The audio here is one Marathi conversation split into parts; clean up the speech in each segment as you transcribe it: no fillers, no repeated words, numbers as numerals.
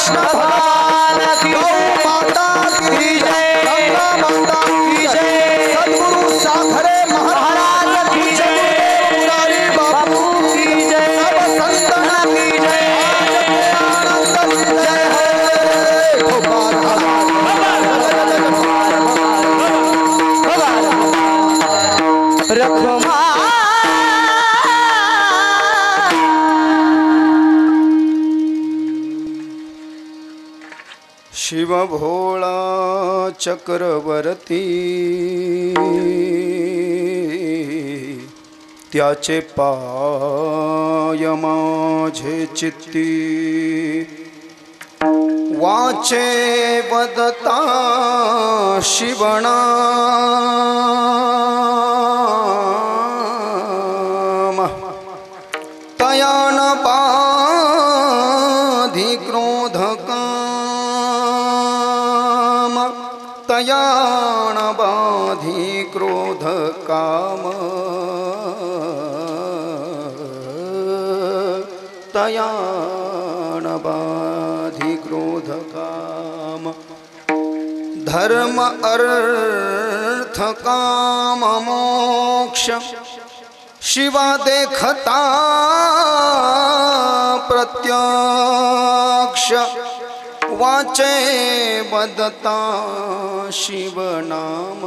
कृष्ण भगवान की गौ माता की जय, गंगा माता की जय, सद्गुरु साखरे महाराज की जय, मुरारी बापू की जय, सब संतन की जय, आनंद की जय है। रखमा शिव भोळा चक्रवर्ती त्याचे पाय माझे चित्ती वाचे बदता शिवनाम तयान बाधी क्रोध काम तयान बाधी क्रोध काम तयान बाधी क्रोध काम धर्म अर्थ काम मोक्ष शिवा देखता प्रत्यक्ष वाचे बदता शिव नाम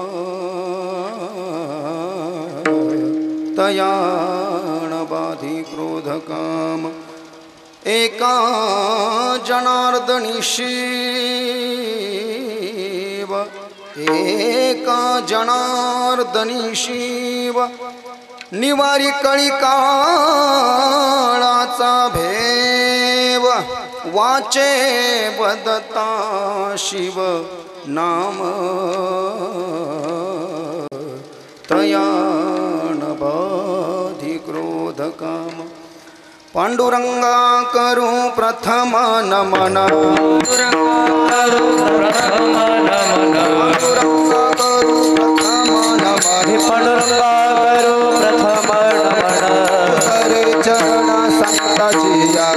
तयान बाधी क्रोध काम एका जनार्दनी शिव एका जनार्दनी शिव निवारी कळिकाळाचा भेव वाचे बदता शिव नाम तयान बाधी क्रोध काम पांडुरंगा करू प्रथम नमन पांडुरंगा करू प्रथम नमन पांडुरंगा करू प्रथम नमन सरे चरण संताची या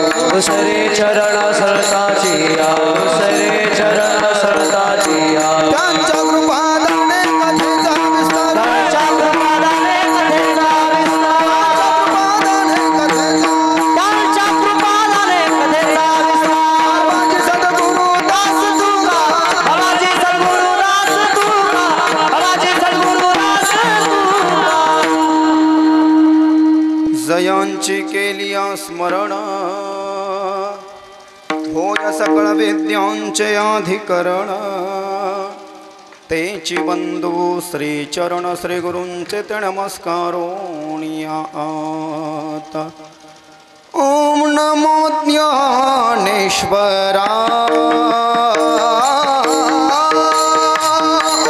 सरे चरण सरताची या सरे चरण सरताची या त्यांच्या कृपादाने कथेचा विस्तार त्यांच्या कृपादाने कथेचा विस्तार त्यांच्या कृपादाने कथेचा विस्तार बाबाजी सद्गुरु दास तुका बाबाजी सद्गुरु दास तुका बाबाजी सद्गुरु दास तुका जयांची केली स्मरण होय सकळ विद्यांचे अधिकरण तेची बंधू श्री चरण श्री गुरूंचे ते नमस्कारोनिया आता ओम नमो ज्ञानेश्वरा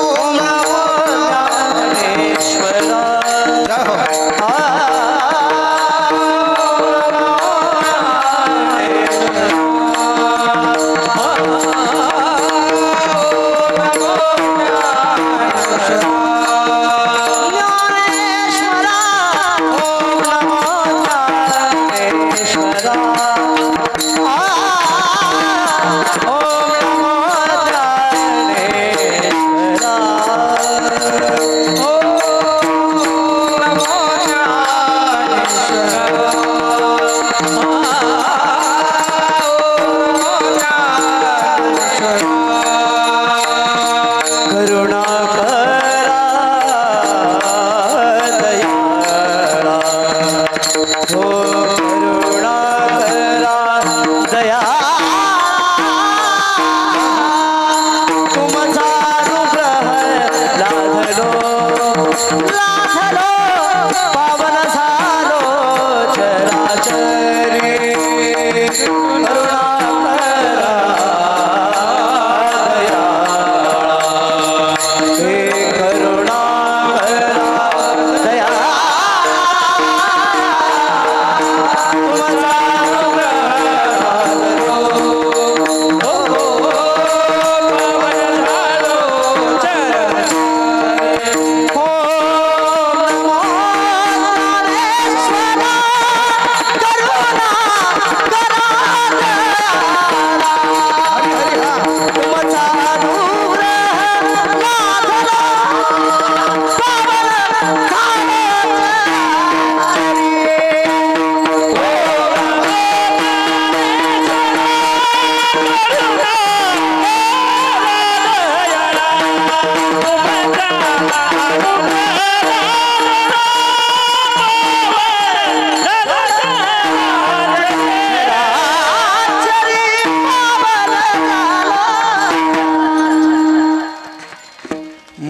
ओम नमो ज्ञानेश्वरा Oh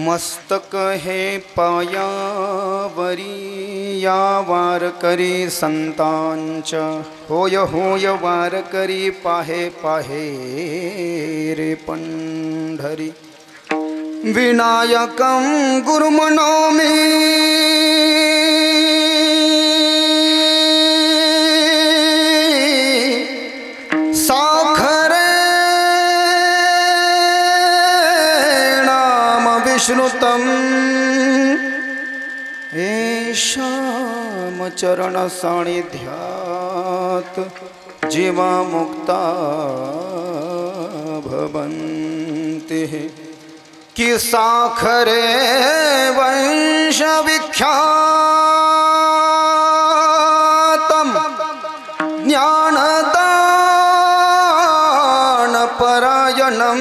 मस्तक हे पायावरी या वारकरी संतांच्या होय होय वारकरी पाहे पाहे रे पंढरी विनायकं गुरुमनोमि श्रुतम येषां चरण सानिध्यात् जीवा मुक्ता भवन्ति कि साखरे वंश विख्यातं ज्ञानदान परायणं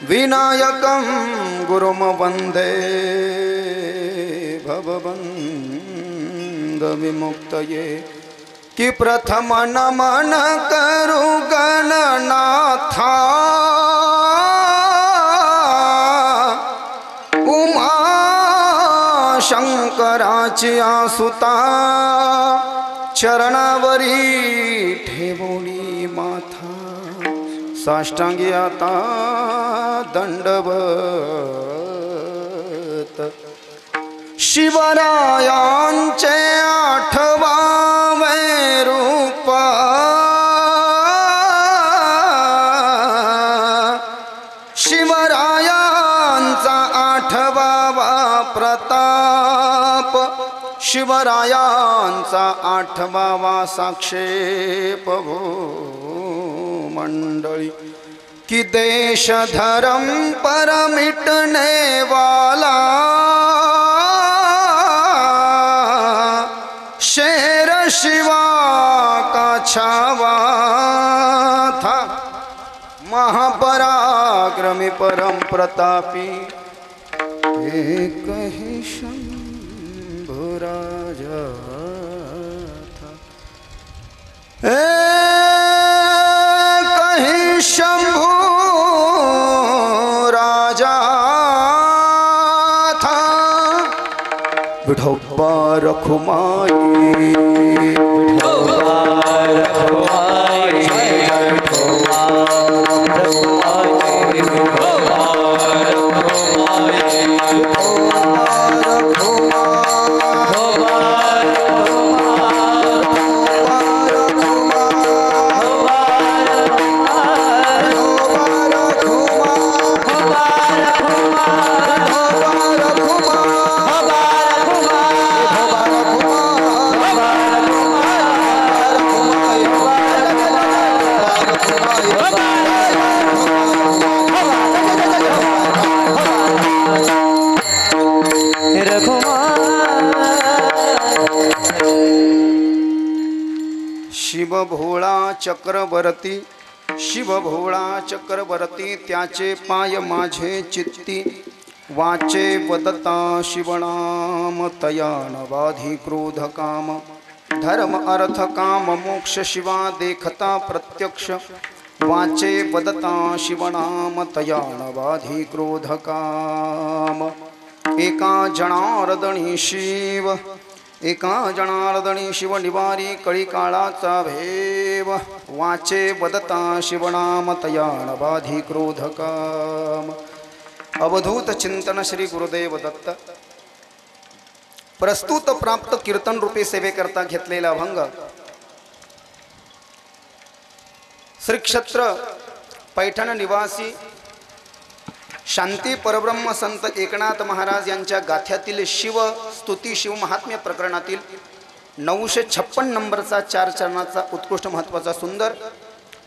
विनायकं गुरुम वंदे भवबंध विमुक्तये कि प्रथम नमन करु गणनाथा उमा शंकराची आसुता चरणावरी ठेवोनी माथा साष्टांगी आता दंडवत शिवरायांचे आठवावे रूप शिवरायांचा आठवावा प्रताप शिवरायांचा आठवावा साक्षेप मंडळी कि देश धर्म पर मिटने वाला शेर शिवा का छावा था महापराक्रमी परम प्रतापी एक ही शंभु राजा था शंभु राजा था विठोबा रखुमाई विठोबा रखुमाई विठोबा रखुमाई विठोबा शिव भोळा चक्रवर्ती शिव भोळा चक्रवर्ती त्याचे पाय माझे चित्ती वाचे वदता शिवनाम तया नवाधी क्रोध काम धर्म अर्थ काम मोक्ष शिवा देखता प्रत्यक्ष वाचे वदता शिवनाम तया नवाधी क्रोध काम एका जनार्दनी शिव एका जनार्दनी शिव निवारी कळी काळाचा भेव वाचे वदता शिवनाम तया नवाधी क्रोध काम अवधूत चिंतन श्री गुरुदेव दत्त प्रस्तुत प्राप्त कीर्तन रूपी सेवेकरता घेतलेला अभंग श्री क्षेत्र पैठण निवासी शांती परब्रह्म संत एकनाथ महाराज यांच्या गाथ्यातील शिव स्तुती शिव महात्म्य प्रकरणातील 956 नंबरचा 4 चरणाचा उत्कृष्ट महत्त्वाचा सुंदर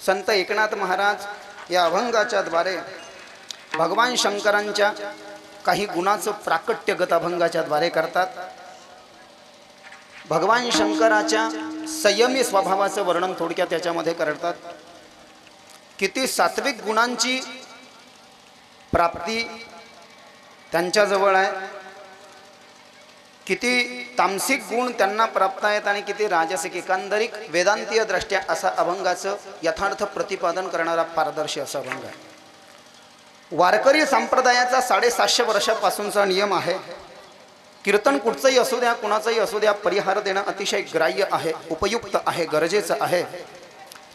संत एकनाथ महाराज या अभंगाच्या द्वारे भगवान शंकरांच्या काही गुणाचं प्राकट्य गत अभंगाच्या द्वारे करतात। भगवान शंकराच्या संयमी स्वभावाचं वर्णन थोडक्यात त्याच्यामध्ये करतात। किती सात्विक गुणांची प्राप्ती त्यांच्या जवळ आहे, किती तामसिक गुण त्यांना प्राप्त आहेत आणि किती राजसिक एकंदरीत वेदांतीय दृष्ट्या असा अभंगाचं यथार्थ प्रतिपादन करणारा पारदर्शी असा अभंग आहे। वारकरी संप्रदायाचा 750 वर्षापासूनचा नियम आहे. कीर्तन कुठचंही असू द्या, कुणाचंही असू द्या, परिहार देणं अतिशय ग्राह्य आहे, उपयुक्त आहे, गरजेचं आहे.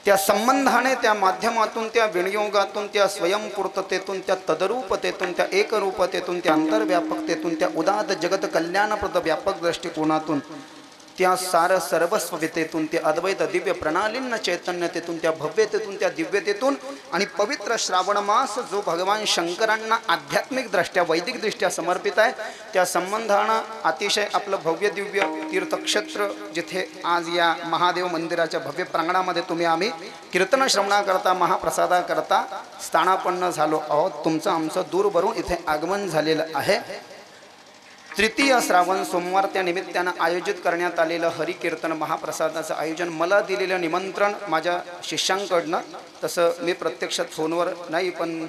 त्या संबंधाने, त्या माध्यमातून, त्या विनियोगातून, त्या स्वयंपूर्ततेतून, त्या तदरूपतेतून, त्या एकरूपतेतून, त्या अंतर्व्यापकतेतून, त्या उदात जगत कल्याणप्रद व्यापक दृष्टिकोनातून, त्या सार सर्वस्वतेतून, त्या अद्वैत दिव्य प्रणालींना चैतन्यतेतून, त्या भव्यतेतून, त्या दिव्यतेतून आणि पवित्र श्रावण मास जो भगवान शंकरांना आध्यात्मिक दृष्ट्या, वैदिक दृष्ट्या समर्पित आहे, त्या संबंधानं अतिशय आपलं भव्य दिव्य तीर्थक्षेत्र जिथे आज या महादेव मंदिराच्या भव्य प्रांगणामध्ये तुम्ही आम्ही कीर्तन श्रवणाकरता, महाप्रसादाकरता स्थानापन्न झालो आहोत. तुमचं आमचं दूरवरून इथे आगमन झालेलं आहे. तृतीय श्रावण सोमवार त्या निमित्तानं आयोजित करण्यात आलेलं हरिकीर्तन महाप्रसादाचं आयोजन, मला दिलेलं निमंत्रण माझ्या शिष्यांकडनं. तसं मी प्रत्यक्षात फोनवर नाही, पण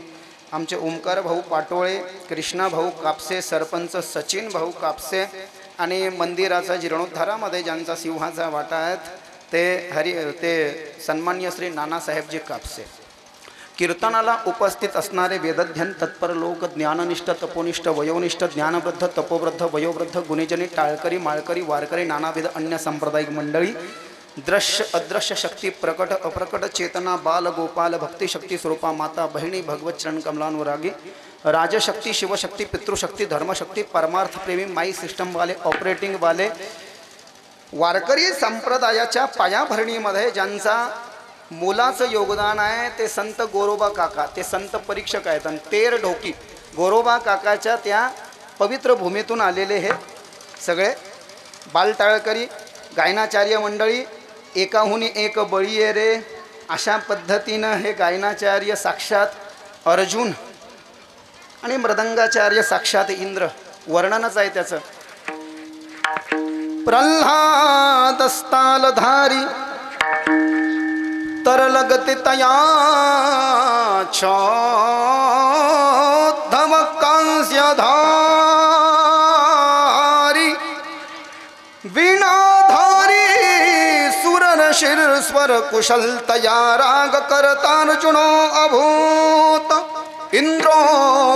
आमचे ओंकार भाऊ पाटोळे, कृष्णा भाऊ कापसे, सरपंच सचिन भाऊ कापसे आणि मंदिराचा जीर्णोद्धारामध्ये ज्यांचा सिंहाचा वाटा आहेत ते सन्मान्य श्री नानासाहेबजी कापसे. कीर्तनाला उपस्थित असणारे वेदध्यन तत्पर लोक, ज्ञाननिष्ठ तपोनिष्ठ वयोनिष्ठ, ज्ञानवृद्ध तपोवृद्ध वयोवृद्ध, गुणीजनी, टाळकरी, माळकरी, वारकरी, नानाविध अन्य सांप्रदायिक मंडळी, दृश्य अदृश्य शक्ती, प्रकट अप्रकट चेतना, बाल गोपाल, भक्तिशक्ती स्वरूपा माता बहिणी, भगवत चरण कमलानुरागी, राजशक्ती, शिवशक्ती, पितृशक्ती, धर्मशक्ती, परमार्थ प्रेमी, माई सिस्टमवाले, ऑपरेटिंगवाले, वारकरी संप्रदायाच्या पायाभरणीमध्ये ज्यांचा मोलाचं योगदान आहे ते संत गोरोबा काका, ते संत परीक्षक आहेत. आणि 13 ढोकी गोरोबा काकाच्या त्या पवित्र भूमीतून आलेले हे सगळे बालटाळकरी, गायनाचार्य मंडळी, एकाहुनी एक बळी आहे रे, अशा पद्धतीनं हे गायनाचार्य साक्षात अर्जुन आणि मृदंगाचार्य साक्षात इंद्र, वर्णनच आहे त्याचं. प्रल्हादस्तालधारी तरलगति तया चोद्धव कांस्यधारी, वीणाधारी सुरनशिरस्वर कुशलतया राग करतार्जुनो अभूत, इंद्रो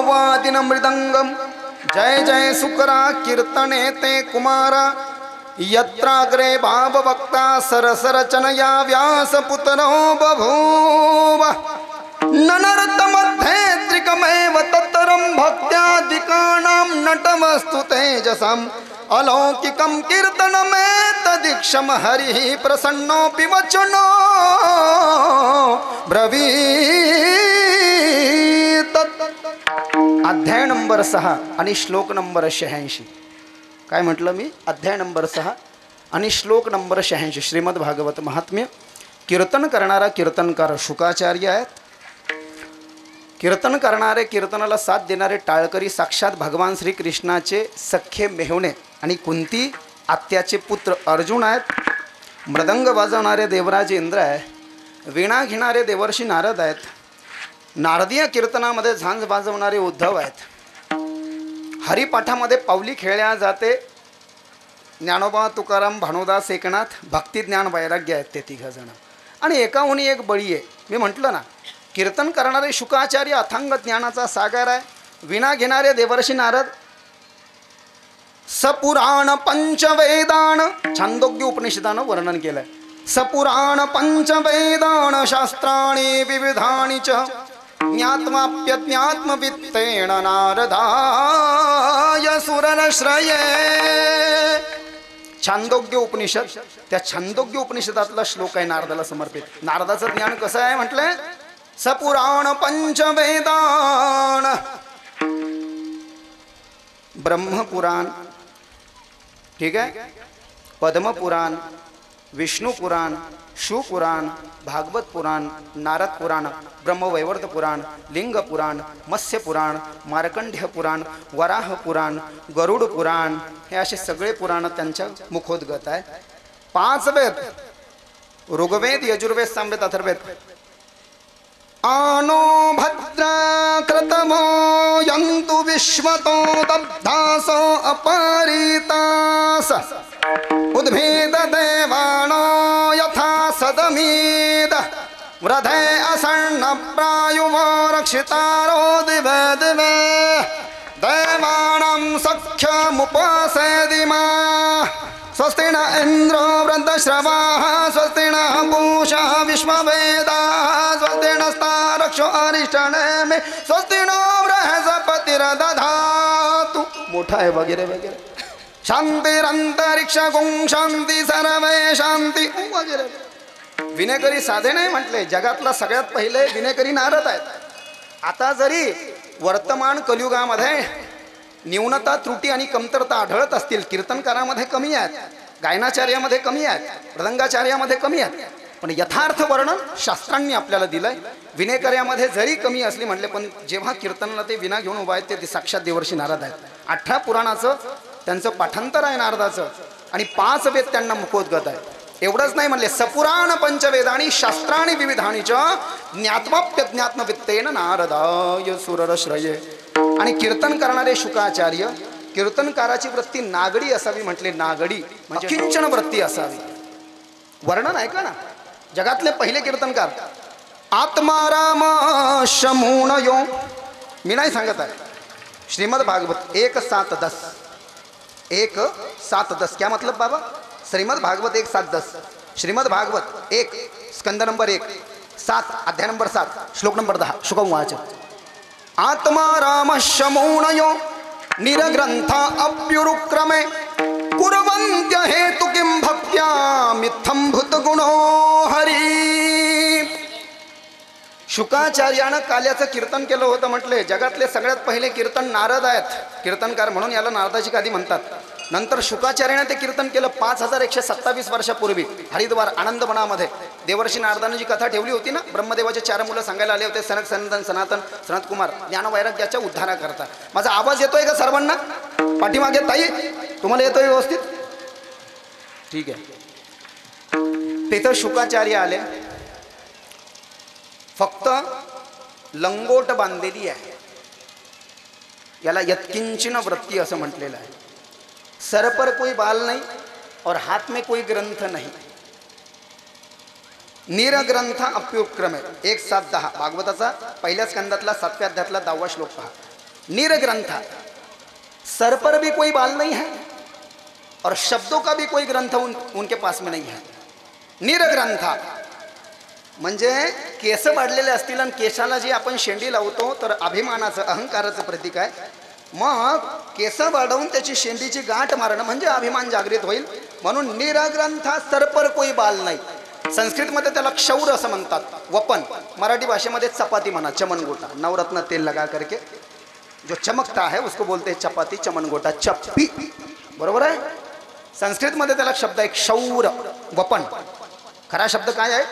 वादिन मृदंगम, जय जय सुकरा कीर्तने ते कुमारा, यत्राग्रे भाववक्ता सरसरचनया व्यासपुत्रो बभूव, ननर्तमध्ये त्रिकमेव तत्तरं भक्त्यादिकानां नटमस्तु तेजसम्, अलौकिकं कीर्तनमेतदीक्षं हरिः प्रसन्नोऽपि वचनो ब्रवीत्. अध्याय नंबर 6 आणि श्लोक नंबर 86. काय म्हटलं मी? अध्याय नंबर 6 आणि श्लोक नंबर 86. श्रीमद भागवत महात्म्य. कीर्तन करणारा कीर्तनकार शुकाचार्य आहेत. कीर्तन करणारे, कीर्तनाला साथ देणारे टाळकरी साक्षात भगवान श्रीकृष्णाचे सख्खे मेहुणे आणि कुंती आत्याचे पुत्र अर्जुन आहेत. मृदंग वाजवणारे देवराज इंद्र आहे. वीणा घेणारे देवर्षी नारद आहेत. नारदीय कीर्तनामध्ये झांज वाजवणारे उद्धव आहेत. हरिपाठामध्ये पावली खेळल्या जाते ज्ञानोबा, तुकाराम, भानुदास, एकनाथ. भक्तिज्ञान वैराग्य आहेत ते 3 जण. आणि एकाहुनी एक बळी आहे. मी म्हटलं ना, कीर्तन करणारे शुकाचार्य अथांग ज्ञानाचा सागर आहे. वीणा घेणारे देवर्षी नारद. सपुराण पंचवेदान, छांदोग्य उपनिषदानं वर्णन केलंय. सपुराण पंचवेदान शास्त्राणि विविधानि च, ज्ञात्वाप्यज्ञात्मवित्तेन नारदाय सुरनश्रये. छांदोग्य उपनिषद, त्या छांदोग्य उपनिषदातला श्लोक आहे नारदाला समर्पित. नारदाचं ज्ञान कसं आहे म्हटलंय? सपुराण पंचवेदान, ब्रह्मपुराण, ठीक आहे, पद्मपुराण, विष्णू पुराण, शिवपुराण, भागवत पुराण, नारद पुराण, ब्रह्मवैवर्त पुराण, लिंग पुराण, मत्स्य पुराण, मार्कंडेय पुराण, वराह पुराण, गरुड पुराण, हे असे सगळे पुराण त्यांच्या मुखोद्गत आहे. 5 वेद, ऋग्वेद, यजुर्वेद, सामवेद, अथर्ववेद. आनो भद्रा कृतमो यन्तु विश्वतो दब्धासो अपरितास, उद्भेद देवानो यथा सदमीद, वृधे असन्न प्रायुमो रक्षितारो दिवे दिवे देवानां सख्यमुपसेदिमा स्वस्ति न इन्द्रो वृद्धश्रवाः स्वस्ति न पूषा विश्ववेदाः स्वस्ति नस्तारक्षो अरिष्टनेमि स्वस्ति नो बृहस्पतिर्दधातु मोठा आहे वगैरे वगैरे शांतिरंतरिक्ष गुं शांती सर्वे शांती वगैरे विनेकरी साधे नाही म्हटले जगातला सगळ्यात पहिले विनेकरी नारद आहेत. आता जरी वर्तमान कलियुगामध्ये न्यूनता त्रुटी आणि कमतरता आढळत असतील कीर्तनकारामध्ये कमी आहेत गायनाचार्यामध्ये कमी आहेत मृदंगाचार्यामध्ये कमी आहेत पण यथार्थ वर्णन शास्त्रांनी आपल्याला दिलंय. विनेकर्यामध्ये जरी कमी असली म्हटले पण जेव्हा कीर्तनाला ते विना घेऊन उभा आहेत ते साक्षात देवर्षी नारद आहेत. 18 पुराणाचं त्यांचं पाठांतर आहे नारदाचं आणि 5 वेद त्यांना मुखोद्गत आहे. एवढंच नाही म्हणले सपुराण पंचवेदानी शास्त्राणी विविधानी च ज्ञात्वाप्यज्ञात्म वित्तेन नारदाय सुररश्रये. आणि कीर्तन करणारे शुकाचार्य कीर्तनकाराची वृत्ती नागडी असावी म्हटले. नागडी म्हणजे किंचन वृत्ती असावी. वर्णन ऐका ना जगातले पहिले कीर्तनकार आत्माराम शमूणयो मी नाही सांगत आहे श्रीमद भागवत 1:7-10 1:7-10 क्या मतलब बाबा श्रीमद भागवत 1:7-10 श्रीमद भागवत 1 स्कंद नंबर 1 7 अध्याय नंबर 7 श्लोक नंबर 10 शुकवाच आत्मा राम शमूणयो निरग्रंथा अप्युरुक्रमे कुर्वन्त्य हेतु किं भक्त्या मिथ्थं भूत गुणो हरी. शुकाचार्यानं काल्याचं कीर्तन केलं होतं म्हटले. जगातले सगळ्यात पहिले कीर्तन नारद आहेत कीर्तनकार म्हणून याला नारदाची गादी म्हणतात. नंतर शुकाचार्याने ते कीर्तन केलं 5127 वर्षापूर्वी हरिद्वार आनंदवनामध्ये. देवर्षी नारदानं जी कथा ठेवली होती ना ब्रह्मदेवाचे 4 मुलं सांगायला आले होते सनक सनंदन सनातन सनत कुमार ज्ञानवैराग्याच्या उद्धाराकरता. माझा आवाज येतोय का सर्वांना पाठीमागे ताई तुम्हाला येतोय व्यवस्थित ठीक आहे. तिथं शुकाचार्य आले फक्त लंगोट बांधलेली आहे याला यत्किंचिन वृत्ती असं म्हटलेलं आहे. सर पर कोई बाल नहीं और हाथ में कोई ग्रंथ नहीं. निरग्रंथ अप्युक्रमे 1:7-10 भागवताचा पहिल्या स्कंदातला 7व्या अध्यायातला 10वा श्लोक पहा. निरग्रंथ सर पर भी कोई बाल नहीं है और शब्दों का भी कोई ग्रंथ उनके पास में नहीं है. निरग्रंथ म्हणजे केस वाढलेले असतील आणि केसाला जी आपण शेंडी लावतो तर अभिमानाचं अहंकाराचं प्रतीक आहे. मग केस वाढवून त्याची शेंडीची गाठ मारणं म्हणजे अभिमान जागृत होईल म्हणून निरग्रंथा सरपर कोई बाल नाही. संस्कृतमध्ये त्याला क्षौर असं म्हणतात. वपन मराठी भाषेमध्ये चपाती म्हणा चमनगोटा नवरत्न तेल लगा करके जो चमकता है उसको बोलते हैं चपाती चमनगोटा चप्पी बरोबर आहे. संस्कृतमध्ये त्याला शब्द आहे क्षौर वपन. खरा शब्द काय आहे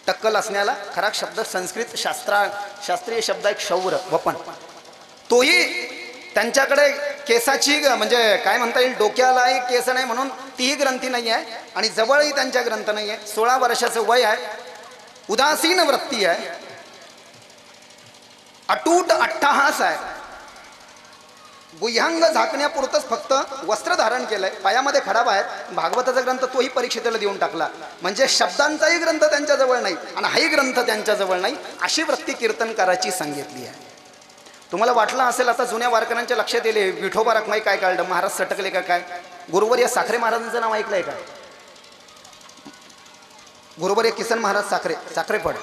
टक्कल असण्याला खरा शब्द संस्कृत शास्त्रीय शब्द आहे क्षौर वपन. तोही त्यांच्याकडे केसाची म्हणजे काय म्हणता येईल डोक्यालाही केस नाही म्हणून तीही ग्रंथी नाही आहे आणि जवळही त्यांच्या ग्रंथ नाही आहे. 16 वर्षाचं वय आहे. उदासीन वृत्ती आहे. अटूट अट्टहास आहे. गुह्यांग झाकण्यापुरतच फक्त वस्त्र धारण केलंय. पायामध्ये खडाबा आहेत. भागवताचा ग्रंथ तोही परीक्षेला देऊन टाकला. म्हणजे शब्दांचाही ग्रंथ त्यांच्याजवळ नाही आणि हाही ग्रंथ त्यांच्याजवळ नाही. अशी वृत्ती कीर्तनकाराची सांगितली आहे. तुम्हाला वाटलं असेल आता जुन्या वारकऱ्यांच्या लक्षात येईल विठोबा रखमाई काय काढलं महाराज सटकले का काय. गुरुवर्य साखरे महाराजांचं नाव ऐकलंय का. गुरुवर्य किसन महाराज साखरेपड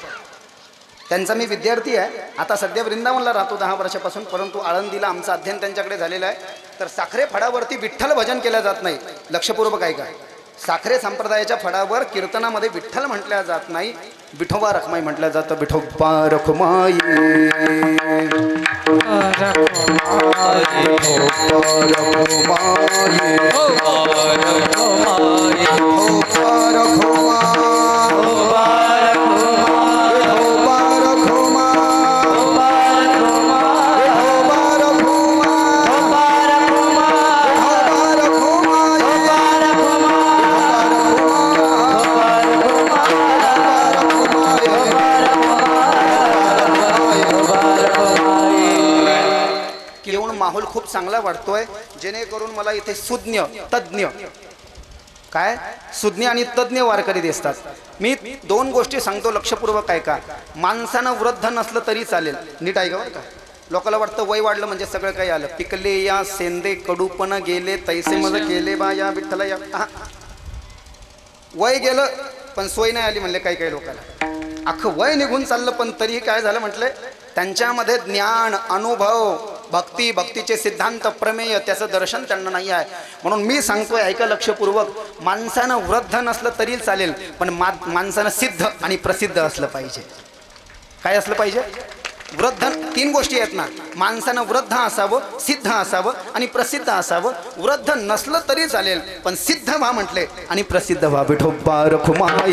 त्यांचा मी विद्यार्थी आहे. आता सध्या वृंदावनला राहतो 10 वर्षापासून परंतु आळंदीला आमचं अध्ययन त्यांच्याकडे झालेलं आहे. तर साखरे फडावरती विठ्ठल भजन केलं जात नाही. लक्षपूर्वक ऐका. साखरे संप्रदायाच्या फडावर कीर्तनामध्ये विठ्ठल म्हटल्या जात नाही विठोबा रखमाई म्हटलं जातं. विठोबा रखमाई माहोल खूप चांगला वाटतोय जेणेकरून मला इथे सुज्ञ तज्ञ काय सुज्ञ आणि तज्ज्ञ वारकरी दिसतात. मी दोन गोष्टी सांगतो लक्षपूर्वक ऐका. माणसानं वृद्ध नसलं तरी चालेल. नीट ऐका बरं का. लोकांना वाटतं वय वाढलं म्हणजे सगळं काही आलं. पिकले या सेंदे कडूपण गेले तैसे मज केले बा या विठ्ठला या. वय गेलं पण सोय नाही आली म्हणले काही काही लोकांना. अख्खं वय निघून चाललं पण तरीही काय झालं म्हटलं त्यांच्यामध्ये ज्ञान अनुभव भक्ती भक्तीचे सिद्धांत प्रमेय त्याचं दर्शन त्यांना नाही आहे. म्हणून मी सांगतोय ऐका लक्षपूर्वक. माणसानं वृद्ध नसलं तरी चालेल पण माणसानं सिद्ध आणि प्रसिद्ध असलं पाहिजे. काय असलं पाहिजे? वृद्ध. तीन गोष्टी आहेत ना. माणसानं वृद्ध असावं सिद्ध असावं आणि प्रसिद्ध असावं. वृद्ध नसलं तरी चालेल पण सिद्ध व्हा म्हटले आणि प्रसिद्ध व्हा. विठोबा रखुमाई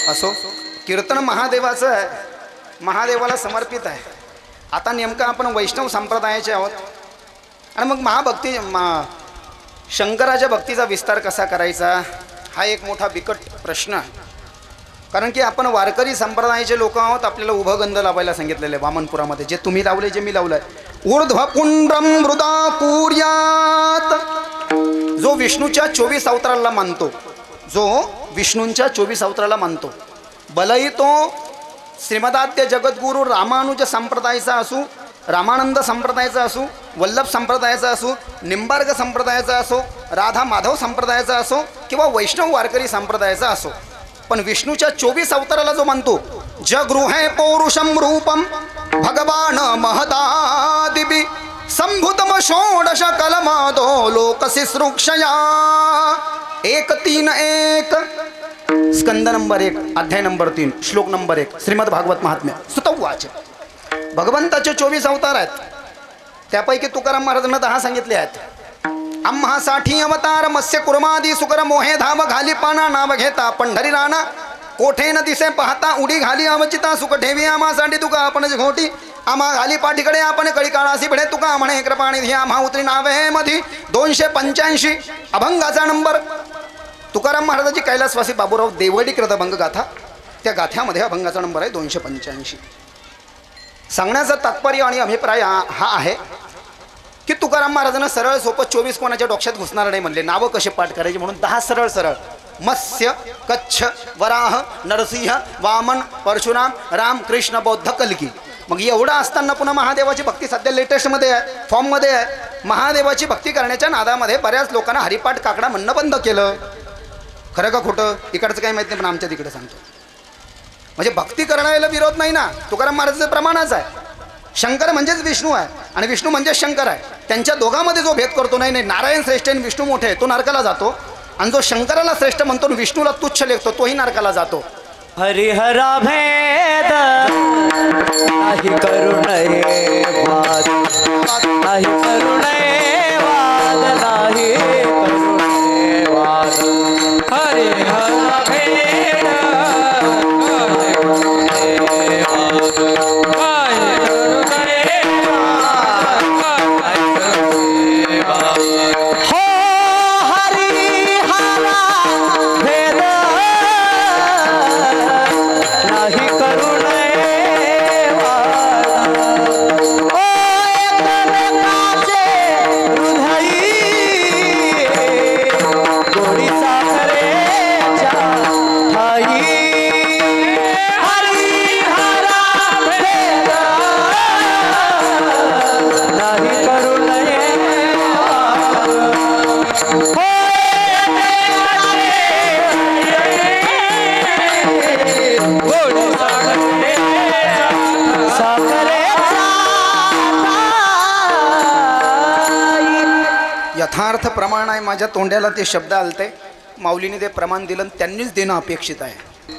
असो. कीर्तन महादेवाचं आहे. महादेवाला समर्पित आहे. आता नेमकं आपण वैष्णव संप्रदायाचे आहोत आणि मग महाभक्ती शंकराच्या भक्तीचा विस्तार कसा करायचा हा एक मोठा बिकट प्रश्न आहे. कारण की आपण वारकरी संप्रदायाचे लोक आहोत. आपल्याला उभं गंध लावायला सांगितलेलं आहे वामनपुरामध्ये. जे तुम्ही लावले जे मी लावलंय. ऊर्ध्व पुंड्रम मृदा कुर्यात. जो विष्णूच्या 24 अवताराला मानतो, जो विष्णूंच्या 24 अवताराला मानतो, भलेही तो श्रीमदाद्य जगद्गुरु रामानुज संप्रदायाचा असू, रामानंद संप्रदायाचा असू, वल्लभ संप्रदायाचा असू, निंबार्क संप्रदायाचा असो, राधा माधव संप्रदायाचा असो किंवा वैष्णव वारकरी संप्रदायाचा असो, पण विष्णूच्या 24 अवताराला जो मानतो, जगृहे पौरुषम रूपम भगवान महदादिबी संभूतम षोडश कलमादो लोकशिश्रुक्षया 1:3:1 स्कंद नंबर 1 अध्याय नंबर 3 श्लोक नंबर 1 श्रीमद भागवत महात्म्य सुतवाच. भगवंताचे 24 अवतार आहेत. त्यापैकी तुकाराम महाराजांना 10 सांगितले आहेत. आम्हा 60 अवतार मत्स्य कुर्मादी सुकर मोहे धाम घाली पाना नाव घेता पंढरी राणा कोठे न दिसे पाहता उडी घाली अवचिता सुख ठेवी आम्हासाठी तुका आपण घोटी आम्हा घाली पाठीकडे आपण कळी काळासी भिडे तुका म्हणे कृपाणी धी आम्हा उतरी नावे मधी 285 अभंगाचा नंबर. तुकाराम महाराजांची कैलासवासी बाबूराव देवडी कृत अभंग गाथा. त्या गाथ्यामध्ये अभंगाचा नंबर आहे 285. सांगण्याचं तात्पर्य आणि अभिप्राय हा आहे की तुकाराम महाराजांना सरळ सोपं 24 कोणाच्या डोक्यात घुसणार नाही म्हणले. नावं कसे पाठ करायचे म्हणून 10 सरळ सरळ. मत्स्य कच्छ वराह नरसिंह वामन परशुराम राम कृष्ण बौद्ध कल्की. मग एवढं असताना पुन्हा महादेवाची भक्ती सध्या लेटेस्टमध्ये आहे, फॉर्ममध्ये आहे. महादेवाची भक्ती करण्याच्या नादामध्ये बऱ्याच लोकांना हरिपाठ काकडा म्हणणं बंद केलं. खरं का खोटं इकडचं काही माहिती नाही पण आमच्या तिकडे सांगतो. म्हणजे भक्ती करण्याला विरोध नाही ना. तुकाराम महाराजाचं प्रमाणच आहे. शंकर म्हणजेच विष्णू आहे आणि विष्णू म्हणजेच शंकर आहे. त्यांच्या दोघांमध्ये जो भेद करतो नाही नारायण श्रेष्ठ आणि विष्णू मोठे तो नरकाला जातो आणि जो शंकराला श्रेष्ठ म्हणतो विष्णूला तुच्छ लेखतो तोही नरकाला जातो. हरिहरा भेद नाही करुणे वाद नाही करुणे वाद नाही करुणे वाद. हरिहरा भेद नाही करुणे वाद नाही करुणे वाद. हो हरिहरा भेद नाही करुणे वाद. ओ एकमेकाचे हृदयी गोडी साखरेच्या ठाई. हरिहरा भेद नाही करुणे वाद. हो गोडी यथार्थ प्रमाण आहे. माझ्या तोंड्याला ते शब्द आलते. माऊलीने ते प्रमाण दिलं त्यांनीच देणं अपेक्षित आहे.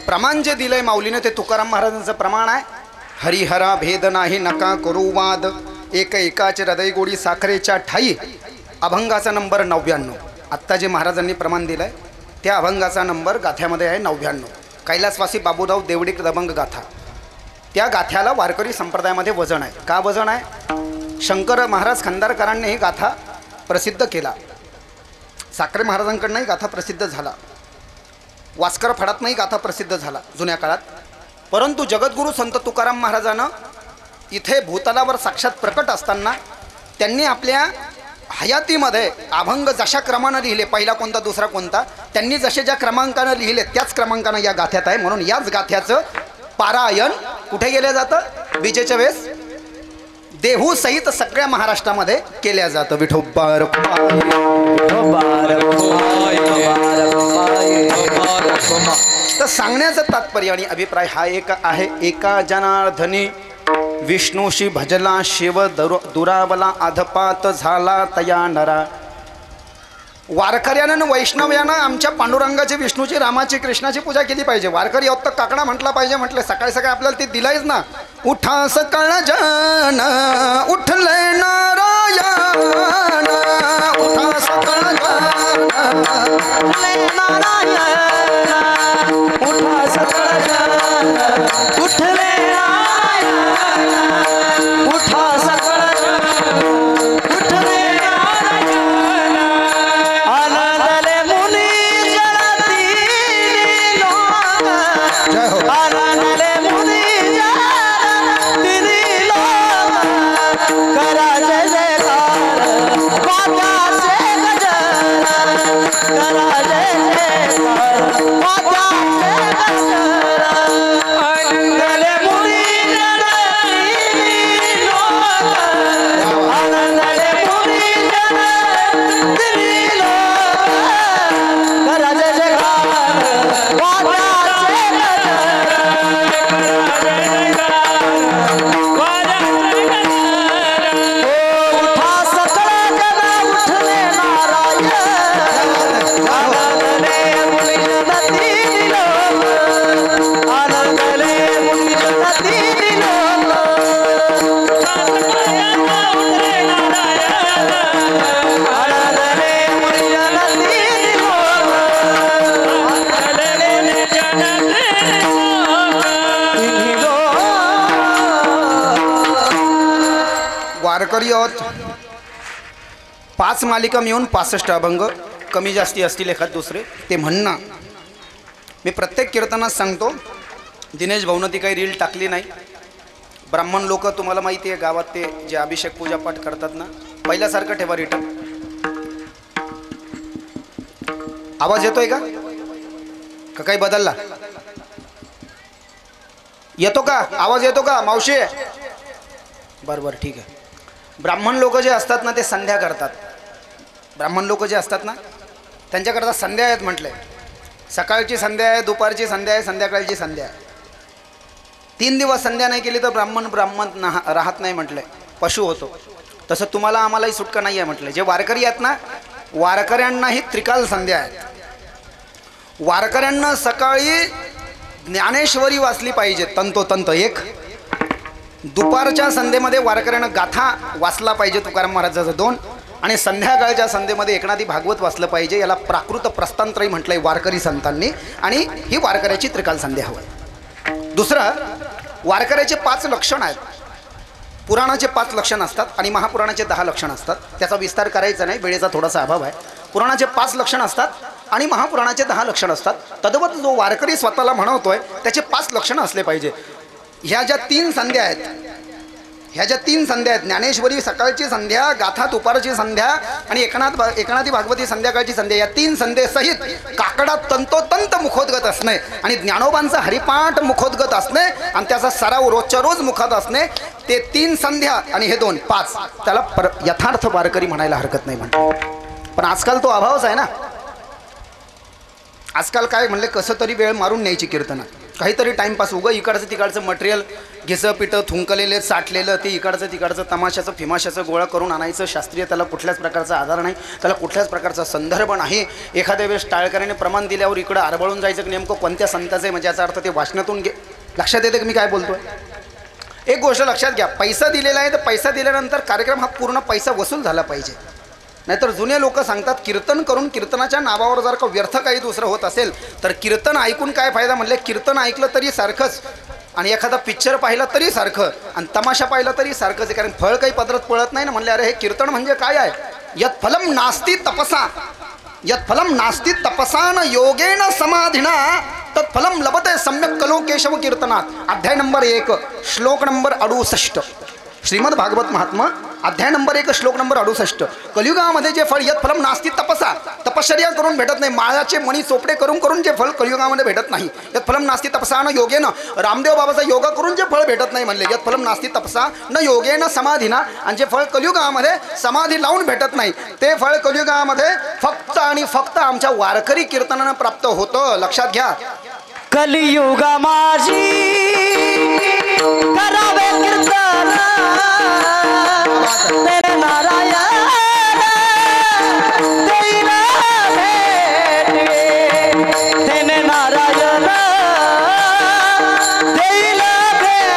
प्रमाण जे दिलंय माऊलीने ते तुकाराम महाराजांचं प्रमाण आहे. हरिहरा भेद नाही नका करू वाद एक एकाचे हृदय गोडी साखरेच्या ठाई. अभंगाचा नंबर 99. आत्ता जे महाराजांनी प्रमाण दिलंय त्या अभंगाचा नंबर गाथ्यामध्ये आहे 99. कैलासवासी बाबूराव देवडी अभंग गाथा. त्या गाथ्याला वारकरी संप्रदायामध्ये वजन आहे. का वजन आहे? शंकर महाराज खंदारकरांनी ही गाथा प्रसिद्ध केला. साखरे महाराजांकडनंही गाथा प्रसिद्ध झाला. वास्कर फडातनंही गाथा प्रसिद्ध झाला जुन्या काळात. परंतु जगद्गुरू संत तुकाराम महाराजानं इथे भूतलावर साक्षात प्रकट असताना त्यांनी आपल्या हयातीमध्ये अभंग जशा क्रमानं लिहिले, पहिला कोणता दुसरा कोणता, त्यांनी जसे ज्या क्रमांकानं लिहिले त्याच क्रमांकानं या गाथ्यात आहे. म्हणून याच गाथ्याचं पारायण कुठे केलं जातं? विजेच्या वेळेस देहू सहित सगळ्या महाराष्ट्रामध्ये केल्या जातं. विठोबार तर सांगण्याचं तात्पर्य आणि अभिप्राय हा एक आहे. एका जनार्दनी विष्णूशी भजला शिव दुरावला अधपात झाला तया नरा. वारकऱ्यानं वैष्णव्यानं आमच्या पांडुरंगाची, विष्णूची, रामाची, कृष्णाची पूजा केली पाहिजे. वारकरी होत तर काकडा म्हटला पाहिजे. म्हटलं सकाळी सकाळी आपल्याला ते दिलायच ना. उठा सकाळ जन उठले नारायण, उठा सकाळ जन उठले नारायण, उठा सकाळ जन उठले नारायण, उठा सकाळ जन उठले नारायण. आनंदले मुनी जळती लोक, जय हो. आनंदले मुनी जळती लोक, करा जय जयकार वाद्याचे गजर, करा जय जयकार वाद्याचे गजर. आनंदले मुनी जळती लोक, आनंदले मुनी जळती लोक, करा जय जयकार वाद्याचे उठा सकळ जन उठले नारायण, आनंदले मुनी जळती लोक, आनंदले मुनी जळती लोक, आनंदले मुनी जळती लोक. वारकरी आहोत. 5 मालिका मिळून 65 अभंग, कमी जास्ती असतील एखाद दुसरे. ते म्हणणं मी प्रत्येक कीर्तनात सांगतो. दिनेश भाऊनं ती काही रील टाकली नाही. ब्राह्मण लोक तुम्हाला माहिती आहे गावात ते जे अभिषेक पूजापाठ करतात ना, पहिल्यासारखं ठेवा रिटर्न. आवाज येतोय का काही बदलला? येतो का आवाज? येतो का मावशी? बरं ठीक आहे. ब्राह्मण लोक जे असतात ना ते संध्या करतात. ब्राह्मण लोक जे असतात ना त्यांच्याकरता संध्या आहेत म्हटलंय. सकाळची संध्या आहे, दुपारची संध्या आहे, संध्याकाळची संध्या आहे. 3 दिवस संध्या नाही केली तर ब्राह्मण राहत नाही म्हटलंय, पशु होतो. तसं तुम्हाला आम्हालाही सुटका नाही आहे म्हटलंय. जे वारकरी आहेत ना, वारकऱ्यांनाही त्रिकाल संध्या आहेत. वारकऱ्यांना सकाळी ज्ञानेश्वरी वाचली पाहिजे तंतोतंत एक. दुपारच्या संध्येमध्ये वारकऱ्यांना गाथा वाचला पाहिजे तुकाराम महाराजाचा 2. आणि संध्याकाळच्या संध्येमध्ये एकनाथी भागवत वाचलं पाहिजे. याला प्राकृत प्रस्थानत्रयी म्हटलंय वारकरी संतांनी. आणि ही वारकऱ्याची त्रिकाल संध्या हवं. दुसरं, वारकऱ्याचे 5 लक्षण आहेत. पुराणाचे 5 लक्षण असतात आणि महापुराणाचे 10 लक्षण असतात. त्याचा विस्तार करायचा नाही, वेळेचा थोडासा अभाव आहे. पुराणाचे 5 लक्षण असतात आणि महापुराणाचे 10 लक्षण असतात. तद्वत जो वारकरी स्वतःला म्हणवतोय त्याचे 5 लक्षणं असले पाहिजे. ह्या ज्या 3 संध्या आहेत, ह्या ज्या 3 संध्या आहेत, ज्ञानेश्वरी सकाळची संध्या, गाथा दुपारची संध्या आणि एकनाथी भागवती संध्याकाळची संध्या, या 3 संध्येसहित काकडा तंतोतंत मुखोद्गत असणे आणि ज्ञानोबांचा हरिपाठ मुखोद्गत असणे आणि त्याचा सराव रोजच्या रोज मुखात असणे, ते 3 संध्या आणि हे 2 5, त्याला यथार्थ वारकरी म्हणायला हरकत नाही म्हणतो. पण आजकाल तो अभावच आहे ना. आजकाल काय म्हणले, कसं तरी वेळ मारून न्यायची कीर्तनात, काहीतरी टाईमपास, उगं इकडचं तिकडचं मटेरियल घिसं पिठं थुंकलेलं साठलेलं ते इकडचं तिकडचं तमाशाचं फिमाशाचं गोळा करून आणायचं. शास्त्रीय त्याला कुठल्याच प्रकारचा आधार नाही, त्याला कुठल्याच प्रकारचा संदर्भ नाही. एखाद्या वेळेस टाळकऱ्याने प्रमाण दिल्यावर इकडं आरबळून जायचं की नेमकं कोणत्या संताचं आहे, म्हणजे याचा अर्थ ते वाचनातून लक्षात येते की मी काय बोलतोय. एक गोष्ट लक्षात घ्या, पैसा दिलेला आहे तर पैसा दिल्यानंतर कार्यक्रम हा पूर्ण पैसा वसूल झाला पाहिजे. नाहीतर जुने लोक सांगतात कीर्तन करून कीर्तनाच्या नावावर जर का व्यर्थ काही दुसरं होत असेल तर कीर्तन ऐकून काय फायदा. म्हणले कीर्तन ऐकलं तरी सारखंच आणि एखादा पिक्चर पाहिला तरी सारखं आणि तमाशा पाहिला तरी सारखंच आहे, कारण फळ काही पदरात पळत नाही ना. म्हणले अरे हे कीर्तन म्हणजे काय आहे. यत् फलम नास्ति तपसा, यत् फलम नास्ति तपसा न योगेन समाधिना तत् फलम लभते सम्यक कलो केशव कीर्तनात. अध्याय नंबर 1 श्लोक नंबर 68 श्रीमद भागवत महात्मा अध्याय नंबर 1 श्लोक नंबर 68. कलियुगामध्ये जे फळ यत फलम नास्ती तपसा, तपश्चर्या करून भेटत नाही, माळाचे मणी चोपडे करून जे फळ कलियुगामध्ये भेटत नाही. यत फलम नास्ती तपसा न योगेन, रामदेव बाबाचा योगा करून जे फळ भेटत नाही म्हणले. यत फलम नास्ती तपसा न योगेन समाधीना, आणि जे फळ कलियुगामध्ये समाधी लावून भेटत नाही ते फळ कलियुगामध्ये फक्त आणि फक्त आमच्या वारकरी कीर्तनानं प्राप्त होतं. लक्षात घ्या. कलियुगा माझी करावे कीर्तन तेरे नारायण देईल भेटे, तेने नारायण देईल भेटे,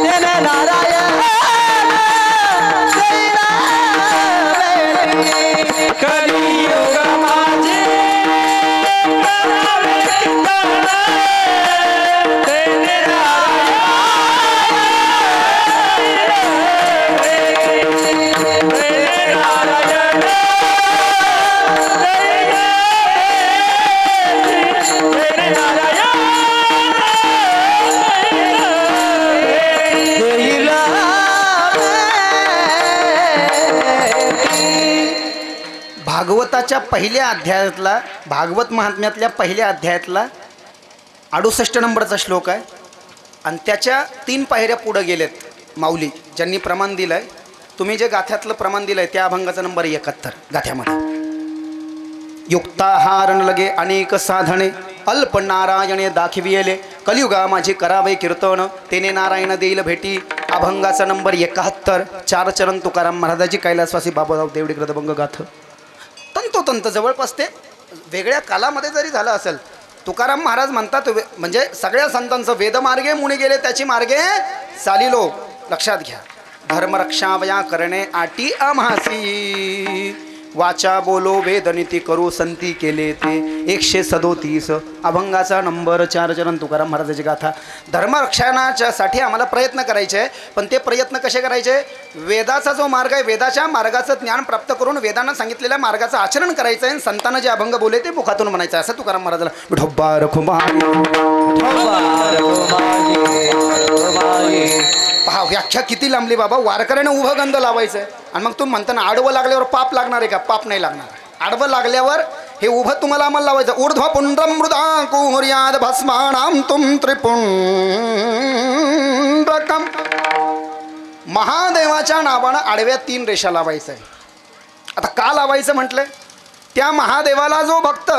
तेने नारायण देईल भेटे. कलियुगा माझी भागवताच्या पहिल्या अध्यायातला, भागवत महात्म्यातल्या पहिल्या अध्यायातला 68 नंबरचा श्लोक आहे. आणि त्याच्या 3 पायऱ्या पुढे गेलेत माऊली ज्यांनी प्रमाण दिलंय. तुम्ही जे गाथ्यातलं प्रमाण दिलंय त्या अभंगाचा नंबर 71 गाथ्यामध्ये. युक्ताहारण लगे अनेक साधने, अल्प नारायणे दाखविले, कलियुगा माझे करावे कीर्तन, तेने नारायण देईल भेटी. अभंगाचा नंबर 71. 4 चरण तुकाराम महाराजाची, कैलासवासी बाबाराव देवडी ग्रदभंग गाथ. तंतोतंत जवळपास ते वेगळ्या कालामध्ये जरी झालं असेल. तुकाराम महाराज म्हणतात म्हणजे सगळ्या संतांचं वेदमार्गे मुनी गेले त्याची मार्गे चालिलो. लक्षात घ्या. धर्मरक्षावया करणे आटी आम्हासी, वाचा बोलो वेदनीती करू संती केले ते. 137 अभंगाचा नंबर 4 चरण तुकाराम महाराजाची गाथा. धर्मरक्षणाच्या साठी आम्हाला प्रयत्न करायचे आहे, पण ते प्रयत्न कसे करायचे? वेदाचा जो मार्ग आहे वेदाच्या मार्गाचं ज्ञान प्राप्त करून वेदांना सांगितलेल्या मार्गाचं आचरण करायचं आहे. संतांना जे अभंग बोले ते मुखातून म्हणायचं असं तुकाराम महाराजाला. विठोबा रखुमाई पहा व्याख्या किती लांबली बाबा. वारकऱ्याने उभं गंध लावायचं आहे आणि मग तुम्ही म्हणता ना आडवं लागल्यावर पाप लागणार आहे का? पाप नाही लागणार. आडवं लागल्यावर हे उभं तुम्हाला आम्हाला लावायचं. ऊर्ध्व पुंड्रम मृदा कुर्याद भस्मानाम तुम त्रिपुंड्रकम. महादेवाच्या नावानं आडव्या 3 रेषा लावायचं आहे. आता का लावायचं म्हटलंय? त्या महादेवाला जो भक्त,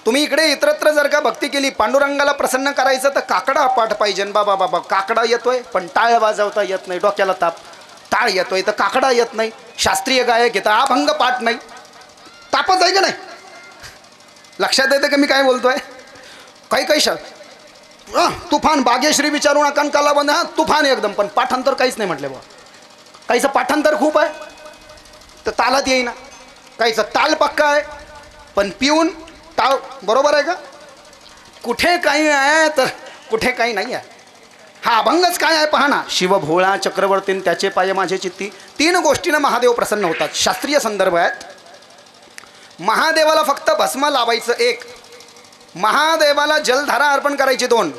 तुम्ही इकडे इतरत्र जर का भक्ती केली, पांडुरंगाला प्रसन्न करायचं तर काकडा पाठ पाहिजे. बाबा बाबा काकडा येतोय पण टाळ वाजवता येत नाही, डोक्याला ताप. टाळ येतोय तर काकडा येत नाही. शास्त्रीय गायक येतं, अभंग पाठ नाही, तापच आहे का नाही? लक्षात येतं का मी काय बोलतोय? काही तुफान बागेश्री विचारू नका, काला बंद. हा तुफान एकदम, पण पाठांतर काहीच नाही म्हटलं बा. काहीचं पाठांतर खूप आहे तर तालात येईना, काहीचं ताल पक्का आहे पण पिऊन ताव बरोबर आहे का? कुठे काही आहे तर कुठे काही नाही आहे. हा अभंगच काय आहे पहा ना. शिव भोळा चक्रवर्तीन त्याचे पाय माझे चित्ती. 3 गोष्टीनं महादेव प्रसन्न होतात. शास्त्रीय संदर्भ आहेत. महादेवाला फक्त भस्म लावायचं 1, महादेवाला जलधारा अर्पण करायची 2,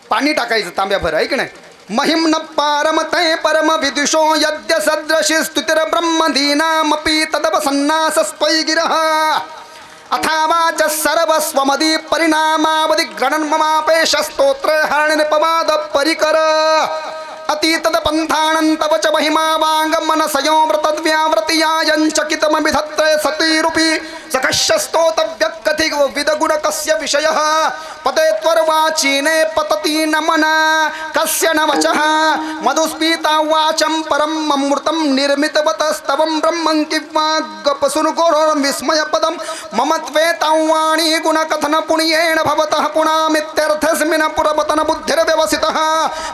पाणी टाकायचं तांब्याभर आहे की नाही. महिम्न पारमते परम विदुषो यद्य सदृशी स्तुतिर ब्रह्मदीनामपि तदवसन्नास स्वैगिरः अथावाच सर्वस्वमदी परिणामावधि ग्रणन् ममापेश स्तोत्र हरण निपवाद परिकर अतीतद पंथानं तव च महिमा वाङ्गमन संयमृतद्व्यावृतियायञ्चकितमभिधत्रे सतीरूपी सकस्य स्तोतव्यकथि विदगुण कस्य विषयः पते त्वर्वाचीने पतति नमना कस्य न वचः मधुस्पीता वाचं परम अमृतं निर्मितवतस्तवं ब्रह्मं किवागपसुनुकोरं विस्मयपदं मम त्वेतावाणी गुणकथन पुण्येन भवतः पुणामित्यर्थस्मिन् पुरवतन बुद्धिर्व्यवसितः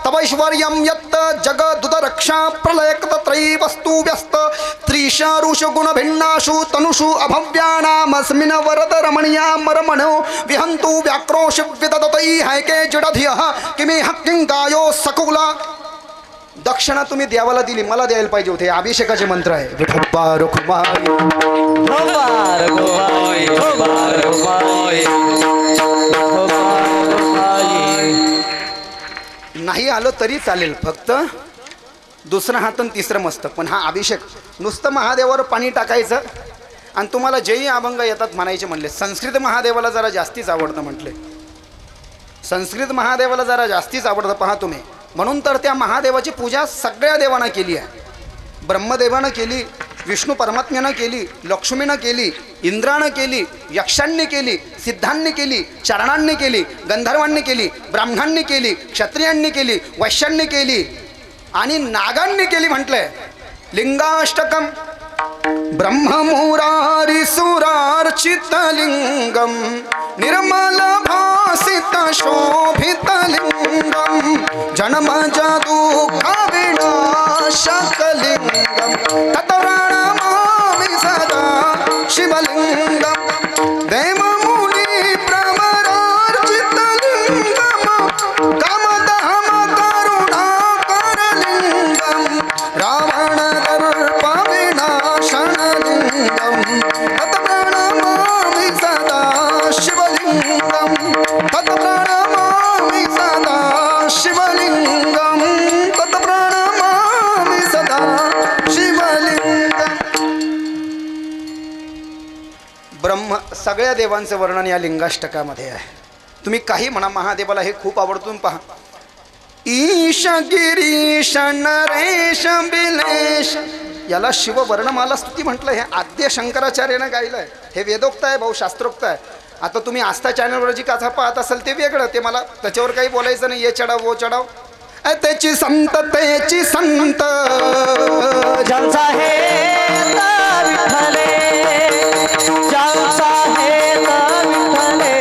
तवैश्वर्यं यत् जगदुदरक्षा प्रलयकतत्रयी वस्तु व्यस्त त्रिशारुषु गुणभिन्नाशु तनुषु अभव्यानामस्मिन् वरद रमणीयामरमणो विहन्तु व्याक्रोश विददतै हैके जडधियः किमेह किंगायो सकुला. दक्षिणा तुम्ही देवाला दिली, मला द्यायला पाहिजे होते. अभिषेकाचे मंत्र आहे. विठोबा रखुमाई नाही आलं तरी चालेल, फक्त दुसरं हात आणि तिसरं मस्तक. पण हा अभिषेक नुसतं महादेवावर पाणी टाकायचं आणि तुम्हाला जेही अभंग येतात म्हणायचे म्हणले. संस्कृत महादेवाला जरा जास्तीच आवडतं म्हटले. संस्कृत महादेवाला जरा जास्तीच आवडतं पहा तुम्ही. म्हणून तर त्या महादेवाची पूजा सगळ्या देवांना केली आहे. ब्रह्मदेवानं केली, विष्णू परमात्म्यानं केली, लक्ष्मीनं केली, इंद्रानं केली, यक्षांनी केली, सिद्धांनी केली, चरणांनी केली, गंधर्वांनी केली, ब्राह्मणांनी केली, क्षत्रियांनी केली, वैश्यांनी केली आणि नागांनी केली म्हटलंय. लिंगाष्टकम ब्रह्ममुरारी सुरार्चित लिंगम निर्मल भासित शोभित लिंगम जन्म दुःख विनाशक लिंगम तत्प्रणमामि सदा शिवलिंगम देवमुनि प्रवरार्चित लिंगम कामदहम करुणाकर लिंगम रावण दर्प विनाशन लिंगम तत्प्रणमामि सदा शिवलिंगम तत्प्रणमामि सदा शिवलिंगम तत्प्रणमामि सदा शिवलिंगम. ब्रह्म सगळ्या देवांचं वर्णन या लिंगाष्टकामध्ये आहे. तुम्ही काही म्हणा, महादेवाला हे खूप आवडतून पहा. ईश गिरीश नरेश बिलेश याला शिववर्णमाला स्तुती म्हटलं. हे आद्य शंकराचार्यानं गायलं आहे. हे वेदोक्त आहे, भाऊ शास्त्रोक्त आहे. आता तुम्ही आस्था चॅनलवर जी कथा पाहत असाल ते वेगळं, ते मला त्याच्यावर काही बोलायचं नाही. ये चढाव वो चढाव त्याची संत ज्यांचा हे विठ्ठले ज्यांचा हे विठ्ठले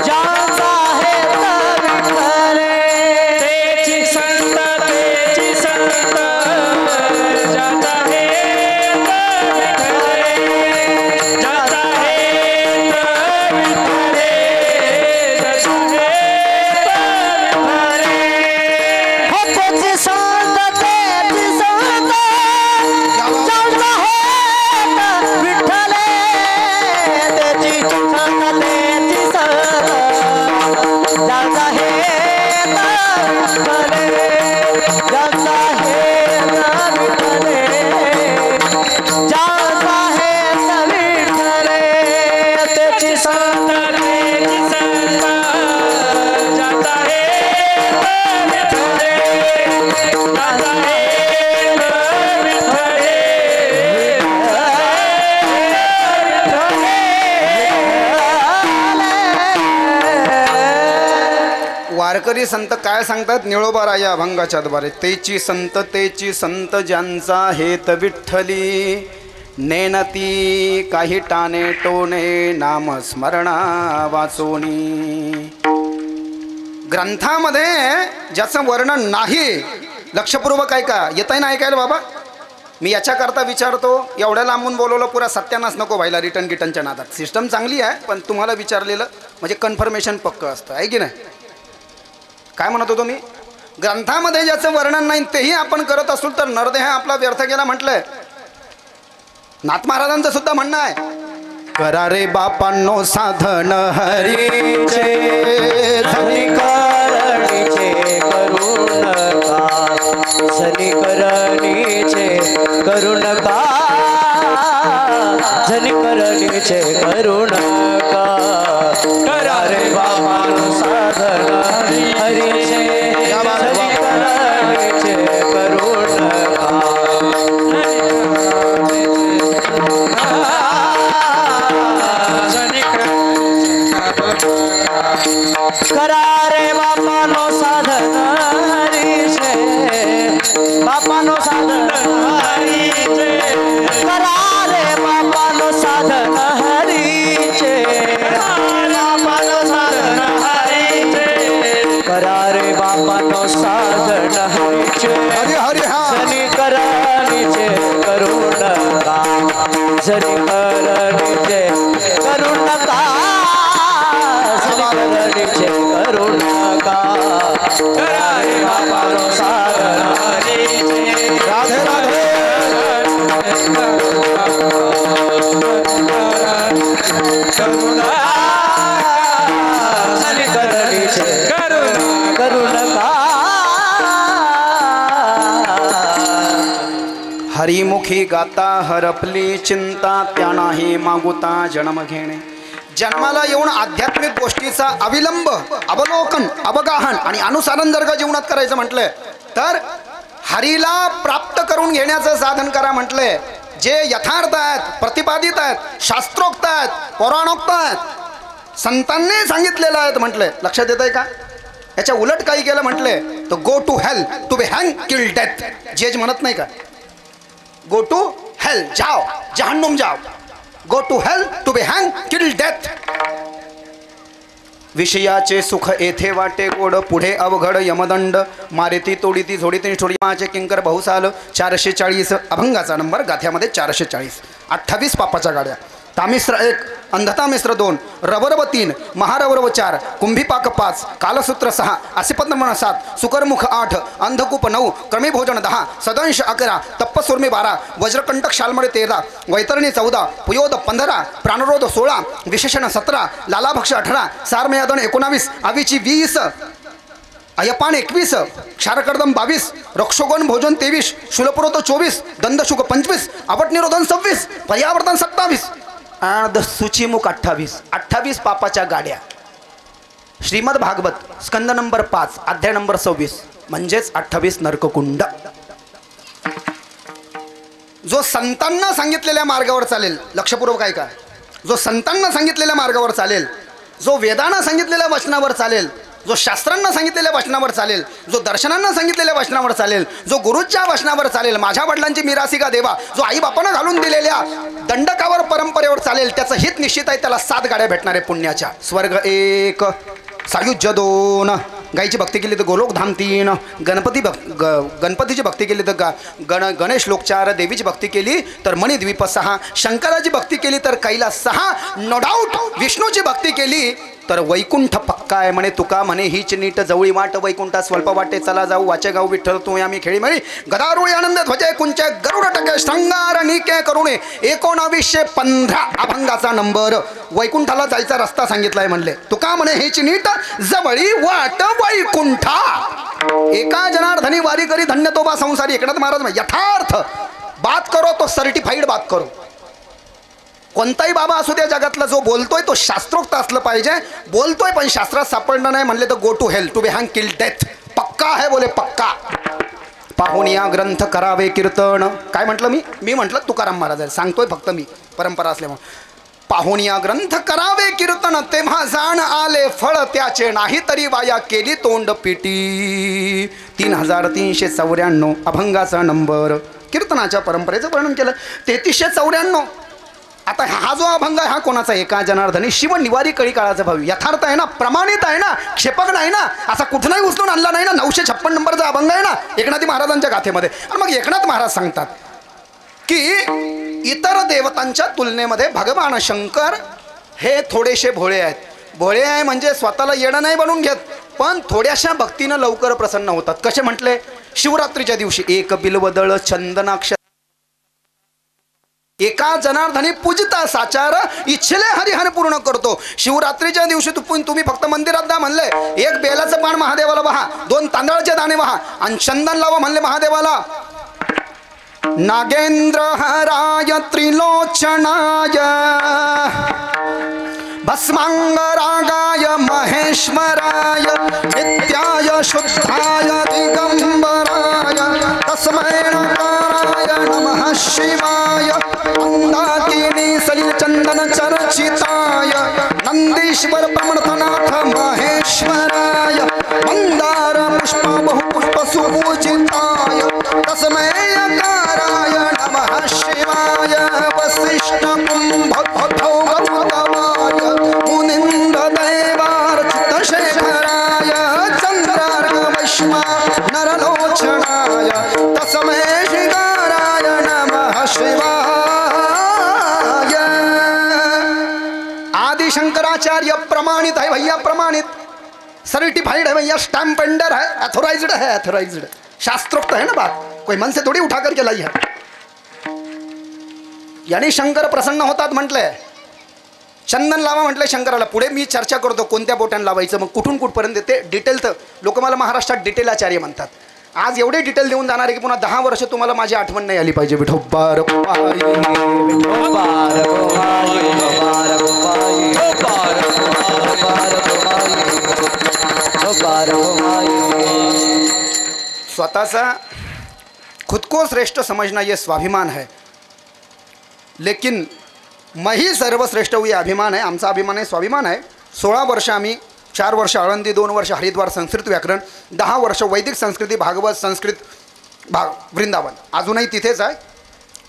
ज्यांचा हे विठ्ठले तेची संत ज्यांचा हे विठ्ठले ज्यांचा हे विठ्ठले त्याची संत वारकरी संत काय सांगतात निळोबा या अभंगाच्या द्वारे. तेची संत ज्यांचा हेत विठ्ठली नेनती काही टाने टोने नाम स्मरणा वाचोनी. ग्रंथामध्ये ज्याचं वर्णन नाही, लक्षपूर्वक ऐका. येताय ना ऐकायला बाबा? मी याच्याकरता विचारतो, एवढ्या लांबून बोलवलं, पुरा सत्यानाश नको व्हायला रिटर्न गिटनच्या नादात. सिस्टम चांगली आहे, पण तुम्हाला विचारलेलं म्हणजे कन्फर्मेशन पक्कं असतं, आहे की नाही? काय म्हणत होतो मी? ग्रंथामध्ये ज्याचं वर्णन नाही तेही आपण करत असू तर नरदेह आपला व्यर्थ गेला म्हटलंय. नाथ महाराजांचं सुद्धा म्हणणं आहे, करा रे बापांनो साधन हरीचे धनिकरणीचे करू नका धनिकरणीचे करू नका धनिकरणीचे करू नका. करा रे बापांनो साधन हरीचे धनिकरणीचे करू नका. करा रे बापानो साधन हरीचे बापानो साधन हरीचे करा रे बापानो साधन हरीचे बापानो साधन हरीचे करा रे बापानो साधन हरीचे धनिकरणीचे करू नका धनिकरणीचे करू नका धनिकरणीचे करू नका. करा रे बापानो साधन हरीचे राधे राधे करू नका धनिकरणीचे करू नका हरिमुखी गाता हरपली चिंता त्या नाही मागुता जन्म घेणे. जन्माला येऊन आध्यात्मिक गोष्टीचा अविलंब अवलोकन अवगाहन आणि अनुसरण जर का जीवनात करायचं म्हटलं तर हरीला प्राप्त करून घेण्याचं साधन करा म्हटलंय. जे यथार्थ आहेत, प्रतिपादित आहेत, शास्त्रोक्त आहेत, पौराणोक्त आहेत, संतांनी सांगितलेलं आहेत म्हटलंय. लक्षात येत आहे का? याच्या उलट काही केलं म्हटलंय तर go to hell to be hang till death. जेज म्हणत नाही का गो टू हेल जाओ जहन्नुम जाओ, go to hell to be hang till death. विषयाचे सुख येथे वाटे गोड, पुढे अवघड यमदंड, मारिती तोडीती झोडीती थोडी माचे किंकर बहुसाल. 440 अभंगाचा नंबर, गाथ्यामध्ये 440. 28 पापाच्या गाड्या. तामिश्र 1, अंधता मिश्र 2, रवरव 3, महारवरव 4, कुंभीपाक 5, कालसूत्र 6, असिपद्मन 7, सुकरमुख 8, अंधकूप 9, क्रमीभोजन 10, सदंश 11, तप्पसुर्मी 12, वज्रकंटक शालमळे 13, वैतरणी 14, पुयोद 15, प्राणरोध 16, विशेषण 17, लालाभक्ष 18, सारमेयादन 19, अविची 20, अयपान 21, क्षारकर्दम 22, रक्षोगण भोजन 23, शूलपुरोत 24, दंदशुक 25, अवटनिरोधन 26, पर्यावर्तन 27 आणि द सूचीमुख 28. 28 पापाच्या गाड्या. श्रीमद भागवत स्कंद नंबर 5 अध्याय नंबर 26 म्हणजेच 28 नरककुंड. जो संतांना सांगितलेल्या मार्गावर चालेल, लक्षपूर्वक ऐका, जो संतांना सांगितलेल्या मार्गावर चालेल, जो वेदांना सांगितलेल्या वचनावर चालेल, जो शास्त्रांना सांगितलेल्या वचनावर चालेल, जो दर्शनांना सांगितलेल्या वचनावर चालेल, जो गुरुच्या वचनावर चालेल, माझ्या वडिलांची मिरासिका देवा, जो आई बापानं घालून दिलेल्या दंडकावर परंपरेवर चालेल, त्याचं हित निश्चित आहे. त्याला 7 गाड्या भेटणार आहे पुण्याच्या. स्वर्ग 1, सायुज्य 2, गायीची भक्ती केली तर गोलोकधाम 3, गणपतीची भक्ती केली तर गणेश लोक 4, देवीची भक्ती केली तर मणिद्वीप 6, शंकराची भक्ती केली तर कैलास 6, नो डाऊट विष्णूची भक्ती केली तर वैकुंठ पक्का आहे. म्हणे तुका म्हणे हीच नीट जवळी वाट वैकुंठा स्वल्प वाटे चला जाऊ, वाचे गाऊ विठ्ठल तू आम्ही खेळी मिळी, गदारुळी आनंद ध्वजे कुंचे गरुड टके श्रंगार निके करुणे. 1915 अभंगाचा नंबर. वैकुंठाला जायचा रस्ता सांगितलाय म्हणले. तुका म्हणे हीच नीट जवळी वाट वैकुंठा, एका जनार्दनी वारी करी धन्य तो बा संसारी. एकनाथ महाराज यथार्थ बात करो तो सर्टिफाईड बात करो. कोणताही बाबा असू द्या जगातला, जो बोलतोय तो शास्त्रोक्त असलं पाहिजे. बोलतोय पण शास्त्रात सापडणं नाही म्हणले तर go to hell to be hang till death. पक्का आहे बोले पक्का. पाहून या ग्रंथ करावे कीर्तन. काय म्हटलं मी म्हटलं तुकाराम महाराज सांगतोय फक्त मी, परंपरा असल्यामुळे. पाहून या ग्रंथ करावे कीर्तन, तेव्हा जाण आले फळ त्याचे, नाही तरी वाया केली तोंड पिटी. 3394 अभंगाचा नंबर. कीर्तनाच्या परंपरेचं वर्णन केलं. 3394. आता हा जो अभंग आहे हा कोणाचा? एका जनार्दनी शिव निवारी कळी काळाचा भावी. यथार्थ आहे ना, प्रमाणित आहे ना, क्षेपक नाही ना, असा कुठलाही उचलून आणला नाही ना. 956 नंबरचा अभंग आहे ना एकनाथी महाराजांच्या गाथेमध्ये. आणि मग एकनाथ महाराज सांगतात की इतर देवतांच्या तुलनेमध्ये भगवान शंकर हे थोडेसे भोळे आहेत. भोळे आहे म्हणजे स्वतःला येणं नाही बनवून घेत, पण थोड्याशा भक्तीनं लवकर प्रसन्न होतात. कसे म्हटले? शिवरात्रीच्या दिवशी 1 बिल्वदळ चंदनाक्ष, एका जनार्दनी पूजिता साचार, इच्छेले हरिहर पूर्ण करतो. शिवरात्रीच्या दिवशी तुम्ही फक्त मंदिरात जा म्हणले, 1 बेलाचं पान महादेवाला वाहा, 2 तांदळाचे दाणे वाहा आणि चंदन लावा म्हणले महादेवाला. नागेंद्र हराय त्रिलोचनाय भस्मांगरागाय महेश्वराय नित्याय शुद्धाय दिगंबराय तस्मै नकाराय नमः शिवाय. मंदाकिनी सलिल चंदन चर्चिताय नंदीश्वर प्रमथनाथ महेश्वराय मंदार पुष्प बहुपुष्प सुपूजिताय तस्मै नकाराय नमः शिवाय. वसिष्ठ कुंभ गौतमाय मुनीन्द्र देवार्चित शेखराय चंद्रार्क वैष्णव नरलोचनाय तस्मै श्रीकाराय नमः शिवाय. आदि शंकराचार्य प्रमाणित है भैया, प्रमाणित, सर्टिफाइड है भैया, स्टैम्प पेंडर है, अथोराइज्ड है, अथोराइज्ड, शास्त्रोक्त है ना बात, कोई मन से थोड़ी उठा करके लाई है. यानी शंकर प्रसन्न होतात म्हटलंय. चंदन लावा म्हटलंय शंकराला. पुढे मी चर्चा करतो कोणत्या बोटाने लावायचं, मग कुठून कुठपर्यंत ते डिटेल. तर लोक मला महाराष्ट्रात डिटेल आचार्य म्हणतात आज एवढे डिटेल देऊन जाणार आहे की पुन्हा 10 वर्ष तुम्हाला माझी आठवण नाही आली पाहिजे. विठोबा रखुमाई, विठोबा रखुमाई, विठोबा रखुमाई, विठोबा रखुमाई. स्वतःचा खुद को श्रेष्ठ समझना ये स्वाभिमान है, लेकिन मैं ही सर्वश्रेष्ठ हुई अभिमान है. आमचा अभिमान आहे, स्वाभिमान आहे. 16 वर्ष आम्ही, 4 वर्ष आळंदी, 2 वर्ष हरिद्वार संस्कृत व्याकरण, 10 वर्ष वैदिक संस्कृती भागवत संस्कृत वृंदावन, अजूनही तिथेच आहे.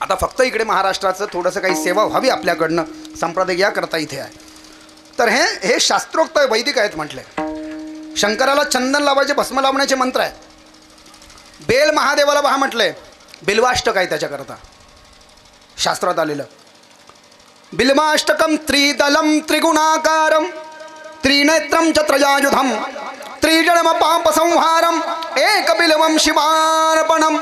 आता फक्त इकडे महाराष्ट्राचं थोडंसं काही सेवा व्हावी आपल्याकडनं, संप्रदाय याकरता इथे आहे. तर हे शास्त्रोक्त वैदिक आहेत म्हटले. शंकराला चंदन लावायचे, भस्म लावण्याचे मंत्र आहे. बेल महादेवाला पहा म्हटलंय, बिल्वाष्टक आहे त्याच्याकरता शास्त्रात आलेलं. बिल्वाष्टकम त्रिदलम त्रिगुणाकारम त्रिनेत्रम च त्रयायुधम त्रिजन्म पाप संहारम एक बिल्वम शिवार्पणम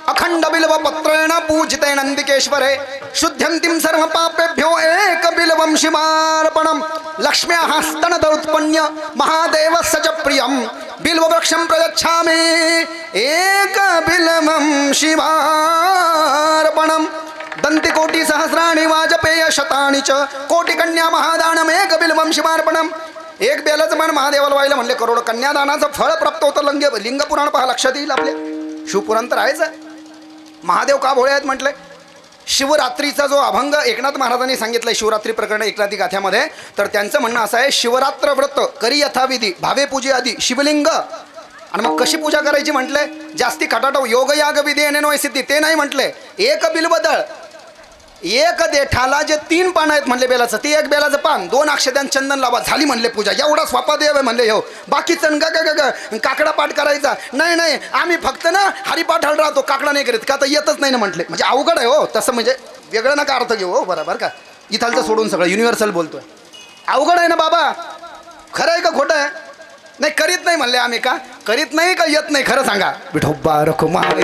अखंड बिल्व पत्रेण पूजिते नंदिकेश्वरे शुद्ध्यंतिम सर्व पापेभ्यो एक बिल्वम शिवार्पणम लक्ष्म्याः स्तनदौत्पन्य महादेवस्य च प्रियम बिल्ववृक्षं प्रयच्छामि एक बिल्वं शिवार्पणम् दंतिकोटि सहस्राणि वाजपेय शतानि च कोटिकन्या महादानम् एक बिल्वं शिवार्पणम्. एक बेलाचं मन महादेवाला व्हायला म्हणले करोड कन्यादानाचं फळ प्राप्त होतं. लिंग पुराण पहा, लक्षात येईल आपल्या. शिवपुराण तर आहेच आहे. महादेव का भोळे आहेत म्हटले. शिवरात्रीचा जो अभंग एकनाथ महाराजांनी सांगितलाय शिवरात्री प्रकरण एकनाथी गाथ्यामध्ये, तर त्यांचं म्हणणं असं आहे, शिवरात्र व्रत करी यथाविधी भावे पूजे आधी शिवलिंग. आणि मग कशी पूजा करायची म्हटले, जास्ती खटाटो योगयाग विधी येणे सिद्धी ते नाही म्हटले. एक बिल्वदळ, एक देठाला जे 3 पानं आहेत म्हणले बेलाचं, ते एक बेलाचं पान, 2 अक्षदान चंदन लावा, झाली म्हणले पूजा. एवढा स्वापादेव आहे म्हणले. हो बाकीचं काकडा पाठ करायचा नाही, आम्ही फक्त ना हरिपाठ राहतो, काकडा नाही करीत का तर येतच नाही ना म्हटले. म्हणजे अवघड आहे हो तसं, म्हणजे वेगळं नका अर्थ घेऊ. हो बरोबर का, इथालचं सोडून सगळं युनिव्हर्सल बोलतोय. अवघड आहे ना बाबा, खरं आहे का खोटं आहे. नाही करीत नाही म्हणले आम्ही, का करीत नाही का येत नाही, खरं सांगा. विठोबा रखुमाई,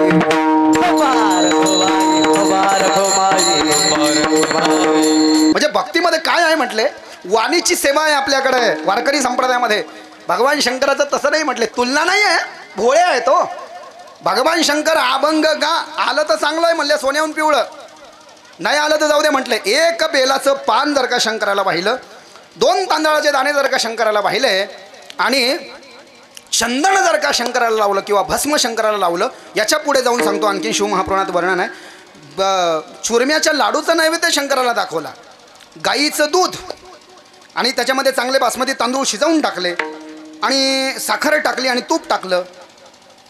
म्हणजे भक्तीमध्ये काय आहे म्हटले, वाणीची सेवा आहे आपल्याकडे वारकरी संप्रदायामध्ये. भगवान शंकराचं तसं नाही म्हटले, तुलना नाही आहे, भोळे आहे तो. भगवान शंकर अभंग गा, आलं तर चांगलं आहे म्हणले, सोन्याहून पिवळं, नाही आलं तर जाऊ दे म्हटले. एक बेलाचं पान जर का शंकराला वाहिलं, 2 तांदळाचे दाणे जर का शंकराला वाहिले, आणि चंदन जर का शंकराला लावलं किंवा भस्म शंकराला लावलं, याच्या पुढे जाऊन सांगतो आणखी शिवमहापुराणात वर्णन आहे. चुरम्याच्या लाडूचा नैवेद्य शंकराला दाखवला, गाईचं दूध आणि त्याच्यामध्ये चांगले बासमती तांदूळ शिजवून टाकले आणि साखर टाकली आणि तूप टाकलं,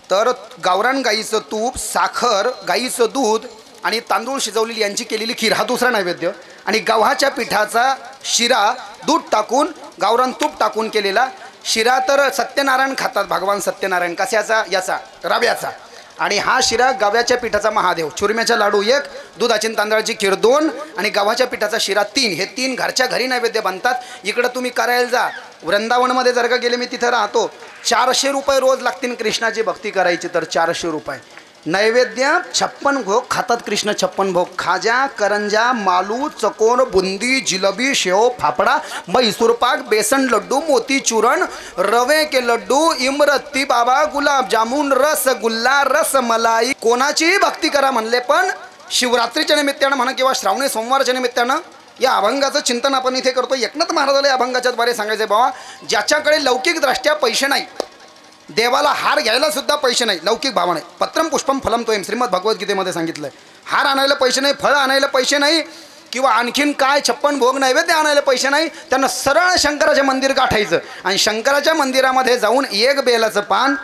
तर गावरान गाईचं तूप, साखर, गाईचं दूध आणि तांदूळ शिजवलेली यांची केलेली खीर हा दुसरा नैवेद्य. आणि गव्हाच्या पिठाचा शिरा, दूध टाकून गावरान तूप टाकून केलेला शिरा, तर सत्यनारायण खातात भगवान सत्यनारायण. कशाचा, याचा रव्याचा. आणि हा शिरा गव्याच्या पिठाचा महादेव. चुरम्याचा लाडू 1, दुधाची तांदळाची खीर 2 आणि गव्हाच्या पिठाचा शिरा 3, हे 3 घरच्या घरी नैवेद्य बनतात. इकडं तुम्ही करायला जा, वृंदावनमध्ये जर का गेले, मी तिथं राहतो, 400 रुपये रोज लागतील कृष्णाची भक्ती करायची, तर 400 रुपये नैवेद्य. 56 भोग खातात कृष्ण, 56 भोग, खाजा, करंजा, मालू, चकोर, बुंदी, जिलेबी, शेव, फाफडा, मैसूर पाक, बेसन लड्डू, मोती चूरण, रवे के लड्डू, इमरती बाबा, गुलाब जामुन, रसगुल्ला, रसमलाई. कोणाचीही भक्ती करा म्हणले, पण शिवरात्रीच्या निमित्तानं म्हणा किंवा श्रावणी सोमवारच्या निमित्तानं या अभंगाचं चिंतन आपण इथे करतो. एकनाथ महाराजाला या अभंगाच्या द्वारे सांगायचं, बाबा ज्याच्याकडे लौकिकदृष्ट्या पैसे नाही, देवाला हार घ्यायला सुद्धा पैसे नाही, लौकिक भावना नाही, पत्रम पुष्पम फलम तोयम श्रीमद भगवद्गीतेमध्ये सांगितलं आहे. हार आणायला पैसे नाही, फळं आणायला पैसे नाही, किंवा आणखीन काय 56 भोग नैवेद्य आणायला पैसे नाही, त्यांना सरळ शंकराचे मंदिर गाठायचं आणि शंकराच्या मंदिरामध्ये जाऊन 1 बेलाचं पान,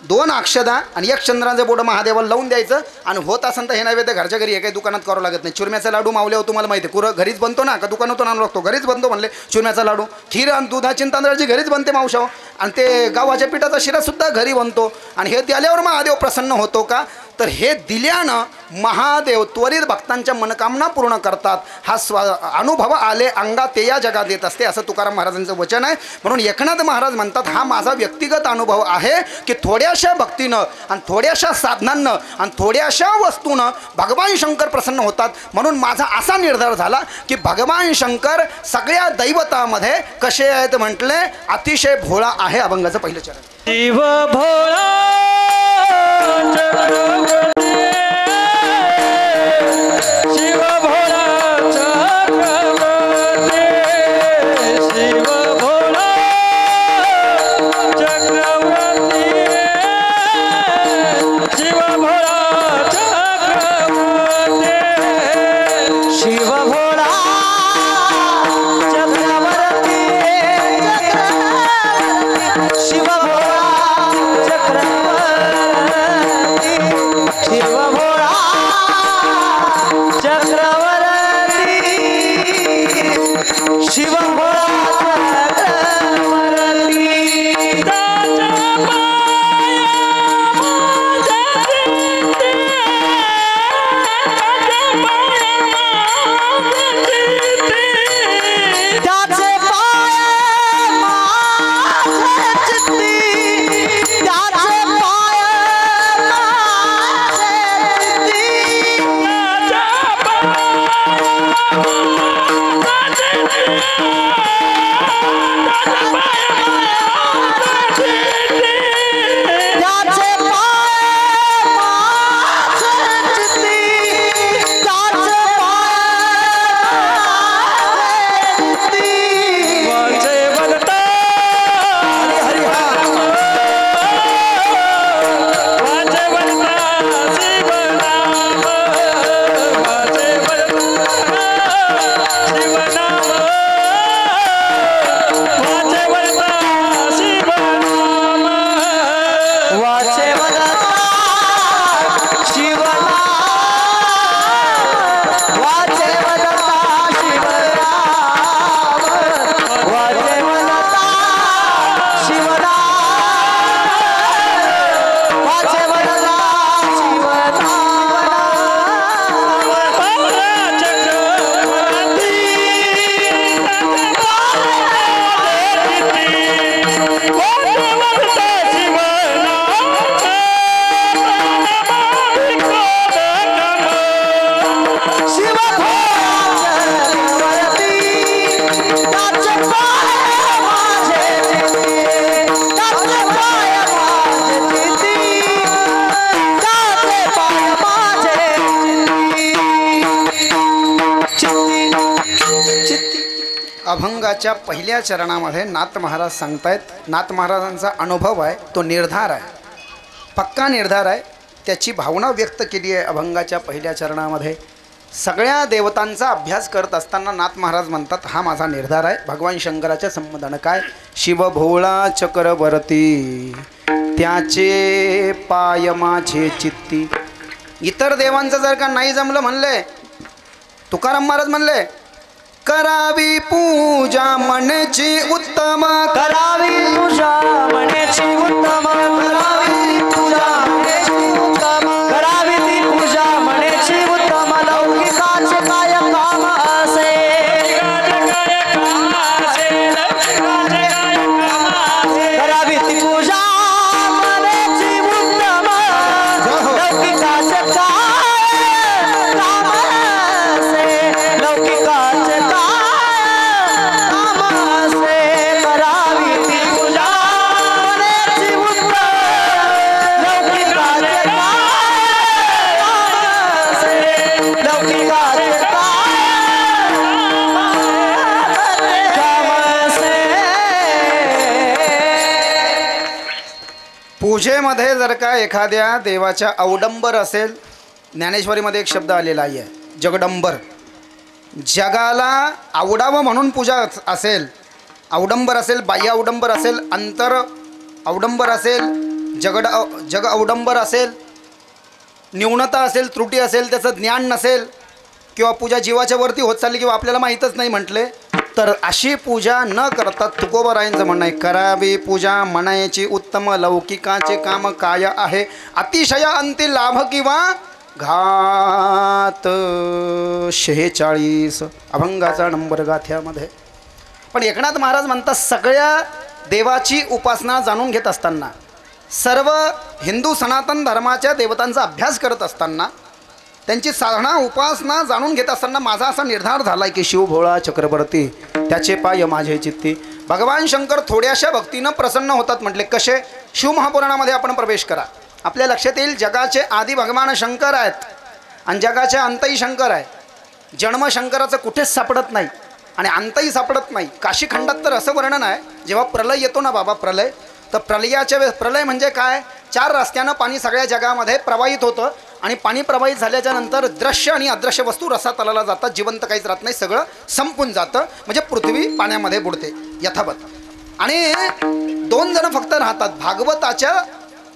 2 अक्षदा आणि 1 चंद्राचं बोट महादेवाला लावून द्यायचं. आणि होत असेल तर हे नैवेद्य घरच्या घरी काही दुकानात करावं लागत नाही. चुरम्याचा लाडू मावल्यावर तुम्हाला माहिती आहे, घरीच बनतो ना, का दुकानातून आणू लागतो, घरीच बनतो म्हणले चुरम्याचा लाडू. खीर आणि दुधाची तांदळाची घरीच बनते मावशाव, आणि ते गव्हाच्या पिठाचा शिरासुद्धा घरी बनतो. आणि हे दिल्यावर महादेव प्रसन्न होतो का, तर हे दिल्यानं महादेव त्वरित भक्तांच्या मनकामना पूर्ण करतात. हा अनुभव आले अंगा ते या जगात येत असते, असं तुकाराम महाराजांचं वचन आहे. म्हणून एकनाथ महाराज म्हणतात, हा माझा व्यक्तिगत अनुभव आहे की थोड्याशा भक्तीनं आणि थोड्याशा साधनांनं आणि थोड्याशा वस्तूनं भगवान शंकर प्रसन्न होतात. म्हणून माझा असा निर्धार झाला की भगवान शंकर सगळ्या दैवतामध्ये कसे आहेत म्हटले, अतिशय भोळा आहे. अभंगाचं पहिलं चरण. शिव भोळा अभंगाच्या पहिल्या चरणामध्ये नाथ महाराज सांगतायत, नाथ महाराजांचा अनुभव आहे, तो निर्धार आहे, पक्का निर्धार आहे, त्याची भावना व्यक्त केली आहे अभंगाच्या पहिल्या चरणामध्ये. सगळ्या देवतांचा अभ्यास करत असताना नाथ महाराज म्हणतात हा माझा निर्धार आहे. भगवान शंकराच्या संबंधानं काय, शिव भोळा चक्रवर्ती त्याचे पाय माझे चित्ती. इतर देवांचं जर का नाही जमलं म्हणले, तुकाराम महाराज म्हणले करावी पूजा मनाची उत्तम, करावी पूजा मनाची उत्तम, करावी पूजा मनाची उत्तम, करावी ती पूजा मनाची उत्तम. लौकिकाचे काय काम असे, करावी ती पूजा मनाची उत्तम, लौकिकाचे काय काम असे, लौकिकाचे पूजेमध्ये जर का एखाद्या देवाच्या अवडंबर असेल, ज्ञानेश्वरीमध्ये एक शब्द आलेला आहे जगडंबर, जगाला आवडावं म्हणून पूजा असेल, अवडंबर असेल, बाह्य अवडंबर असेल, अंतर अवडंबर असेल, जग अवडंबर असेल, न्यूनता असेल, त्रुटी असेल, त्याचं ज्ञान नसेल किंवा पूजा जीवाच्या वरती होत चालली किंवा आपल्याला माहीतच नाही म्हटले, तर अशी पूजा न करता तुकोबारायांचं म्हणणं आहे करावी पूजा म्हणायची उत्तम, लौकिकाचे काम काय आहे, अतिशय अंती लाभ किंवा घात. 46 अभंगाचा नंबर गाथ्यामध्ये. पण एकनाथ महाराज म्हणतात सगळ्या देवाची उपासना जाणून घेत असताना, सर्व हिंदू सनातन धर्माच्या देवतांचा अभ्यास करत असताना, त्यांची साधना उपासना जाणून घेत असताना माझा असा निर्धार झाला की शिव भोळा चक्रवर्ती त्याचे पाय माझे चित्ती. भगवान शंकर थोड्याशा भक्तीनं प्रसन्न होतात म्हटले. कसे? शिवमहापुराणामध्ये आपण प्रवेश करा. आपल्या लक्षात येईल जगाचे आदी भगवान शंकर आहेत आणि जगाचे अंतही शंकर आहे. जन्म शंकराचं कुठेच सापडत नाही आणि अंतही सापडत नाही. काशी खंडात तर असं वर्णन आहे, जेव्हा प्रलय येतो ना बाबा, प्रलय, तर प्रलयाच्या वेळेस, प्रलय म्हणजे काय, 4 रस्त्यानं पाणी सगळ्या जगामध्ये प्रवाहित होतं आणि पाणी प्रवाहित झाल्याच्या नंतर दृश्य आणि अदृश्य वस्तू रसातलाला जातात, जिवंत काहीच राहत नाही, सगळं संपून जातं, म्हणजे पृथ्वी पाण्यामध्ये बुडते यथावत. आणि 2 जण फक्त राहतात. भागवताच्या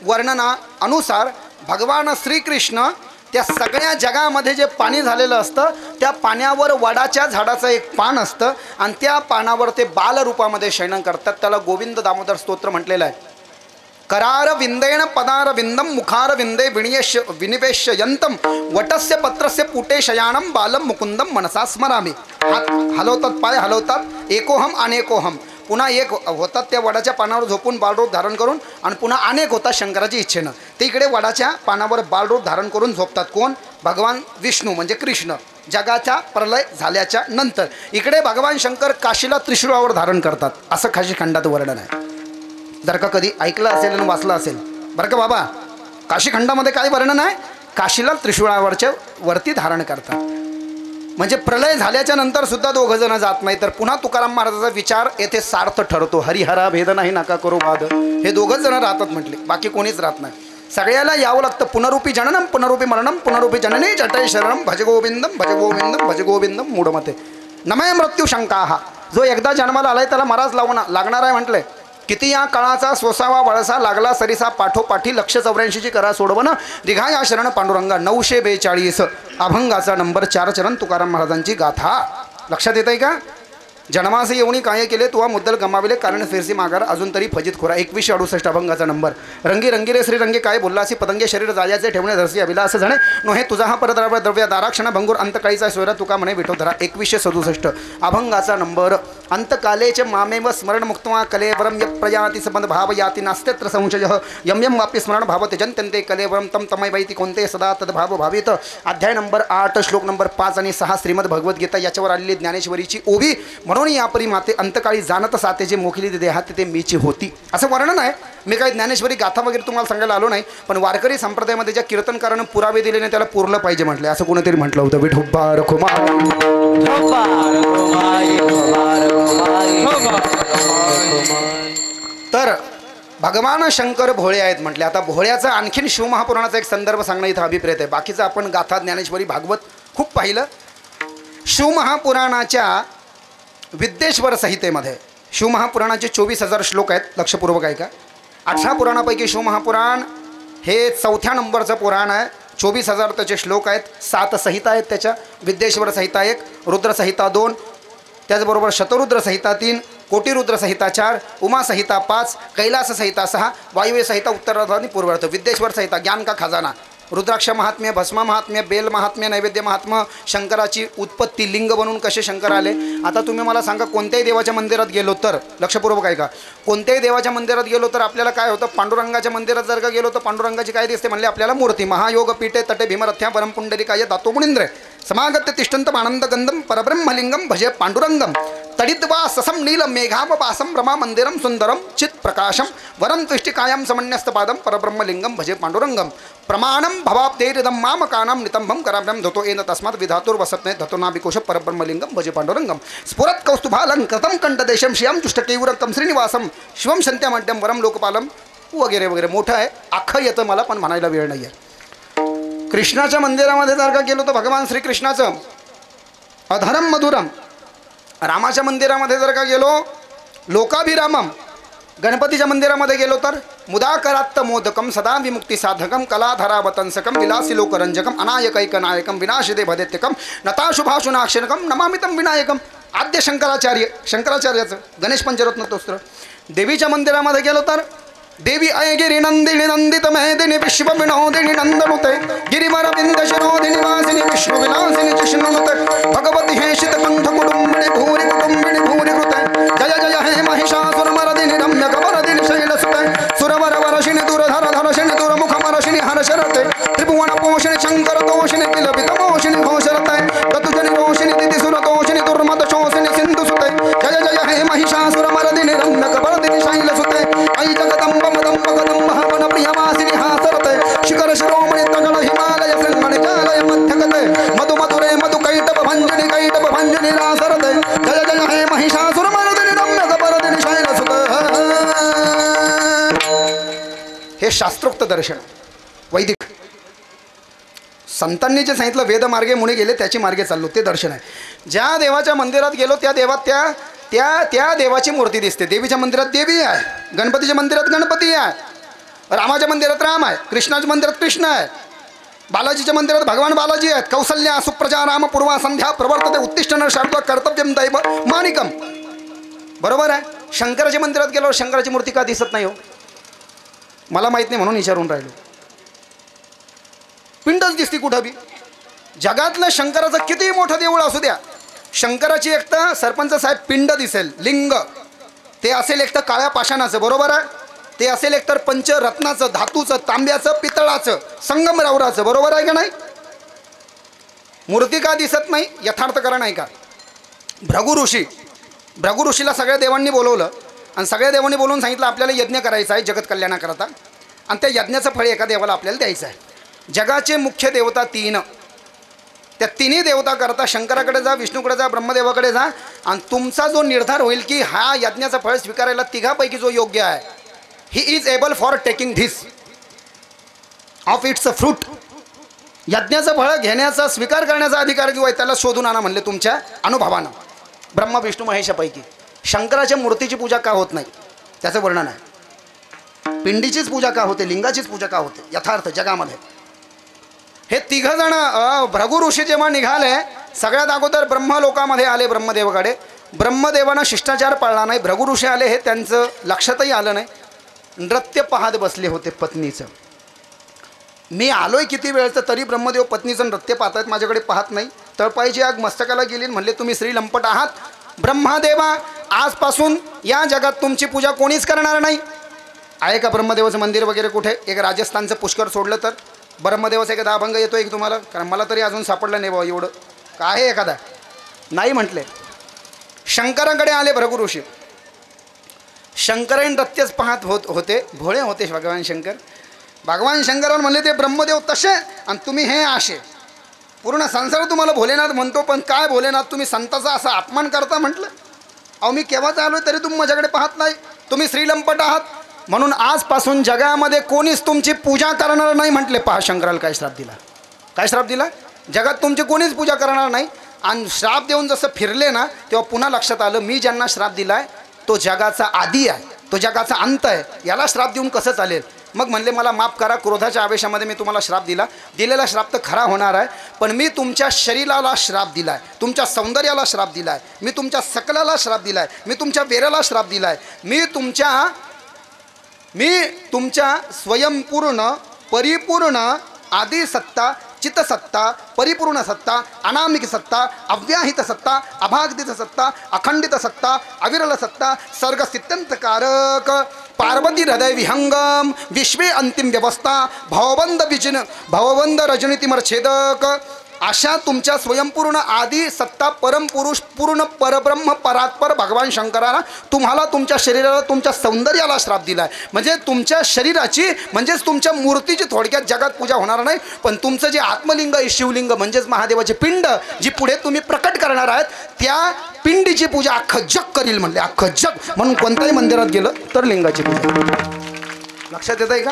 वर्णना अनुसार भगवान श्रीकृष्ण त्या सगळ्या जगामध्ये जे पाणी झालेलं असतं त्या पाण्यावर वडाच्या झाडाचं एक पान असतं आणि त्या पानावर ते बालरूपामध्ये शयन करतात. त्याला गोविंद दामोदर स्तोत्र म्हटलेलं आहे. करार विंदेण पदार विंदम मुखार विंदे विनियश विनिवेश यंतम वटस्य पत्रस्य पुटे शयानम बालम मुकुंदम मनसा स्मरामी. हात हलवतात, पाय हलवतात, एकोहम अनेकोहम, पुन्हा एक होतात त्या वडाच्या पानावर झोपून बालरूप धारण करून, आणि पुन्हा अनेक होतात शंकराच्या इच्छेनं. ते इकडे वडाच्या पानावर बालरूप धारण करून झोपतात. कोण? भगवान विष्णू म्हणजे कृष्ण, जगाचा प्रलय झाल्याच्या नंतर. इकडे भगवान शंकर काशीला त्रिशूळावर धारण करतात, असं काशी खंडात वर्णन आहे. जर का कधी ऐकलं असेल आणि वाचलं असेल बरं का बाबा, काशी खंडामध्ये काय वर्णन आहे, काशीला त्रिशूळावरच्या वरती धारण करतात. म्हणजे प्रलय झाल्याच्या नंतर सुद्धा 2 जण जात नाही. तर पुन्हा तुकाराम महाराजाचा विचार येथे सार्थ ठरतो. हरिहरा भेद नाही नका करू वाद, हे 2 जण राहतात म्हटले, बाकी कोणीच राहत नाही. सगळ्याला यावं लागतं. पुनरूपी जननम पुनरूपी मरणम पुनरूपी जनने जटय शरणम भज गोविंदम भज गोविंदम भज गोविंदम मूढमते नमय मृत्यू शंका. हा जो एकदा जन्माला आलाय त्याला मराच लागणार आहे म्हटलंय. किती या काळाचा सोसावा वळसा लागला सरिसा पाठोपाठी 184ची करा सोडवण रिघा या शरण पांडुरंगा 942 अभंगाचा नंबर 4 चरण तुकाराम महाराजांची गाथा. लक्षात येत आहे का? जन्मासे येऊनी काय केले तुवा मुद्दल गमाविले कारण फिरसी मागार अजून तरी फजित खोरा 2168 अभंगाचा नंबर. रंगी रंगीले श्री रंगे काय बोललासी पतंगे शरीर जायाचे ठेवणे धरसी अभिलास जणे नोहे तुझा हा परद्रव्य द्रव्य दाराक्षण भंगूर अंतकाळीचा सोयरा तुका म्हणे विठोधरा 2167 अभंगाचा नंबर. अंतकालेचे मामेव स्मरण मुक्त्वा कलेवरम य प्रयाती संबंध भाव याती नास्त्यत्र संशय यम यम वापी स्मरण भावते जनत्यंते कलेवरम तम तमय वैती कोणते सदा तद्भाव भावित. अध्याय नंबर 8 श्लोक नंबर 5 आणि 6 श्रीमद भगवद्गीता याच्यावर आलेली ज्ञानेश्वरीची ओवी. म्हणून यापरी माते अंतकाळी जाणत साते जे मोखली देहात ते मीची होती, असं वर्णन आहे. मी काही ज्ञानेश्वरी गाथा वगैरे तुम्हाला सांगायला आलो नाही, पण वारकरी संप्रदायामध्ये ज्या कीर्तनकारानं पुरावे दिले नाही त्याला पुरलं पाहिजे म्हटले, असं कोणीतरी म्हटलं होतं. विठोबा रखुमा. तर भगवान शंकर भोळे आहेत म्हटले. आता भोळ्याचा आणखीन शिवमहापुराणाचा एक संदर्भ सांगणं इथं अभिप्रेत आहे. बाकीचं आपण गाथा ज्ञानेश्वरी भागवत खूप पाहिलं. शिवमहापुराणाच्या विद्येश्वर संहितेमध्ये शिवमहापुराणाचे 24,000 श्लोक आहेत. लक्षपूर्वक आहे का? 18 पुराणापैकी शिवमहापुराण हे 4थ्या नंबरचं पुराण आहे. 24,000 त्याचे श्लोक आहेत. 7 संहिता आहेत त्याच्या. विद्येश्वर संहिता 1, रुद्र संहिता 2, त्याचबरोबर शतरुद्र संहिता 3, कोटिरुद्र संहिता 4, उमा संहिता 5, कैलास संहिता 6, वायुव्य संहिता उत्तरार्ध आणि पूर्वार्ध, विद्येश्वर संहिता ज्ञान का खजाना, रुद्राक्ष महात्म्य, भस्मा महात्म्य, बेल महात्म्य, नैवेद्य महात्म्य, शंकराची उत्पत्ती, लिंग बनून कसे शंकर आले. आता तुम्ही मला सांगा, कोणत्याही देवाच्या मंदिरात गेलो तर, लक्षपूर्वक आहे का, कोणत्याही देवाच्या मंदिरात गेलो तर आपल्याला काय होतं, पांडुरंगाच्या मंदिरात जर का गेलो तर पांडुरंगाची काय दिसते म्हणले आपल्याला, मूर्ती. महायोग पीठे तटे भीमरथ्या परम पुंडलिकाय दातो मुनिंद्र समागत्य तिष्ठंतम आनंदगंधम परब्रह्मलिंगम भजे पांडुरंगम तडिद्वा ससम नील मेघावपासम रमा मंदिरम सुंदरम चित प्रकाशम वरम त्विष्टिकायाम समन्यस्तपादम परब्रह्मलिंगम भजे पांडुरंगम प्रमाणम भवाब्धेरिदम मामकानाम नितंभम कराभ्यम धतो एन तस्मात् विधातुर्वसत्ने धतो नाभिकोश परब्रह्मलिंगम भजे पांडुरंगम स्फुरत कौस्तुभालंकृतं कंठदेशम श्रियम जुष्टकेयुरकं श्रीनिवासम शिवम शंत्यामड्यम वरम लोकपालम वगैरे वगैरे. मोठं आहे, अख्खं येतं मला, पण म्हणायला वेळ नाही आहे. कृष्णाच्या मंदिरामध्ये जर का गेलो तर भगवान श्रीकृष्णाचं अधरम मधुरम. रामाच्या मंदिरामध्ये जर का गेलो लोकाभिरामम. गणपतीच्या मंदिरामध्ये गेलो तर मुदाकरात्त मोदकम सदा विमुक्ती साधकम कलाधरावतंसकम विलासी लोकरंजकम अनायकैकनायकम विनाशिदे भदेत्यकम नताशुभाशुनाक्षणकम नमामितम विनायकम. आद्य शंकराचार्याचं गणेश पंचरत्न स्तोत्र. देवीच्या मंदिरामध्ये गेलो तर देवी अय गिरी नंदिनी नंदित मेदिनी विश्व विनोदिनी नंदनुते गिरिवर विंद शिरोधिनी वासिनी विश्व विलासिनी जिष्णुनुते भगवती हे शीत कंठ कुटुंबिनी भूरि कृते जय जय हे महिषासुर मरदिनी रम्य कवरदिनी शैलसुते सुरवर वरशिनी दुरधर धरशिनी दुरमुख मरशिनी हर्षरते त्रिभुवन पोषिणी शंकर तोषिणी विलपित मोषिणी घोषरते ततुजनि रोषिणी दिति सुर तोषिणी दुर्मद शोषिणी सिंधुसुते जय जय हे महिषासुर मरदिनी रम्य कवरदिनी शैलसुते ऐ जगदम्ब मदम्ब गदम्ब हवन प्रियवासिनी हासरते शास्त्रोक्त दर्शन वैदिक. संतांनी जे सांगितलं वेद मार्गे मुळे गेले त्याची मार्गे चाललो ते दर्शन आहे. ज्या देवाच्या मंदिरात गेलो त्या देवात त्या देवाची मूर्ती दिसते. देवीच्या मंदिरात देवी आहे, गणपतीच्या मंदिरात गणपती आहे, रामाच्या मंदिरात राम आहे, कृष्णाच्या मंदिरात कृष्ण आहे, बालाजीच्या मंदिरात भगवान बालाजी आहेत. कौसल्या सुप्रजा राम पूर्वा संध्या प्रवर्तते उत्तिष्ठ नर शार्दूल कर्तव्यम दैव मानिकम. बरोबर आहे. शंकराच्या मंदिरात गेलो शंकराची मूर्ती का दिसत नाही हो? मला माहित नाही म्हणून विचारून राहिलो. पिंडच दिसती कुठं बी. जगातलं शंकराचं किती मोठं देऊळ असू द्या, शंकराची एक तर सरपंच साहेब पिंड दिसेल, लिंग ते असेल एक तर काळ्या पाषाणाचं, बरोबर आहे, ते असेल एक तर पंचरत्नाचं, धातूचं, तांब्याचं, पितळाचं, संगमरवराचं, बरोबर आहे का नाही? मूर्ती का दिसत नाही? यथार्थकरण आहे का? भृगु ऋषीला सगळ्या देवांनी बोलवलं आणि सगळ्या देवांनी बोलवून सांगितलं आपल्याला यज्ञ करायचा आहे जगत कल्याणाकरता, आणि त्या यज्ञाचं फळ एका देवाला आपल्याला द्यायचं आहे. जगाचे मुख्य देवता तीन, त्या तिन्ही देवता करता शंकराकडे जा, विष्णूकडे जा, ब्रह्मदेवाकडे जा, आणि तुमचा जो निर्धार होईल की हा यज्ञाचं फळ स्वीकारायला तिघापैकी जो योग्य आहे, he is able for taking this of its fruit. यज्ञाचं फळ घेण्याचा स्वीकार करण्याचा अधिकार जो आहे त्याला शोधून आणा म्हणले तुमच्या अनुभवानं. ब्रह्म विष्णू महेशापैकी शंकराच्या मूर्तीची पूजा का होत नाही त्याचं वर्णन आहे. पिंडीचीच पूजा का होते, लिंगाचीच पूजा का होते यथार्थ जगामध्ये. हे तिघ जण भृगु ऋषी जेव्हा निघाले सगळ्यात अगोदर ब्रह्मलोकामध्ये आले ब्रह्मदेवाकडे. ब्रह्मदेवानं शिष्टाचार पाळला नाही. भृगु ऋषी आले हे त्यांचं लक्षातही आलं नाही. नृत्य पाहत बसले होते पत्नीचं. मी आलोय किती वेळचं तरी ब्रह्मदेव पत्नीचं नृत्य पाहतायत, माझ्याकडे पाहत नाही. तळपायची आग मस्तकाला गेली म्हणले तुम्ही स्त्री लंपट आहात. ब्रह्मदेवा आजपासून या जगात तुमची पूजा कोणीच करणार नाही. आहे का ब्रह्मदेवाचं मंदिर वगैरे कुठे? एक राजस्थानचं पुष्कर सोडलं तर ब्रह्मदेवाचा एखादा अभंग येतो एक तुम्हाला? कारण मला तरी अजून सापडलं नाही बाबा एवढं काय आहे एखादा. नाही म्हटले. शंकराकडे आले भृगु ऋषी. शंकर नृत्यच पाहत होते. भोळे होते भगवान शंकर. भगवान शंकरांना म्हणले ते ब्रह्मदेव तसे आणि तुम्ही हे असे. पूर्ण संसार तुम्हाला भोलेनाथ म्हणतो, पण काय भोलेनाथ तुम्ही संताचा असा अपमान करता म्हटलं. अहो मी केव्हाच आलो तरी तुम्ही माझ्याकडे पाहत नाही. तुम्ही श्रीलंपट आहात. म्हणून आजपासून जगामध्ये कोणीच तुमची पूजा करणार नाही म्हटले. पहा शंकराला काय श्राप दिला. काय श्राप दिला? जगात तुमची कोणीच पूजा करणार नाही. आणि श्राप देऊन जसं फिरले ना तेव्हा पुन्हा लक्षात आलं मी ज्यांना श्राप दिलाय तो जगाचा आदी आहे, तो जगाचा अंत आहे. याला श्राप देऊन कसं चालेल? मग म्हणले मला माफ करा, क्रोधाच्या आवेशामध्ये मी तुम्हाला श्राप दिला. दिलेला श्राप तर खरा होणार आहे, पण मी तुमच्या शरीराला श्राप दिला आहे, तुमच्या सौंदर्याला श्राप दिला आहे, मी तुमच्या सकलाला श्राप दिला आहे, मी तुमच्या वेराला श्राप दिला आहे, मी तुमच्या स्वयंपूर्ण परिपूर्ण आदिसत्ता, चितसत्ता, परिपूर्ण सत्ता, अनामिक सत्ता, अव्याहित सत्ता, अभागदित सत्ता, अखंडित सत्ता, अविरल सत्ता, सर्गस्थित्यंतकारक, पार्वती हृदय विहंगम, विश्वे अंतिम व्यवस्था, भवबंध रजनीतिमर्छेदक, अशा तुमच्या स्वयंपूर्ण आदी सत्ता परमपुरुष पूर्ण परब्रह्म परात्पर भगवान शंकराला तुम्हाला तुमच्या शरीराला तुमच्या सौंदर्याला श्राप दिला आहे. म्हणजे तुमच्या शरीराची म्हणजेच तुमच्या मूर्तीची थोडक्यात जगात पूजा होणार नाही, पण तुमचं जे आत्मलिंग आहे शिवलिंग म्हणजेच महादेवाचे पिंड जी पुढे तुम्ही प्रकट करणार आहात त्या पिंडीची पूजा अख्खं जग करील म्हणले. अख्खं जग. म्हणून कोणत्याही मंदिरात गेलं तर लिंगाची पूजा. लक्षात येत आहे का?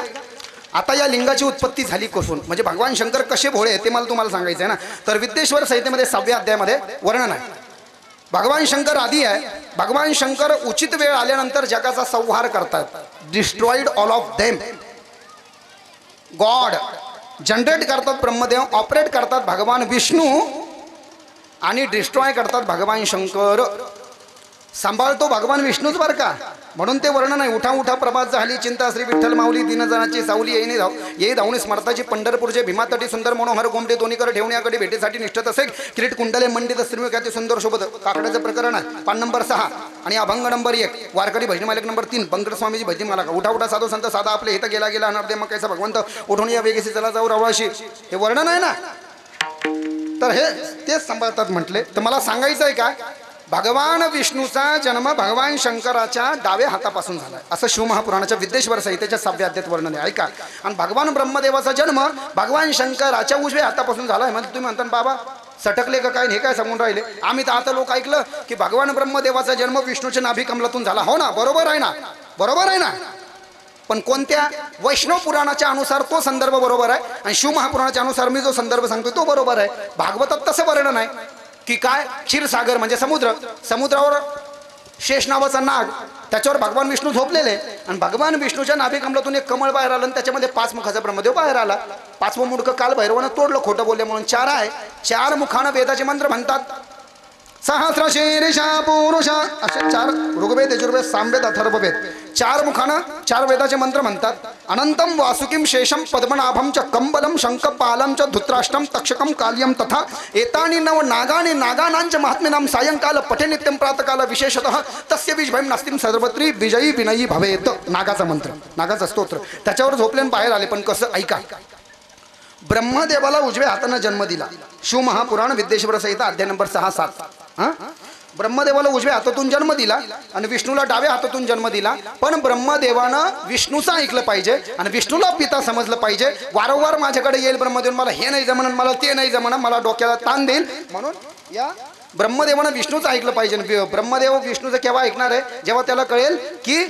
आता या लिंगाची उत्पत्ती झाली कसून म्हणजे भगवान शंकर कसे भोळे ते मला तुम्हाला सांगायचं आहे ना. तर विद्येश्वर संहितेमध्ये 6व्या अध्यायामध्ये वर्णन आहे. भगवान शंकर आदी आहे. भगवान शंकर उचित वेळ आल्यानंतर जगाचा संहार करतात. Destroyed all of them. God generate करतात ब्रह्मदेव, ऑपरेट करतात भगवान विष्णू आणि डिस्ट्रॉय करतात भगवान शंकर. सांभाळतो भगवान विष्णूच बरं का. म्हणून ते वर्णन आहे. उठा उठा प्रभात झाली चिंता श्री विठ्ठल माऊली दीनजनाची सावली येई धावणे स्मरताची पंढरपूरचे भीमातटी सुंदर मनोहर गोमटे दोन्हीकडे ठेवण्याकडे भेटीसाठी निष्ठत असे किरीट कुंडले मंडित श्रीमुखाती सुंदर शोभत. काकड्याचं प्रकरण आहे. पान नंबर 6 आणि अभंग नंबर 1 वारकरी भजनी मालिक नंबर 3 बंकर स्वामीजी भजनी मालक. उठा उठा साधू संत साधा आपले हित गेला गेला अनर्दे मग कैसा भगवंत उठून या वेगेसी चला जाऊ रवळाशी. हे वर्णन आहे ना. तर हे तेच सांभाळतात म्हटले. तर मला सांगायचं आहे का भगवान विष्णूचा जन्म भगवान शंकराच्या डाव्या हातापासून झाला असं शिवमहापुराणाच्या विद्येश्वर संहितेच्या 6व्या अध्यायात वर्णन आहे. ऐका. आणि भगवान ब्रह्मदेवाचा जन्म भगवान शंकराच्या उजव्या हातापासून झाला आहे. म्हणजे तुम्ही म्हणता बाबा सटकले का काय हे काय सांगून राहिले. आम्ही तर आता लोक ऐकलं की भगवान ब्रह्मदेवाचा जन्म विष्णूच्या नाभी कमलातून झाला. हो ना, बरोबर आहे ना, बरोबर आहे ना. पण कोणत्या वैष्णव पुराणाच्या अनुसार तो संदर्भ बरोबर आहे आणि शिव महापुराणाच्या अनुसार मी जो संदर्भ सांगतो तो बरोबर आहे. भागवतात तसं वर्णन आहे की काय क्षीरसागर म्हणजे समुद्र, समुद्रावर शेष नावाचा नाग, त्याच्यावर भगवान विष्णू झोपलेले आणि भगवान विष्णूच्या नाभी कमलातून एक कमळ बाहेर आलं आणि त्याच्यामध्ये 5 मुखाचा ब्रह्मदेव बाहेर आला. 5वं मुंडकं काल भैरवानं तोडलं खोटं बोलले म्हणून 4 आहे. 4 मुखानं वेदाचे मंत्र म्हणतात. सहस्र शीर्षा पुरुषा असे 4 ऋग्वेद यजुर्वेद सामवेद अथर्ववेद 4 मुखानं 4 वेदाचे मंत्र म्हणतात. अनंतम वासुकीम शेषम पद्मनाभम च कंबलम शंखपालम च धृतराष्ट्रम तक्षकम काल्यम तथा एतानि नव नागानि नागानांच महात्म्यनाम सायंकाल पठे नित्यम प्रातकाल विशेषतः तस्य बीजभयम नास्तिम सर्वत्री विजयी विनयी भवेत. नागाचा मंत्र, नागाचा स्तोत्र. त्याच्यावर झोपल्यान बाहेर आले. पण कसं ऐका. ब्रह्मदेवाला उजव्या हाताने जन्म दिला. शिव महापुराण विद्येश्वर संहिता अध्याय नंबर 6-7. ब्रह्मदेवाला उजव्या हातातून जन्म दिला आणि विष्णूला डाव्या हातातून जन्म दिला. पण ब्रह्मदेवानं विष्णूचं ऐकलं पाहिजे आणि विष्णूला पिता समजलं पाहिजे. वारंवार माझ्याकडे येईल ब्रह्मदेव, मला हे नाही जमणार, मला ते नाही जमणार, मला डोक्याला ताण देईल. म्हणून या ब्रह्मदेवानं विष्णूचं ऐकलं पाहिजे. ब्रह्मदेव विष्णूचं केव्हा ऐकणार आहे? जेव्हा त्याला कळेल की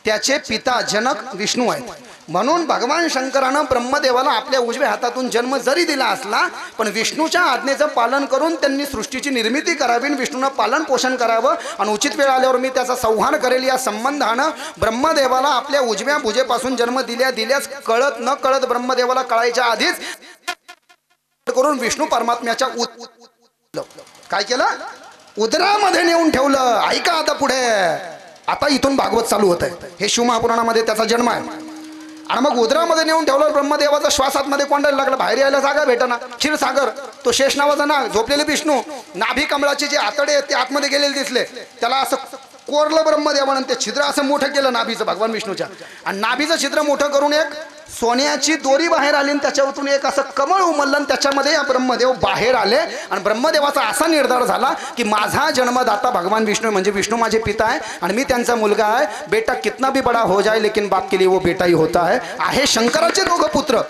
त्याचे पिता जनक विष्णू आहेत. म्हणून भगवान शंकरानं ब्रह्मदेवाला आपल्या उजव्या हातातून जन्म जरी दिला असला पण विष्णूच्या आज्ञेचं पालन करून त्यांनी सृष्टीची निर्मिती करावी, विष्णूनं पालन पोषण करावं आणि उचित वेळ आल्यावर मी त्याचा संहार करेल या संबंधानं ब्रह्मदेवाला आपल्या उजव्या भुजेपासून जन्म दिल्यास कळत न कळत ब्रह्मदेवाला कळायच्या आधीच करून विष्णू परमात्म्याच्या काय केलं? उदरामध्ये नेऊन ठेवलं. ऐका आता पुढे. आता इथून भागवत चालू होत आहे. हे शिव महापुराणामध्ये त्याचा जन्म आहे. आणि मग उदरामध्ये नेऊन ठेवलं. ब्रह्मदेवाचा श्वास आतमध्ये कोंडायला लागला. बाहेर यायला जागा भेटना. क्षीरसागर तो शेष नावाचा नाग झोपलेले विष्णू, नाभी कमळाचे जे आतडे आहेत ते आतमध्ये गेलेले दिसले. त्याला असं कोरलं ब्रह्मदेवानं. ते छिद्र असं मोठं केलं नाभीचं भगवान विष्णूच्या. आणि नाभीचं छिद्र मोठं करून एक सोन्याची दोरी बाहेर आली आणि त्याच्यावरून एक असं कमळ उमललं आणि त्याच्यामध्ये या ब्रह्मदेव बाहेर आले. आणि ब्रह्मदेवाचा असा निर्धार झाला की माझा जन्मदाता भगवान विष्णू म्हणजे विष्णू माझे पिता आहे आणि मी त्यांचा मुलगा आहे. बेटा कितना भी बड़ा हो जाए लेकिन बाप के लिए वो बेटा ही होता आहे शंकराचे दोघं पुत्र.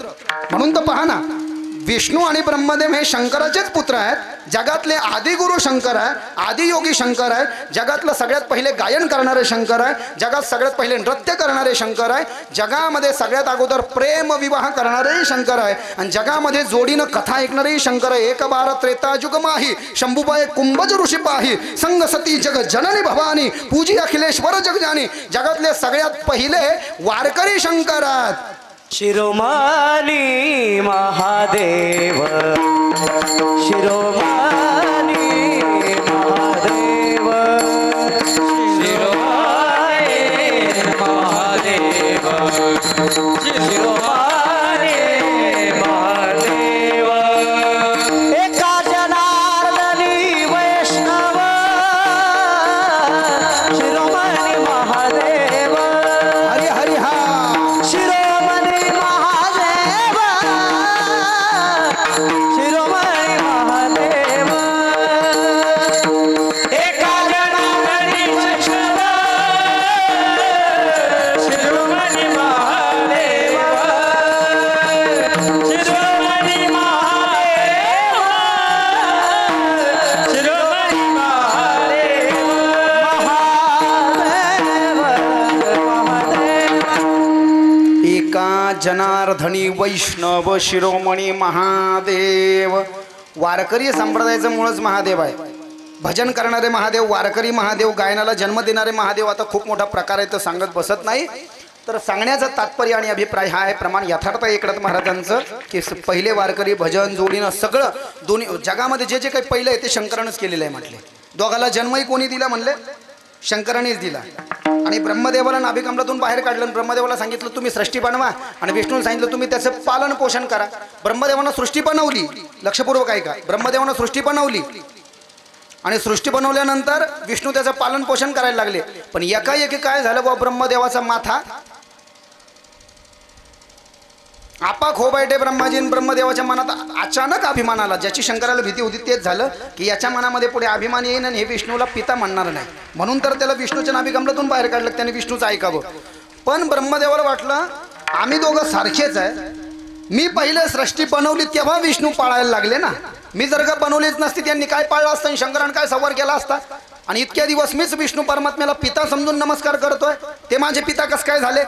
म्हणून तर पहा ना, विष्णू आणि ब्रह्मदेव हे शंकराचेच पुत्र आहेत. जगातले आदिगुरु शंकर आहे, आदियोगी शंकर आहे, जगातलं सगळ्यात पहिले गायन करणारे शंकर आहे, जगात सगळ्यात पहिले नृत्य करणारे शंकर आहे, जगामध्ये सगळ्यात अगोदर प्रेम विवाह करणारेही शंकर आहे आणि जगामध्ये जोडीनं कथा ऐकणारेही शंकर आहे. एक बार त्रेता जुग माही शंभूबाई कुंभज ऋषी पाही संग सती जग जननी भवानी पूजी अखिलेश्वर जग जानी. जगातले सगळ्यात पहिले वारकरी शंकर आहेत. शिरोमणी महादेव, शिरोमणी महादेव, शिरोमणी महादेव, शिरोमणी महादेव. एका जनार्दनी वैष्णव शिरोमणी महादेव. हरी हरी हा. शिरोमणी महादेव, शिरोमणी महादेव. एका जनार्दनी वैष्णव शिरोमणी महादेव, शिरोमणी महादेव, शिरोमणी महादेव. एका जनार्दनी वैष्णव शिरोमणी महादेव. वारकरी संप्रदायाचं मूळच महादेव आहे. भजन करणारे महादेव, वारकरी महादेव, गायनाला जन्म देणारे महादेव. आता खूप मोठा प्रकार आहे तर सांगत बसत नाही. तर सांगण्याचं तात्पर्य आणि अभिप्राय हा आहे. प्रमाण यथार्थ एकनाथ महाराजांचं की पहिले वारकरी भजन जोडीनं सगळं दोन्ही जगामध्ये जे जे काही पहिलं आहे ते शंकरानंच केलेलं आहे म्हटले. दोघाला जन्मही कोणी दिला म्हणले? शंकरानेच दिला. आणि ब्रह्मदेवाला नाभिकमलातून बाहेर काढलं. ब्रह्मदेवाला सांगितलं तुम्ही सृष्टी बनवा आणि विष्णूला सांगितलं तुम्ही त्याचं पालन पोषण करा. ब्रह्मदेवानं सृष्टी बनवली. लक्षपूर्वक ऐका. ब्रह्मदेवानं सृष्टी बनवली आणि सृष्टी बनवल्यानंतर विष्णू त्याचं पालन पोषण करायला लागले. पण एकाएकी काय झालं बा, ब्रह्मदेवाचा माथा आपा खो बैठे ब्रह्माजीन. ब्रह्मदेवाच्या मनात अचानक अभिमान आला. ज्याची शंकराला भीती होती तेच झालं की याच्या मनामध्ये पुढे अभिमान येईन आणि हे विष्णूला पिता म्हणणार नाही. म्हणून तर त्याला विष्णूच्या नाभिकमलातून बाहेर काढलं. त्याने विष्णूचं ऐकावं. पण ब्रह्मदेवाला वाटलं आम्ही दोघं सारखेच आहे. मी पहिले सृष्टी बनवली तेव्हा विष्णू पाळायला लागले ना. मी जर का बनवलीच नसती त्यांनी काय पाळलं असतं, शंकरानं काय संवार केला असता. आणि इतक्या दिवस मीच विष्णू परमात्म्याला पिता समजून नमस्कार करतोय, ते माझे पिता कस काय झाले?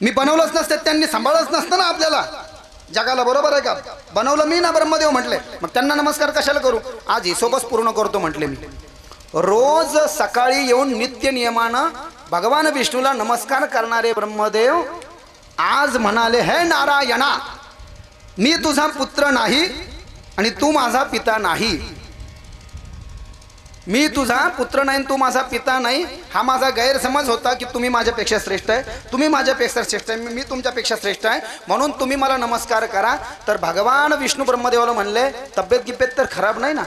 मी बनवलंच नसते, त्यांनी सांभाळलंच नसतं ना आपल्याला जगाला, बरोबर आहे का? बनवलं मी ना ब्रह्मदेव म्हटले, मग त्यांना नमस्कार कशाला करू? आज हिशोबच पूर्ण करतो म्हटले मी. रोज सकाळी येऊन नित्य नियमानं भगवान विष्णूला नमस्कार करणारे ब्रह्मदेव आज म्हणाले, हे नारायणा, मी तुझा पुत्र नाही आणि तू माझा पिता नाही. मी तुझा पुत्र नाही, तू माझा पिता नाही. हा माझा गैरसमज होता की तुम्ही माझ्यापेक्षा श्रेष्ठ आहे, तुम्ही माझ्यापेक्षा श्रेष्ठ आहे, मी तुमच्यापेक्षा श्रेष्ठ आहे, म्हणून तुम्ही मला नमस्कार करा. तर भगवान विष्णू ब्रह्मदेवाला म्हणले, तब्येत गिब्येत तर खराब नाही ना?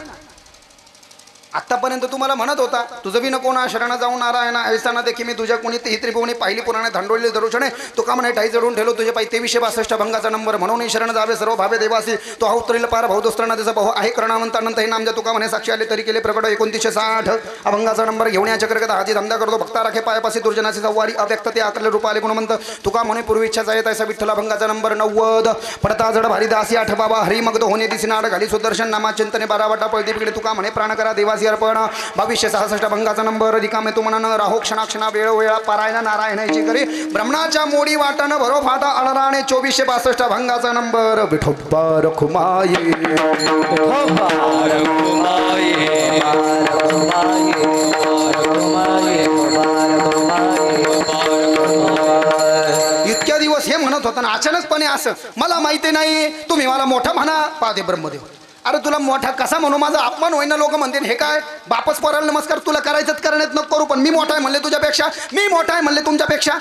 आतापर्यंत तुम्हाला म्हणत होता, तुझं बी नको ना शरण जाऊ नारायणा, ऐसा ना देखी मी तुझ्या कोणी ही त्रिभुवनी पाहिली पुराणे धांडोळले दरुषणे, तू का म्हणे ठाई जडून ठेवलो तुझे पायी 2362 भंगाचा नंबर, म्हणून शरण जावे सर्व भावे देवासी, तो हा उतरेल पार भावदोस्त्रांना त्याचा भाऊ आहे करणावंतानंत हे नाम तुका म्हणे साक्षी आले तरी केले प्रकट. 2960 अभंगाचा नंबर घेऊन या चक्रगत हाती धंदा करतो, भक्ता राखे पायापासी दुर्जनाची सवारी, अव्यक्त ते आकले रूपाले गुणवंत, तुका म्हणे पूर्वी इच्छा जायत ऐसा विठ्ठल. अभंगाचा नंबर 90 पडता जड भारी दासी 8 बाबा हरी मगद होणे दिसी नाड घाली सुदर्शन नामा चिंतने 12 वाटा पळती बिगडे, तुका म्हणे प्राण करा देवासी अर्पण. 2266 भंगाचा नंबर रिकामे तू म्हणा राहो क्षणाक्षणा वेळोवेळा पारायण नारायणाची करी, ब्रह्मणाच्या मोडी वाटानं भरो फाटा अळराणे. 2462 भंगाचा नंबर विठोबा रखुमाये इतक्या दिवस हे म्हणत होता ना, अचानकपणे असं मला माहिती नाही, तुम्ही मला मोठा म्हणा. पादे ब्रह्मदेव, अरे तुला मोठा कसा म्हणू? माझा अपमान होईना, लोक म्हणतील हे काय बापच पोराला नमस्कार, तुला करायचंच करण्यात नको करू, पण मी मोठा आहे म्हणले तुझ्यापेक्षा, मी मोठा आहे म्हणले तुमच्यापेक्षा.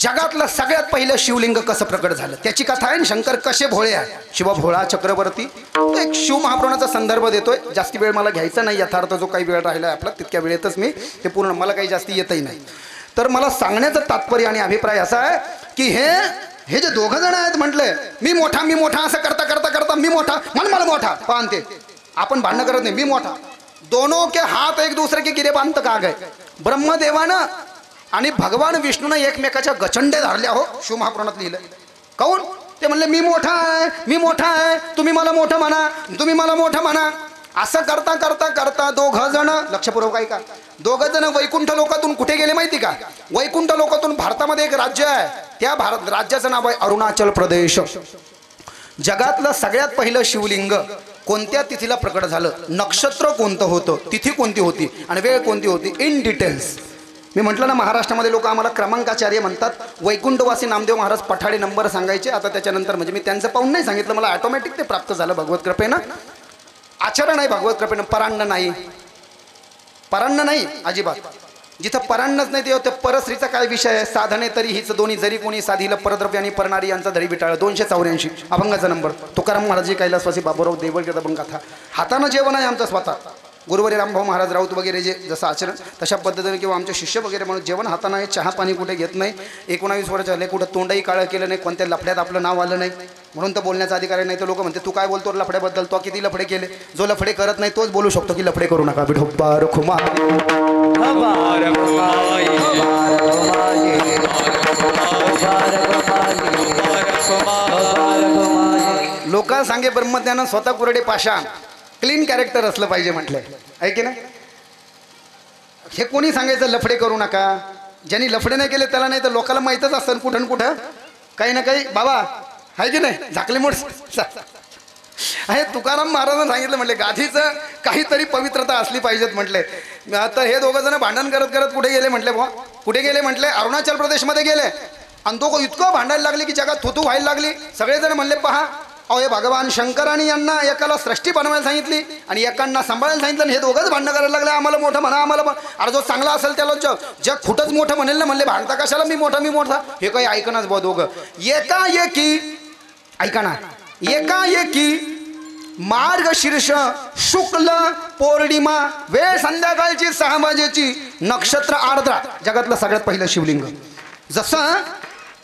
जगातलं सगळ्यात पहिलं शिवलिंग कसं प्रकट झालं त्याची कथा आहे. शंकर कसे भोळे आहे, शिव भोळा चक्रवर्ती. एक शिव महापुराणाचा संदर्भ देतोय, जास्ती वेळ मला घ्यायचा नाही, यथार्थ जो काही वेळ राहिला आहे आपला तितक्या वेळेतच मी ते पूर्ण, मला काही जास्ती येतही नाही. तर मला सांगण्याचं तात्पर्य आणि अभिप्राय असा आहे की हे जे दोघं जण आहेत म्हटले, मी मोठा असं करता करता करता मी मोठा म्हण, मला मोठा पाहते, आपण भांडण करत नाही, मी मोठा. दोनों के हात एक दुसरे के गिरेबांत का गए. ब्रह्मदेवानं आणि भगवान विष्णूनं एकमेकाच्या गचंडे धरल्या. हो शिव महापुराणात लिहिलं. काऊन? ते म्हणले मी मोठा आहे, तुम्ही मला मोठं म्हणा, तुम्ही मला मोठं म्हणा. असं करता करता करता दोघं जण, लक्षपूर्वक ऐका, दोघं जण वैकुंठ लोकातून कुठे गेले माहिती का? वैकुंठ लोकातून भारतामध्ये एक राज्य आहे, त्या राज्याचं नाव आहे अरुणाचल प्रदेश. जगातलं सगळ्यात पहिलं शिवलिंग कोणत्या तिथीला प्रकट झालं, नक्षत्र कोणतं होतं, तिथी कोणती होती आणि वेळ कोणती होती, इन डिटेल्स. मी म्हटलं ना, महाराष्ट्रामध्ये लोक आम्हाला क्रमांकाचार्य म्हणतात. वैकुंठवासी नामदेव महाराज पठाडे नंबर सांगायचे. आता त्याच्यानंतर म्हणजे मी त्यांचं पाहून नाही सांगितलं, मला ऑटोमॅटिक ते प्राप्त झालं भगवत कृपेनं. आचरण आहे भगवत कृपेनं, परान्न नाही अजिबात. जिथं परान्नच नाही ते परस्त्रीचा काय विषय आहे, साधने तरी हीच दोन्ही, जरी कोणी साधीला परद्रव्य आणि परणारी यांचा धरी बिटाळ. 284 अभंगाचा नंबर. तुकाराम महाराजी कैलासवासी बाबूराव देवळकर अभंगाथा. हातानं जेवण आहे आमचं स्वतः. गुरुवारी रामभाऊ महाराज राऊत वगैरे जे जसं आचरण तशा पद्धतीने, किंवा आमचे शिष्य वगैरे म्हणून जेवण हातानं आहे, चहा पाणी कुठे घेत नाही. 19 वर्ष झाले, कुठं तोंडही काळं केलं नाही, कोणत्या लफड्यात आपलं नाव आलं नाही, म्हणून तर बोलण्याचा अधिकार नाही. तर लोक म्हणते तू काय बोलतो लफड्याबद्दल, तो किती लफडे केले. जो लफडे करत नाही तोच बोलू शकतो की लफडे करू नका. विठोबा रखुमा लोक सांगे ब्रह्मज्ञान स्वतः कुरडे पाषाण, क्लीन कॅरेक्टर असलं पाहिजे म्हटलंय, आहे की नाही? हे कोणी सांगायचं लफडे करू नका? ज्यांनी लफडे नाही केले त्याला, नाही तर लोकांना माहीतच असतं कुठं कुठं काही ना काही बाबा, आहे की नाही? झाकले मोठ आहे. तुकाराम महाराजांनी सांगितलं म्हटले, गाधीचं काहीतरी पवित्रता असली पाहिजेत म्हटले. आता हे दोघं जण भांडण करत करत कुठे गेले म्हटले, बुवा कुठे गेले म्हटले, अरुणाचल प्रदेशमध्ये गेले. आणि तो इतकं भांडायला लागले की जगात थुतू व्हायला लागली. सगळेजण म्हणले, पहा अहो हे भगवान शंकरांनी यांना एकाला सृष्टी बनवायला सांगितली आणि एकांना सांभाळायला सांगितलं, आणि हे दोघंच भांडणं करायला लागले, आम्हाला मोठं म्हणा, आम्हाला. अरे जो चांगला असेल त्याला जग खोटंच मोठं म्हणेल ना. म्हणले भांडता कशाला, मी मोठा. हे काही ऐकणाच बुवा दोघं. एकाएकी ऐका ना, एकाएकी मार्गशीर्ष शुक्ल पौर्णिमा, वेळ संध्याकाळची 6 वाजेची, नक्षत्र आर्द्रा, जगातलं सगळ्यात पहिलं शिवलिंग.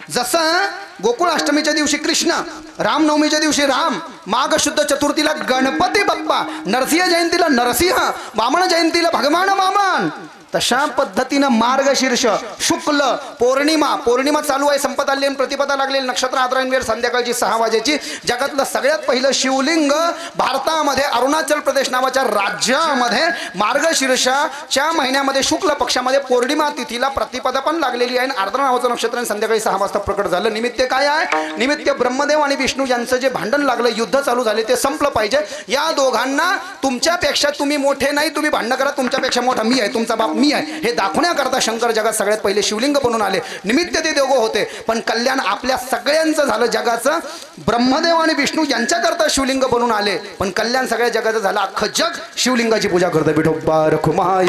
जसं गोकुळाष्टमीच्या दिवशी कृष्ण, रामनवमीच्या दिवशी राम, माघ शुद्ध चतुर्थीला गणपती बाप्पा, नरसिंह जयंतीला नरसिंह, वामन जयंतीला भगवान वामन, तशा पद्धतीनं मार्गशीर्ष शुक्ल पौर्णिमा चालू आहे, संपत आली आणि प्रतिपदा लागलेली, नक्षत्र आदरांवेर संध्याकाळची 6 वाजेची. जगातलं सगळ्यात पहिलं शिवलिंग भारतामध्ये अरुणाचल प्रदेश नावाच्या राज्यामध्ये मार्गशीर्षाच्या महिन्यामध्ये शुक्ल पक्षामध्ये पौर्णिमा तिथीला प्रतिपदा पण लागलेली आहे. आर्द्रा नावाचं नक्षत्र संध्याकाळी 6 वाजता प्रकट झालं. निमित्त काय आहे? निमित्त ब्रह्मदेव आणि विष्णू यांचं जे भांडण लागलं, युद्ध चालू झाले, ते संपलं पाहिजे. या दोघांना तुमच्यापेक्षा तुम्ही मोठे नाही, तुम्ही भांडण करा, तुमच्यापेक्षा मोठा मी आहे, तुमचा बाप मी आहे, हे दाखवण्याकरता शंकर जगात सगळ्यात पहिले शिवलिंग बनून आले. निमित्त ते दोघं होते, पण कल्याण आपल्या सगळ्यांचं झालं जगाचं. ब्रह्मदेव आणि विष्णू यांच्याकरता शिवलिंग बनून आले, पण कल्याण सगळ्या जगाचं झालं. अख्खं जग शिवलिंगाची पूजा करतं. विठोबा रखुमाई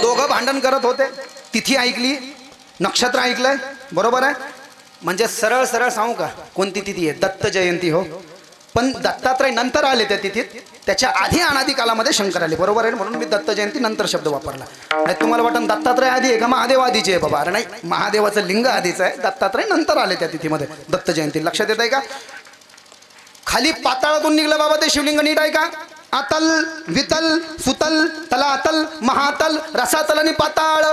दोघं भांडण करत होते. तिथी ऐकली, नक्षत्र ऐकलंय, बरोबर आहे. म्हणजे सरळ सरळ सांगू का कोणती तिथी आहे? दत्त जयंती. हो, पण दत्तात्रय नंतर आले त्या तिथीत, त्याच्या आधी अनादी कालामध्ये शंकर आले, बरोबर आहे. म्हणून मी दत्त जयंती नंतर शब्द वापरला. नाही तुम्हाला वाटतं दत्तात्रय आधी आहे का महादेव आधीचे आहे? बाबा अरे नाही, महादेवाचं लिंग आधीच आहे, दत्तात्रय नंतर आले त्या तिथीमध्ये. दत्त जयंती लक्षात येत आहे का? खाली पाताळातून निघलं बाबा ते शिवलिंग, नीट आहे का? अतल वितल सुतल तलातल महातल रसातल आणि पाताळ.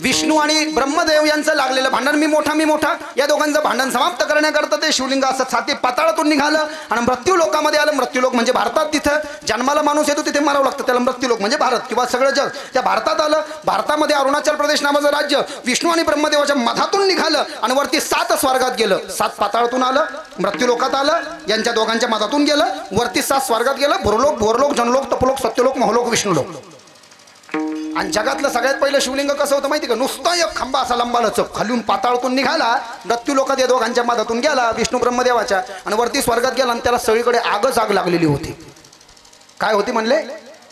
विष्णू आणि ब्रह्मदेव यांचं लागलेलं भांडण, मी मोठा या दोघांचं भांडण समाप्त करण्याकरता ते शिवलिंग असं छाती पाताळातून निघालं आणि मृत्यू लोकामध्ये आलं. मृत्यूलोक म्हणजे भारतात, तिथं जन्माला माणूस येतो तिथे मारावं लागतं, त्याला मृत्यूलोक म्हणजे भारत किंवा सगळं जग त्या भारतात आलं. भारतामध्ये अरुणाचल प्रदेश नावाचं राज्य विष्णू आणि ब्रह्मदेवाच्या मधातून निघालं आणि वरती 7 स्वर्गात गेलं. 7 पाताळातून आलं, मृत्यूलोकात आलं, यांच्या दोघांच्या मधातून गेलं, वरती 7 स्वर्गात गेलं. भूरलोक, भोरलोक, जनलोक, तपलोक, सत्यलोक, महलोक, विष्णुलोक. आणि जगातलं सगळ्यात पहिलं शिवलिंग कसं होतं माहिती का? नुसता एक खंबा असा लंबा लचक, खालून पाताळातून निघाला, मृत्यू लोकात या दोघांच्या मधातून गेला, विष्णू ब्रह्मदेवाच्या, आणि वरती स्वर्गात गेला. आणि त्याला सगळीकडे आगच आग लागलेली होती. काय होती म्हणले?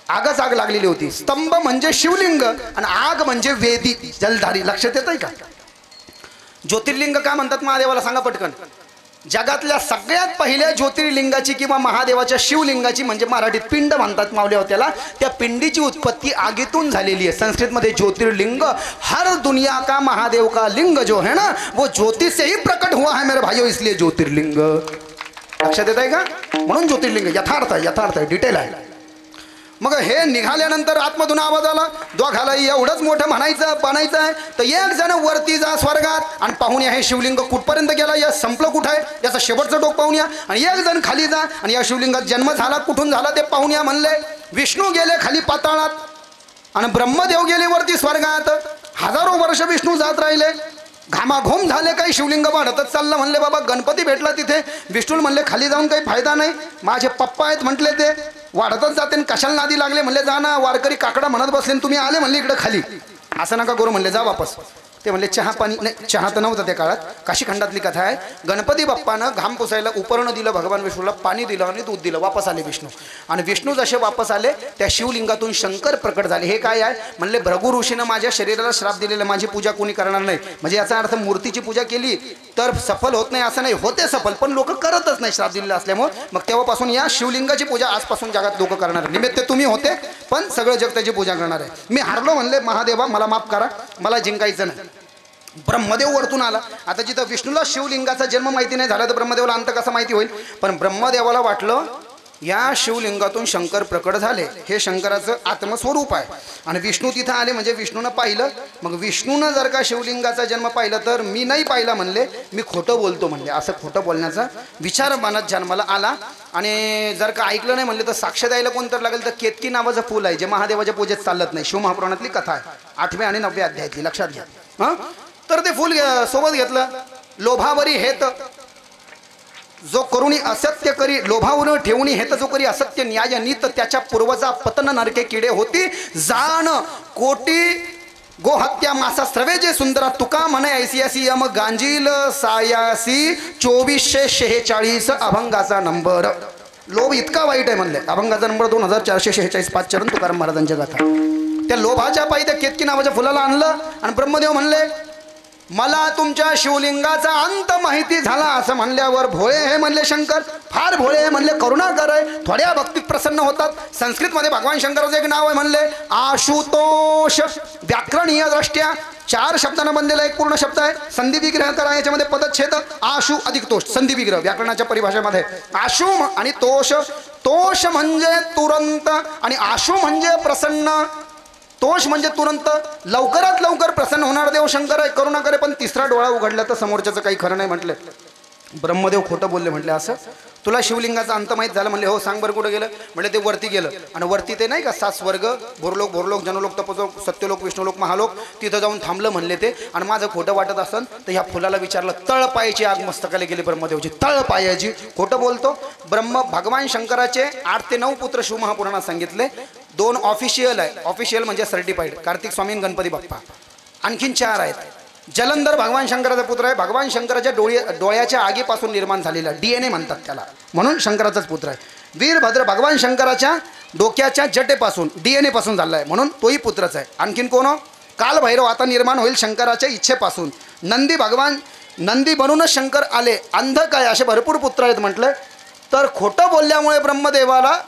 आगच आग लागलेली होती. स्तंभ म्हणजे शिवलिंग आणि आग म्हणजे वेदी जलधारी. लक्षात येत आहे का? ज्योतिर्लिंग का म्हणतात महादेवाला सांगा पटकन? जगातल्या सगळ्यात पहिल्या ज्योतिर्लिंगाची किंवा महादेवाच्या शिवलिंगाची म्हणजे मराठीत पिंड म्हणतात मावल्या होत्याला, त्या पिंडीची उत्पत्ती आगीतून झालेली आहे. संस्कृत मध्ये ज्योतिर्लिंग, हर दुनिया का महादेव का लिंग जो है ना वो ज्योति से ही प्रकट हुआ है मेरे भाइयों, इसलिए ज्योतिर्लिंग. लक्षात येत आहे का? म्हणून ज्योतिर्लिंग यथार्थ आहे, डिटेल आहे. मग हे निघाल्यानंतर आत्मधून आवाज आला, दोघाला एवढंच मोठं बनायचं आहे तर एक जण वरती जा स्वर्गात आणि पाहून या हे शिवलिंग कुठपर्यंत गेला, या संपलं कुठं आहे, याचं शेवटचं टोक पाहून या. आणि एक जण खाली जा आणि या शिवलिंगात जन्म झाला कुठून झाला ते पाहून या म्हणले. विष्णू गेले खाली पाताळात आणि ब्रह्मदेव गेले वरती स्वर्गात. हजारो वर्ष विष्णू जात राहिले, घामाघूम झाले, काही शिवलिंग वाढतच चाललं. म्हणले बाबा गणपती भेटला तिथे. विष्णू म्हणले खाली जाऊन काही फायदा नाही, माझे पप्पा आहेत म्हटले, ते वाढतच जाते, कशाला नादी लागले. म्हणले जा ना, वारकरी काकडा म्हणत बसले, तुम्ही आले म्हणले इकडे खाली, असं नका करू म्हणले, जा वापस. ते म्हणले चहा पाणी नाही, चहा तर नव्हतं त्या काळात. काशीखंडातली कथा आहे. गणपती बाप्पानं घाम पुसायला उपरणं दिलं भगवान विष्णूला, पाणी दिलं आणि दूध दिलं, वापस आले विष्णू. आणि विष्णू जसे वापस आले त्या शिवलिंगातून शंकर प्रकट झाले. हे काय आहे म्हणले? भृगु ऋषीनं माझ्या शरीराला श्राप दिलेला, माझी पूजा कोणी करणार नाही. म्हणजे याचा अर्थ मूर्तीची पूजा केली तर सफल होत नाही असं नाही, होते सफल, पण लोक करतच नाही श्राप दिलेला असल्यामुळे. मग तेव्हापासून या शिवलिंगाची पूजा आजपासून जगात लोक करणार. निमित्त तुम्ही होते, पण सगळं जग त्याची पूजा करणार आहे. मी हारलो म्हणले, महादेवा मला माफ करा, मला जिंकायचं नाही. ब्रह्मदेव वरतून आला. आता जिथं विष्णूला शिवलिंगाचा जन्म माहिती नाही झाला तर ब्रह्मदेवाला अंत कसा माहिती होईल? पण ब्रह्मदेवाला वाटलं या शिवलिंगातून शंकर प्रकट झाले, हे शंकराचं आत्मस्वरूप आहे. आणि विष्णू तिथं आले म्हणजे विष्णूनं पाहिलं. मग विष्णूनं जर का शिवलिंगाचा जन्म पाहिला तर मी नाही पाहिला म्हणले, मी खोटं बोलतो म्हणले. असं खोटं बोलण्याचा विचार मनात जन्माला आला. आणि जर का ऐकलं नाही म्हणले तर साक्ष द्यायला कोण तर लागेल तर केतकी नावाचं फूल आहे जे महादेवाच्या पूजेत चालत नाही. शिवमहापुराणातली कथा आहे, 8व्या आणि 9व्या अध्यायातली, लक्षात घ्या. हां, तर ते फूल सोबत घेतलं. लोभावरी हेत जो करुणी असत्य करी, लोभावर ठेवणी हेत जो करी असत्य न्याय नीत, त्याच्या पूर्वजा पतन नरके किडे होती जाण कोटी गोहत्या मासा स्रवे जे सुंदरा तुका म्हणे ऐसियासी यम गांजील सायासी 2446 अभंगाचा नंबर. लोभ इतका वाईट आहे म्हणले. अभंगाचा नंबर 2446, 5 चरण तुकाराम महाराजांच्या गाथा. त्या लोभाच्या पायी त्या केतकी नावाच्या फुलाला आणलं आणि ब्रह्मदेव म्हणले मला तुमच्या शिवलिंगाचा अंत माहिती झाला. असं म्हणल्यावर भोळे हे म्हणले शंकर, फार भोळे हे म्हणले, करुणाकर आहे, थोड्या भक्तीत प्रसन्न होतात. संस्कृतमध्ये भगवान शंकराचं एक नाव आहे म्हणले आशुतोष. व्याकरणीय दृष्ट्या 4 शब्दांना बनलेला एक पूर्ण शब्द आहे. संधी विग्रह करा, याच्यामध्ये पदच्छेद आशु अधिक तोष. संधी विग्रह व्याकरणाच्या परिभाषेमध्ये आशु आणि तोष. तोष म्हणजे तुरंत आणि आशु म्हणजे प्रसन्न. तोष म्हणजे तुरंत, लवकरात लवकर प्रसन्न होणार देव शंकर आहे, करू नका रे. पण तिसरा डोळा उघडला तर समोरच्याचं काही खरं नाही म्हटलं. ब्रह्मदेव खोटं बोलले म्हटले. असं तुला शिवलिंगाचा अंत माहीत झाला म्हणले. हो सांग बरं कुठं गेलं म्हणले. ते वरती गेलं आणि वरती ते नाही का 7 स्वर्ग, भोरलोक, भोरलोक, जनलोक, तपोलोक, सत्यलोक, विष्णुलोक, महालोक, तिथं जाऊन थांबलं म्हणले ते. आणि माझं खोटं वाटत असन तर ह्या फुलाला विचारलं, तळ पायाची आग मस्तकाला गेली ब्रह्मदेवची, तळ पायाची. खोटं बोलतो. भगवान शंकराचे 8 ते 9 पुत्र शिवमहापुराणात सांगितले. 2 ऑफिशियल आहे. ऑफिशियल म्हणजे सर्टिफाईड, कार्तिक स्वामी, गणपती बाप्पा. आणखीन 4 आहेत. जलंधर भगवान शंकराचा पुत्र आहे. भगवान शंकराच्या डोळ्याच्या आगीपासून निर्माण झालेला, DNA म्हणतात त्याला, म्हणून शंकराचाच पुत्र आहे. वीरभद्र भगवान शंकराच्या डोक्याच्या जटेपासून, DNA पासून झाला आहे, म्हणून तोही पुत्रच आहे. आणखीन कोण? कालभैरव आता निर्माण होईल शंकराच्या इच्छेपासून. नंदी बनूनच शंकर आले. अंध काय, असे भरपूर पुत्र आहेत म्हटलं. तर खोटं बोलल्यामुळे ब्रह्मदेवाला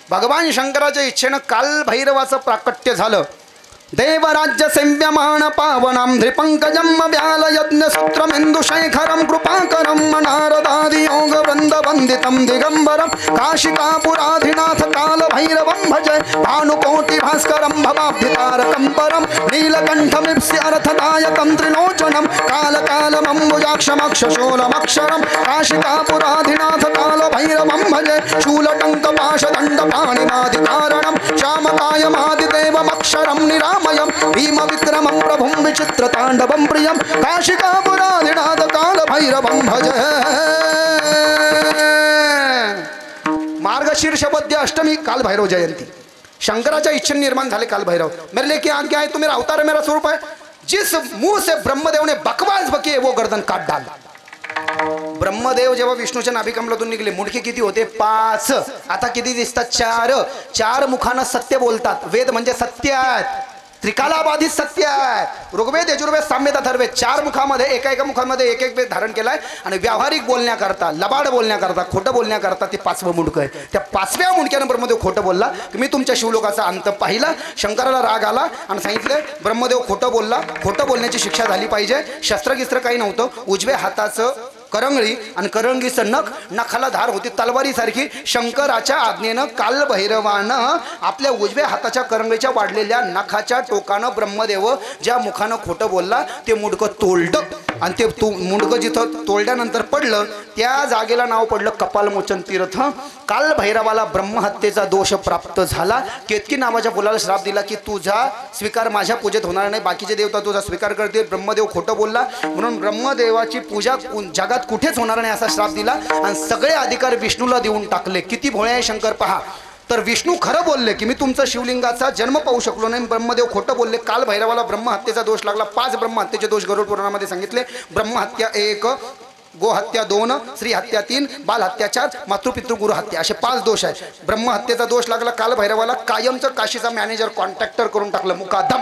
भगवान शंकराच्या इच्छेनं कालभैरवाचं प्राकट्य झालं. देवराज्य सेव्यमान पावनम धृपंकजम व्याल यज्ञ सूत्रमेन्दुशेखरम कृपाकरम नारदादि योग वृंद वंदितम दिगंबरम काशिकापुराधिनाथ काल भैरवम भजे भानुकोटि भास्करम भवाब्धितारकम परम नीलकंठमिप्स्यर्थदायकम त्रिलोचनम कालकालमम्बुजाक्षमक्षशूलमक्षरम काशिकापुराधिनाथ काल भैरवम भजे शूलटंक पाशदंड पाणिनादिकारणम श्यामकायमादिदेवमक्षरम निरा भीम विक्रमं प्रभुं विचित्र तांडवं प्रियं काशिकापुराधिनाथ काल भैरवं भज. मार्गशीर्ष वद्य अष्टमी काल भैरव जयंती. शंकराच्या इच्छेने निर्माण झाले काल भैरव. मेरे लिए क्या आज्ञा है, तू मेरा अवतार है, मेरा स्वरूप है. जिस मुंह से ब्रह्मदेव ने बकवास बकी है वो गर्दन काट डाल. ब्रह्मदेव जेव्हा विष्णूच्या नाभिकमलातून निघले, मुंडके किती होते? 5. आता किती दिसतात? 4 मुखानं सत्य बोलतात. वेद म्हणजे सत्य आहेत. त्रिकालाबाधित सत्य आहे. ऋग्वेद, यजुर्वेद, सामवेद, अथर्ववेद 4 मुखामध्ये एका मुखामध्ये एक वेद धारण केलाय. आणि व्यावहारिक बोलण्याकरता, लबाड बोलण्याकरता, खोटं बोलण्याकरता ते 5वं मुंडकं आहे. त्या 5व्या मुंडक्यानं ब्रह्मदेव खोटं बोलला की मी तुमच्या शिवलोकाचा अंत पाहिला. शंकराला राग आला आणि सांगितलं ब्रह्मदेव खोटं बोलला, खोटं बोलण्याची शिक्षा झाली पाहिजे. शस्त्रगिस्त्र काही नव्हतं. उजव्या हाताचं करंगळी आणि करंगीचं नखाला धार होती तलवारीसारखी. शंकराच्या आज्ञेनं कालभैरवानं आपल्या उजव्या हाताच्या करंगळीच्या वाढलेल्या नखाच्या टोकानं ब्रह्मदेव ज्या मुखानं खोटं बोलला ते मुंडकं तोडलं. आणि ते मुंडकं जिथं तोडल्यानंतर पडलं त्या जागेला नाव पडलं कपालमोचन तीर्थ. कालभैरवाला ब्रह्महत्येचा दोष प्राप्त झाला. केतकी नावाच्या फुलाला श्राप दिला की तुझा स्वीकार माझ्या पूजेत होणार नाही, बाकीचे देवता तुझा स्वीकार करतील. ब्रह्मदेव खोटं बोलला म्हणून ब्रह्मदेवाची पूजा जगात कुठेच होणार नाही असा श्राप दिला आणि सगळे अधिकार विष्णूला देऊन टाकले. किती भोळे आहे शंकर पहा. तर विष्णू खरं बोलले की मी तुमचा शिवलिंगाचा जन्म पाहू शकलो नाही. ब्रह्मदेव खोटं बोलले. काल भैरवाला ब्रह्महत्येचा दोष लागला. 5 ब्रह्महत्येचे दोष गरुड पुराणामध्ये सांगितले. ब्रह्महत्या 1, गोहत्या 2, स्त्रीहत्या 3, बालहत्या 4, मातृपितृ गुरुहत्या असे 5 दोष आहेत. ब्रह्महत्येचा दोष लागला काल भैरवाला. कायमचं काशीचा मॅनेजर कॉन्ट्रॅक्टर करून टाकलं. मुकादम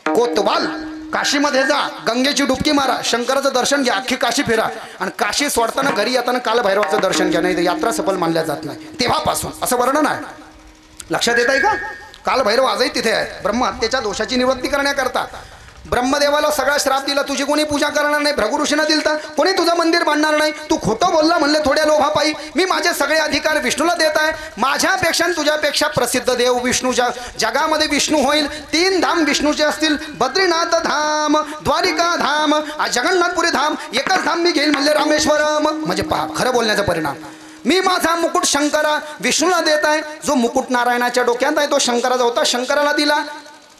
कोतवाल काशीमध्ये जा, गंगेची डुबकी मारा, शंकराचं दर्शन घ्या, अख्खी काशी फिरा आणि काशी सोडताना घरी येताना कालभैरवाचं दर्शन घ्या, नाही तर यात्रा सफल मानल्या जात नाही. तेव्हापासून असं वर्णन आहे. लक्षात येत आहे का? कालभैरव आजही तिथे आहे ब्रह्महत्येच्या दोषाची निवृत्ती करण्याकरता. ब्रह्मदेवाला सगळा श्राप दिला. तुझी कोणी पूजा करणार नाही. भृगु ऋषीनं दिलता. कोणी तुझं मंदिर बांधणार नाही. तू खोटं बोलला म्हणले थोड्या लोभापायी. मी माझे सगळे अधिकार विष्णूला देत आहे. माझ्यापेक्षा तुझ्यापेक्षा प्रसिद्ध देव विष्णूच्या जगामध्ये विष्णू होईल. 3 धाम विष्णूचे असतील. बद्रीनाथ धाम, द्वारिका धाम, जगन्नाथपुरी धाम. एकच धाम मी घेईल म्हणले रामेश्वरम. म्हणजे पहा खरं बोलण्याचा परिणाम. मी माझा मुकुट शंकरा विष्णूला देत आहे. जो मुकुट नारायणाच्या डोक्यात आहे तो शंकराचा होता, शंकराला दिला.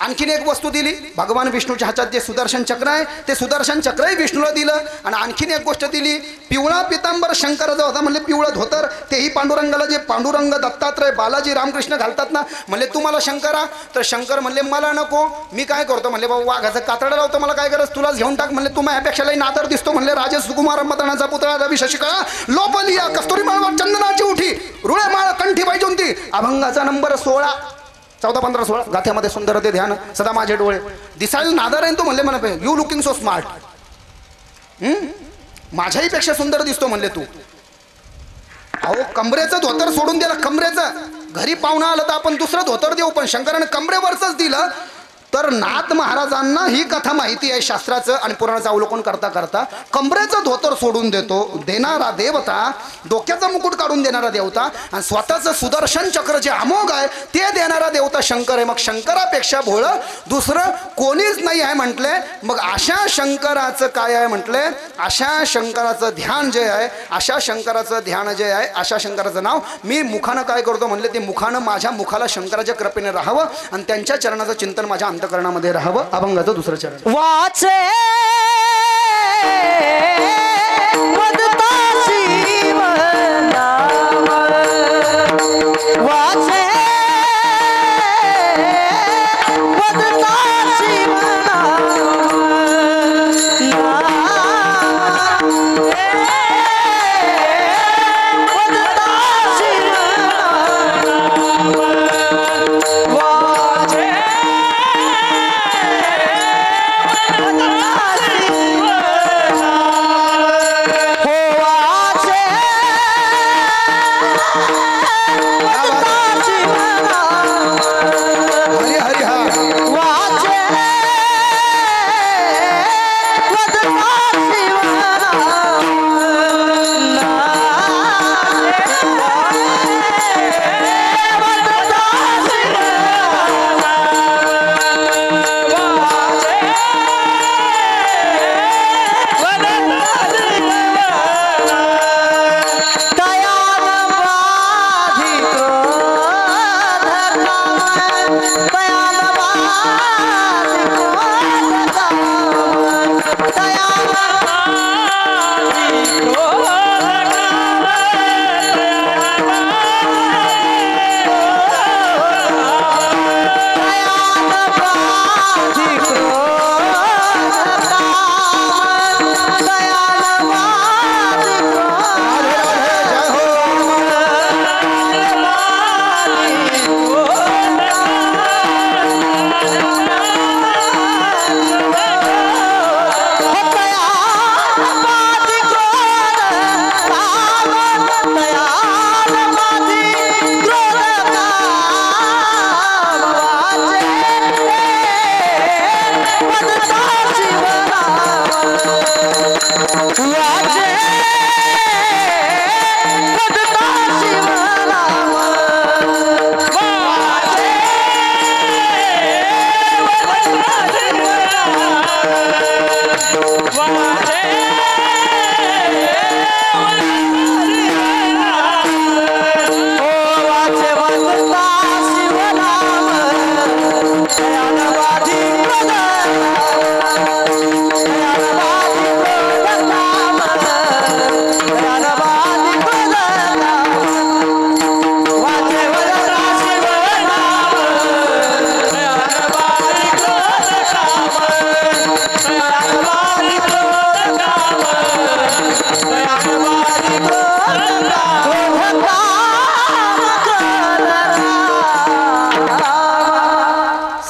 आणखीन एक वस्तू दिली. भगवान विष्णूच्या हातात जे सुदर्शन चक्र आहे ते सुदर्शन चक्रही विष्णूला दिलं. आणि आणखीन एक गोष्ट दिली. पिवळा पितांबर शंकराचा होता म्हणले पिवळं धोतर तेही पांडुरंगाला, जे पांडुरंग दत्तात्रय बालाजी रामकृष्ण घालतात ना, म्हणले तुम्हाला शंकरा. तर शंकर म्हणले मला नको, मी काय करतो म्हणले बाबा वाघाचं कातडं लावतो, मला काय गरज, तुलाच घेऊन टाक म्हणले. तू माझ्यापेक्षा लई नादर दिसतो म्हणले. राजे सुकुमार मतनाचा पुत्र रवी शशिकळा लोपलिया कस्तुरी माळवा चंदनाची उठी रुळे माळ कंठी पाहिजे. अभंगाचा नंबर 16, 14, 15, 16 गाथ्यामध्ये सुंदर ते ध्यान सदा माझे डोळे. दिसायला नादर आहे तो म्हणले म्हणा यू लुकिंग सो स्मार्ट. माझ्याही पेक्षा सुंदर दिसतो म्हणले तू. अहो कमरेचं धोतर सोडून दिलं. कमरेचं घरी पाहुणा आलं तर आपण दुसरं धोतर देऊ, पण शंकराने कमरेवरच दिलं. तर नाथ महाराजांना ही कथा माहिती आहे शास्त्राचं आणि पुराणाचं अवलोकन करता करता कमरेचं धोतर सोडून देणारा देवता, डोक्याचा मुकुट काढून देणारा देवता आणि स्वतःचं सुदर्शन चक्र जे अमोघ आहे ते देणारा देवता शंकर आहे. मग शंकरापेक्षा भोळं दुसरं कोणीच नाही आहे म्हटले. मग अशा शंकराचं काय आहे म्हटले, अशा शंकराचं ध्यान जे आहे, अशा शंकराचं ध्यान जे आहे, अशा शंकराचं नाव मी मुखानं काय करतो म्हणले, ते मुखानं माझ्या मुखाला शंकराच्या कृपेने राहावं आणि त्यांच्या चरणाचं चिंतन माझ्या अंतकरणामध्ये राहावं. अभंगाचं दुसरं चरण. वाचे वदता शिव नाम, वाचे वदता शिव नाम, वदता शिव नाम, वाचे हरी हरी हा.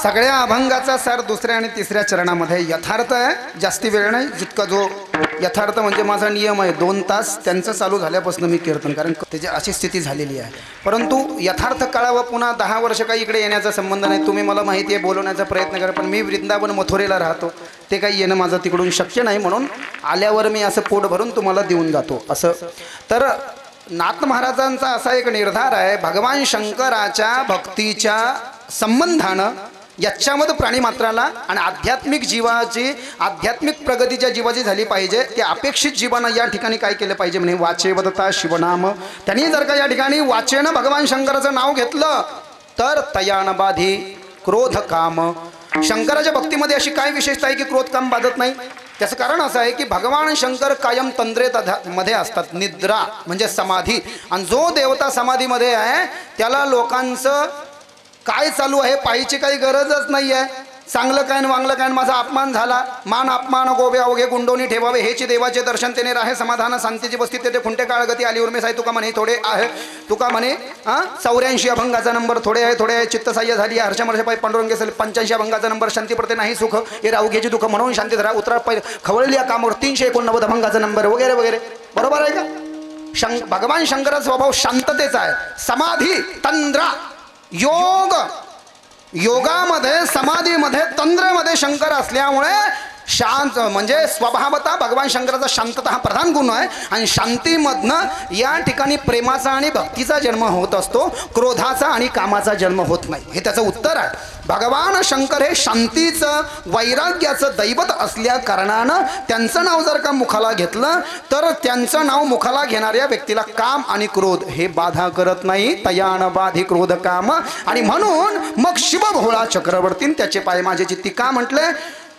सगळ्या अभंगाचा सार दुसऱ्या आणि तिसऱ्या चरणामध्ये यथार्थ आहे. जास्ती वेळ नाही, जितका जो यथार्थ म्हणजे माझा नियम आहे 2 तास त्यांचं चालू झाल्यापासून मी कीर्तन, कारण त्याची अशी स्थिती झालेली आहे. परंतु यथार्थ काळावर पुन्हा 10 वर्ष काही इकडे येण्याचा संबंध नाही. तुम्ही मला माहिती आहे बोलवण्याचा प्रयत्न करा, पण मी वृंदावन मथुरेला राहतो, ते काही येणं माझं तिकडून शक्य नाही. म्हणून आल्यावर मी असं पोट भरून तुम्हाला देऊन जातो असं. तर नाथ महाराजांचा असा एक निर्धार आहे, भगवान शंकराच्या भक्तीच्या संबंधानं याच्यामध्ये प्राणीमात्राला आणि आध्यात्मिक जीवाची, आध्यात्मिक प्रगतीच्या जीवाची झाली पाहिजे. ते अपेक्षित जीवानं या ठिकाणी काय केलं पाहिजे म्हणे, वाचे वदता शिवनाम. त्यांनी जर का या ठिकाणी वाचेनं भगवान शंकराचं नाव घेतलं तर तयान बाधी क्रोध काम. शंकराच्या भक्तीमध्ये अशी काय विशेषता आहे की क्रोध काम बाधत नाही? त्याचं कारण असं आहे की भगवान शंकर कायम तंद्रेत मध्ये असतात. निद्रा म्हणजे समाधी, आणि जो देवता समाधीमध्ये आहे त्याला लोकांचं काय चालू आहे पाहायची काही गरजच नाही आहे. चांगलं काय वांगलं काय, माझा अपमान झाला, मान अपमान गोबे अवघे गुंडोनी ठेवावे, हेची देवाचे दर्शन तेने राहे समाधान शांतीची बस्ती तेथे खुंटे काळ गती आली उर्मे साई. तुका म्हणे थोडे आहे, तुका म्हणे 84 अभंगाचा नंबर थोडे आहे चित्तसाह्य झाली आहे. हर्षमर्ष पाय पांडुरंगे 85 अभंगाचा नंबर शांती पडते नाही सुख हे अवघेची दुःख म्हणून शांती धरा उतरा खवळली या कामावर 389 अभंगाचा नंबर वगैरे वगैरे. बरोबर आहे का? भगवान शंकराचा स्वभाव शांततेचा आहे. समाधी, तंद्रा, योग योगामध्ये समाधीमध्ये तंद्रेमध्ये शंकर असल्यामुळे शांत म्हणजे स्वभावतः भगवान शंकराचा शांतता हा प्रधान गुण आहे आणि शांतीमधनं या ठिकाणी प्रेमाचा आणि भक्तीचा जन्म होत असतो, क्रोधाचा आणि कामाचा जन्म होत नाही. हे त्याचं उत्तर आहे. भगवान शंकर हे शांतीचं वैराग्याचं दैवत असल्या कारणानं त्यांचं नाव जर का मुखाला घेतलं तर त्यांचं नाव मुखाला घेणाऱ्या व्यक्तीला काम आणि क्रोध हे बाधा करत नाही. तयान बाधी क्रोध काम. आणि म्हणून मग शिवभोळा चक्रवर्तीन त्याचे पाय माझे चित्ती का म्हटले.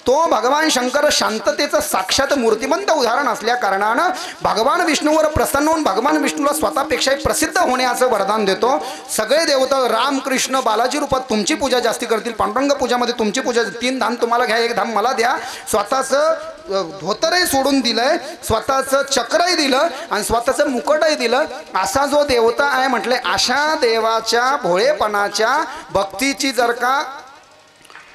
तो भगवान शंकर शांततेचं साक्षात मूर्तिमंत उदाहरण असल्या कारणानं भगवान विष्णूवर प्रसन्न होऊन भगवान विष्णूला स्वतःपेक्षा प्रसिद्ध होण्याचं वरदान देतो. सगळे देवता राम कृष्ण बालाजी रूपात तुमची पूजा जास्ती करतील. पांडुरंग पूजामध्ये तुमची पूजा 3 धाम तुम्हाला घ्या, 1 धाम मला द्या. स्वतःचं धोतरही सोडून दिलंय, स्वतःचं चक्रही दिलं आणि स्वतःचं मुकुटही दिलं. असा जो देवता आहे म्हटले अशा देवाच्या भोळेपणाच्या भक्तीची जर का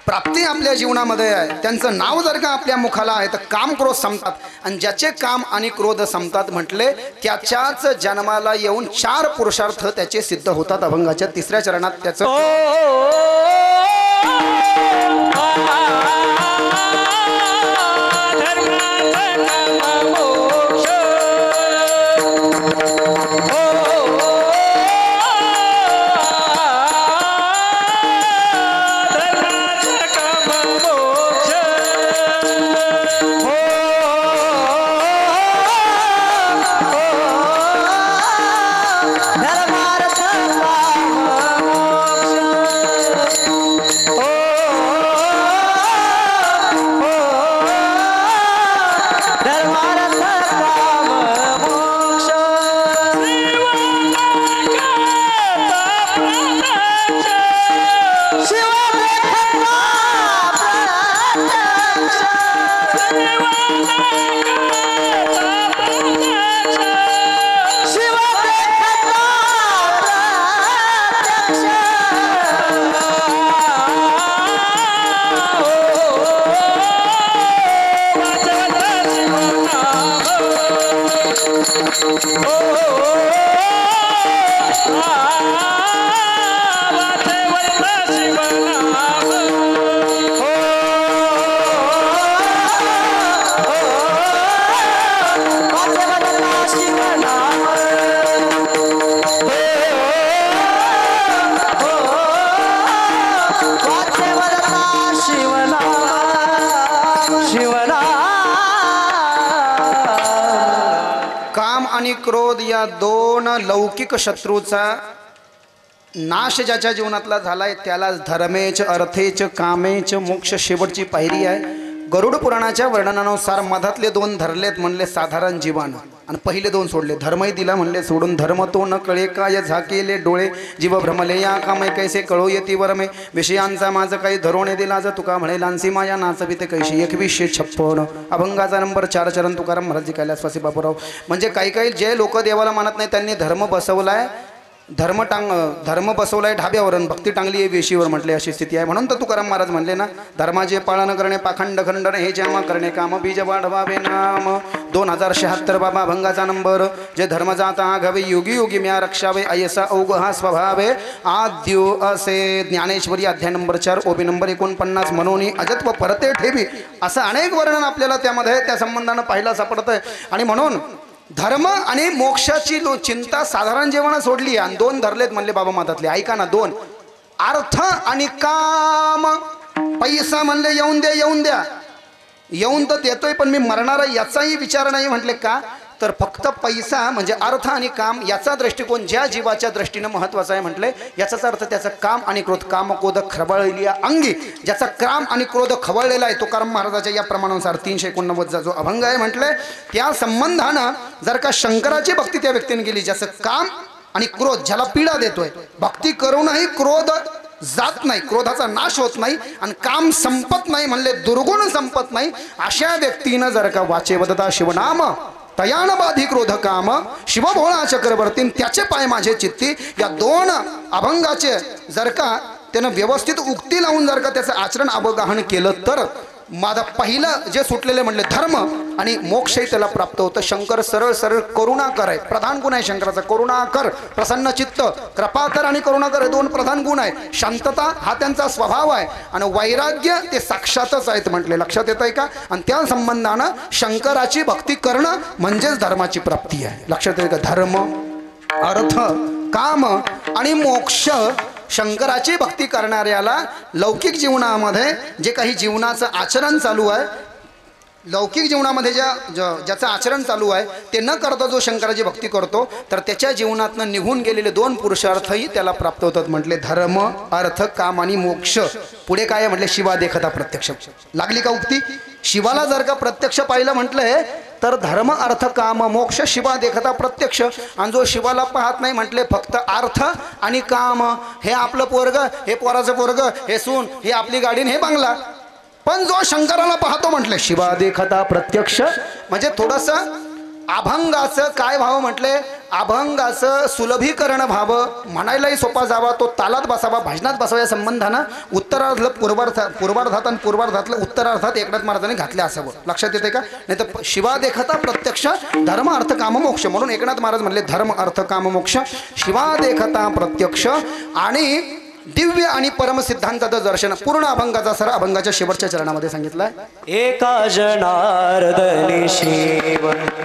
प्राप्ती आपल्या जीवनामध्ये आहे, त्यांचं नाव जर का आपल्या मुखाला आहे तर काम क्रोध संपतात. आणि ज्याचे काम आणि क्रोध संपतात म्हटले त्याच्याच जन्माला येऊन 4 पुरुषार्थ त्याचे सिद्ध होतात. अभंगाच्या 3ऱ्या चरणात त्याचं क्रोध या 2 लौकिक शत्रूचा नाश ज्याच्या जीवनातला झालाय त्यालाच धर्मेच अर्थेच कामेच मोक्ष शेवटची पायरी आहे. गरुड पुराणाच्या वर्णनानुसार मधातले 2 धरलेत म्हणले साधारण जीवन आणि पहिले 2 सोडले. धर्मही दिला म्हणले सोडून. धर्म तो न कळे काय झाकेले डोळे जीव भ्रमले या कामे कैसे कळो येती वरमे विषयांचा माझं काही धरोणे दिला ज तुका म्हणे लांसी माया नाचविते कैशी. 2156 अभंगाचा नंबर 4 चरण तुकाराम महाराज कैलासवासी बापूराव. म्हणजे काही जे लोक देवाला मानत नाही त्यांनी धर्म बसवलाय, धर्म बसवलाय ढाब्यावर आणि भक्ती टांगली आहे वेशीवर म्हटले अशी स्थिती आहे. म्हणून तर तुकाराम महाराज म्हणले ना धर्माचे पालन करणे पाखंड खंडन हे जेव्हा करणे काम बीज वाढवावे नाम. 2076 बाबा अभंगाचा नंबर. जे धर्म जाता घावे योगी योगी म्या रक्षावे ऐसा औग हा स्वभावे आद्यो असे. ज्ञानेश्वरी अध्याय नंबर 4 ओबी नंबर 49 म्हणून अजत्व परते ठेवी असं अनेक वर्णन आपल्याला त्यामध्ये त्या संबंधानं पाहायला सापडतंय. आणि म्हणून धर्म आणि मोक्षाची चिंता साधारण जेवण सोडली आणि 2 धरलेत म्हणले बाबा मातातले. ऐका ना 2 अर्थ आणि काम. पैसा म्हणले येऊन द्या येऊन द्या, येऊन तर देतोय पण मी मरणार याचाही विचार नाही म्हटले. का तर फक्त पैसा म्हणजे अर्थ आणि काम याचा दृष्टिकोन ज्या जीवाच्या दृष्टीने महत्त्वाचा आहे म्हटले. याचाच अर्थ त्याचं काम आणि क्रोध काम क्रोध खवळलेली अंगी ज्याचा काम आणि क्रोध खवळलेला आहे. तुकाराम महाराजाच्या या प्रमाणानुसार 389 जो अभंग आहे म्हटले त्या संबंधानं जर का शंकराची भक्ती त्या व्यक्तीने केली ज्याचं काम आणि क्रोध ज्याला पीडा देतोय, भक्ती करूनही क्रोध जात नाही, क्रोधाचा नाश होत नाही आणि काम संपत नाही म्हणले दुर्गुण संपत नाही, अशा व्यक्तीनं जर का वाचे वदता शिवनाम तयान बाधी क्रोध काम शिवभोळा चक्रवर्ती त्याचे पाय माझे चित्ती. या 2 अभंगाचे जर का त्यानं व्यवस्थित उक्ती लावून जर का त्याचं आचरण अवगाहन केलं तर माझं पहिलं जे सुटलेले म्हणले धर्म आणि मोक्षही त्याला प्राप्त होतं. शंकर सरळ सरळ करुणाकर आहे. प्रधान गुण आहे शंकराचा करुणाकर, प्रसन्न चित्त, कृपाकर आणि करुणाकर हे दोन प्रधान गुण आहे. शांतता हा त्यांचा स्वभाव आहे आणि वैराग्य ते साक्षातच आहेत म्हटले. लक्षात येत आहे का? आणि त्या संबंधानं शंकराची भक्ती करणं म्हणजेच धर्माची प्राप्ती आहे. लक्षात येईल का? धर्म, अर्थ, काम आणि मोक्ष. शंकराची भक्ती करणाऱ्याला लौकिक जीवनामध्ये जे काही जीवनाचं आचरण चालू आहे, लौकिक जीवनामध्ये ज्याचं आचरण चालू आहे ते न करता जो शंकराची भक्ती करतो तर त्याच्या जीवनातनं निघून गेलेले दोन पुरुषार्थही त्याला प्राप्त होतात. म्हटले धर्म, अर्थ, काम आणि मोक्ष. पुढे काय आहे म्हटले? शिवा देखता प्रत्यक्ष. लागली का उक्ती? शिवाला जर का प्रत्यक्ष पाहिलं म्हटलंय तर धर्म, अर्थ, काम, मोक्ष शिवा देखता प्रत्यक्ष. आणि जो शिवाला पाहत नाही म्हटले फक्त अर्थ आणि काम, हे आपलं पोरग, हे पोराचं पोरग, हे सून, हे आपली गाडी, हे बंगला. पण जो शंकराला पाहतो म्हटले शिवा देखता प्रत्यक्ष, म्हणजे थोडंसं अभंगाचं काय व्हावं म्हटले? अभंगाचं सुलभीकरण व्हावं, म्हणायलाही सोपा जावा, तो तालात बसावा, भजनात बसावा. या संबंधानं उत्तरार्धात पूर्वार्धात आणि पूर्वार्धातलं उत्तरार्धात एकनाथ महाराजांनी घातले असावं. लक्षात येते का? नाही तर शिवा देखता प्रत्यक्ष धर्म, अर्थ, काम, मोक्ष. म्हणून एकनाथ महाराज म्हणले धर्म, अर्थ, काम, मोक्ष शिवा देखता प्रत्यक्ष. आणि दिव्य आणि परमसिद्धांताचं दर्शन. पूर्ण अभंगाचा सर अभंगाच्या शेवटच्या चरणामध्ये सांगितलाय. एका जनार्दनी शिव, एका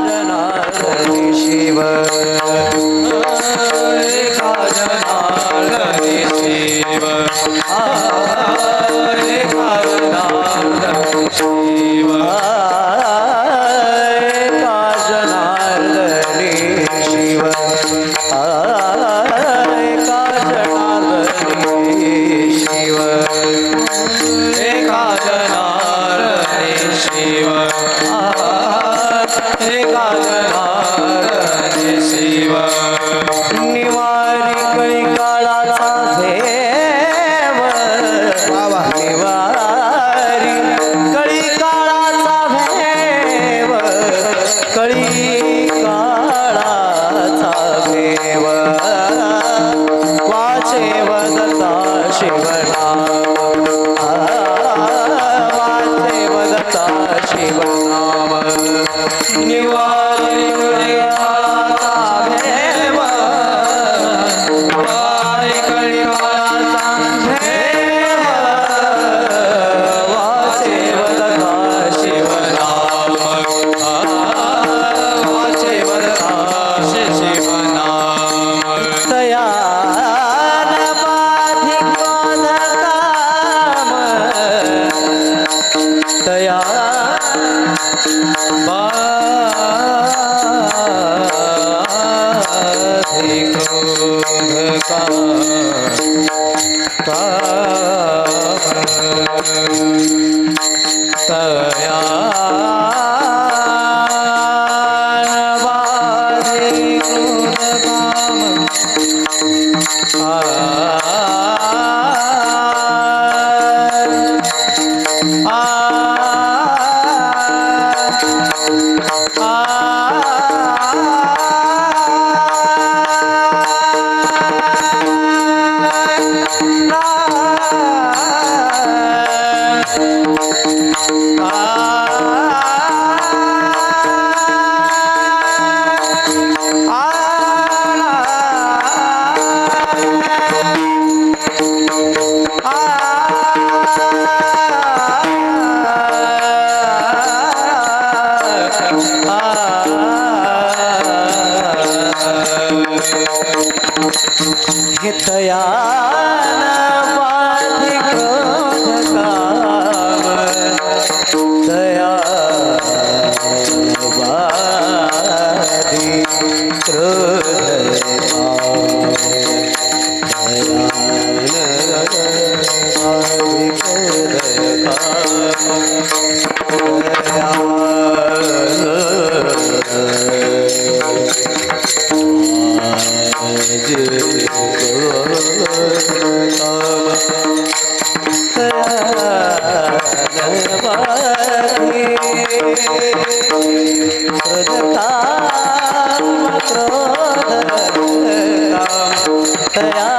जनार्दनी शिव, एका जनार्दनी शिव, एका जनार्दनी शिव, एका जनार्दनी शिव, एका जनार्दनी शिव, एका जनार्दनी शिव, एका जनार्दनी शिव. निवारी कळी काळाचा भेव, निवारी कळी काळाचा भेव, कळी काळाचा भेव, वाचे वदता शिवनाम, वाचे वदता शिवनाम. निवारी कळी काळाचा भेव, निवारी कळी काळाचा भेव, वाचे वदता शिवनाम, वाचे वदता शिवनाम. तया नपाधी क्रोध काम, तया बाधी क्रोध काम, तया बाधी क्रोध काम, तया नपाधी क्रोध काम, तया बाधी क्रोध काम, तया नपाधी क्रोध काम, तया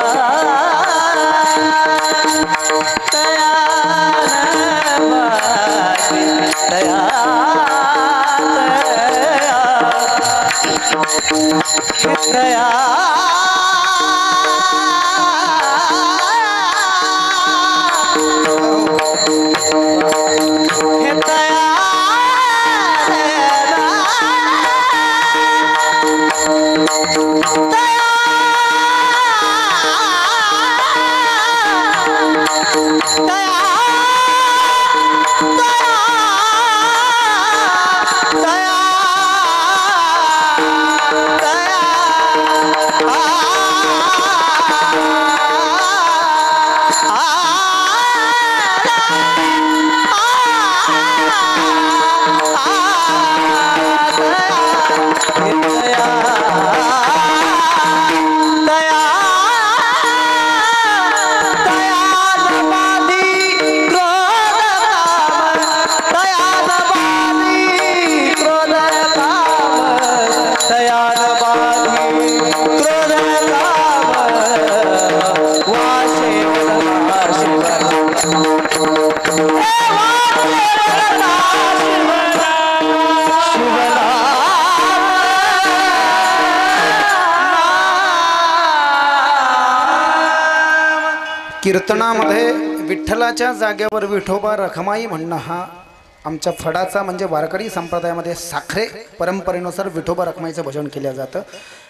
तया हे तया कीर्तनामध्ये विठ्ठलाच्या जागेवर विठोबा रखमाई म्हणणं हा आमच्या फडाचा म्हणजे वारकरी संप्रदायामध्ये साखरे परंपरेनुसार विठोबा रखमाईचं भजन केलं जातं.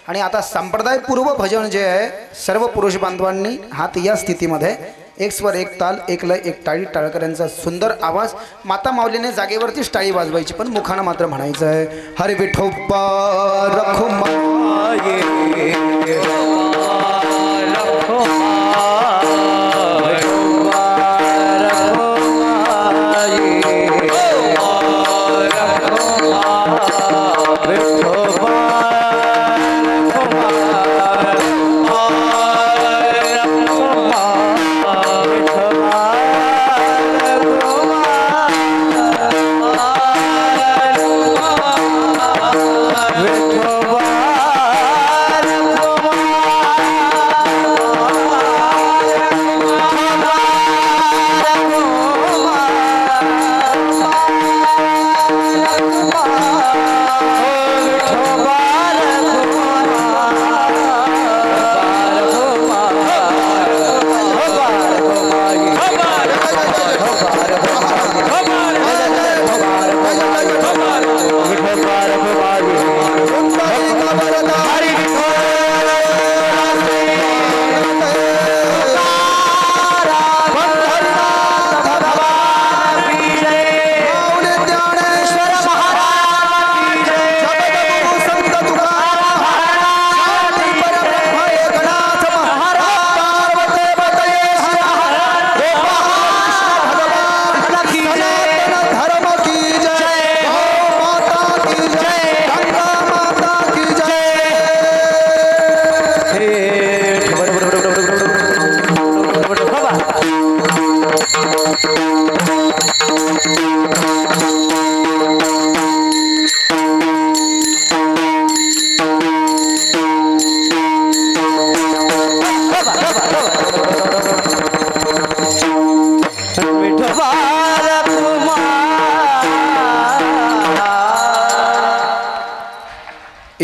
आणि आता संप्रदायपूर्व भजन जे आहे सर्व पुरुष बांधवांनी हात या स्थितीमध्ये एक स्वर एक ताल एक लय एक टाळी टाळकऱ्यांचा सुंदर आवाज माता माऊलीने जागेवरतीच टाळी वाजवायची पण मुखानं मात्र म्हणायचं आहे हरी विठोबा रखमाई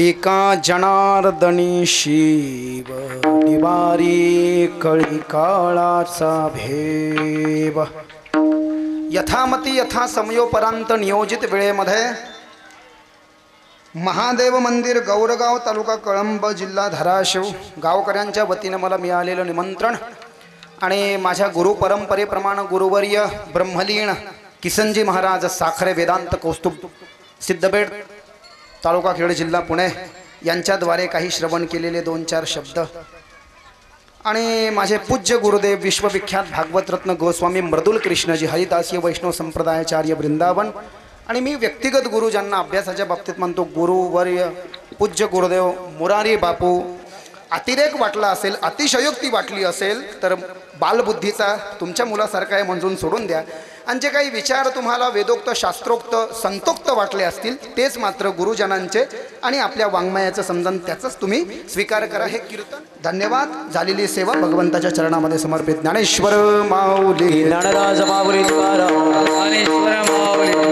एका जनार्दनी शिव निवारी कळी काळाचा भेव यथामती यथा समयोपरांत नियोजित वेळेमध्ये महादेव मंदिर गौरगाव तालुका कळंब जिल्हा धाराशिव गावकऱ्यांच्या वतीने मला मिळालेलं निमंत्रण आणि माझ्या गुरु परंपरेप्रमाणे गुरुवर्य ब्रह्मलीन किसनजी महाराज साखरे वेदांत कौस्तुभ सिद्धपेठ तालुका खेड जिल्हा पुणे यांच्याद्वारे काही श्रवण केलेले 2-4 शब्द आणि माझे पूज्य गुरुदेव विश्वविख्यात भागवत रत्न गोस्वामी मृदुल कृष्णजी हरिदासीय वैष्णव संप्रदायाचार्य वृंदावन आणि मी व्यक्तिगत गुरु ज्यांना अभ्यासाच्या बाबतीत म्हणतो गुरुवर्य पूज्य गुरुदेव मुरारी बापू अतिरेक वाटला असेल अतिशयोक्ती वाटली असेल तर बालबुद्धीचा तुमच्या मुलासारखा आहे म्हणून सोडून द्या आणि जे काही विचार तुम्हाला वेदोक्त शास्त्रोक्त संतोक्त वाटले असतील तेच मात्र गुरुजनांचे आणि आपल्या वाङ्मयाचं समजन त्याचंच तुम्ही स्वीकार करा. हे कीर्तन धन्यवाद. झालेली सेवा भगवंताच्या चरणामध्ये समर्पित. ज्ञानेश्वर माऊली ज्ञानराज माऊली ज्ञानेश्वर माऊली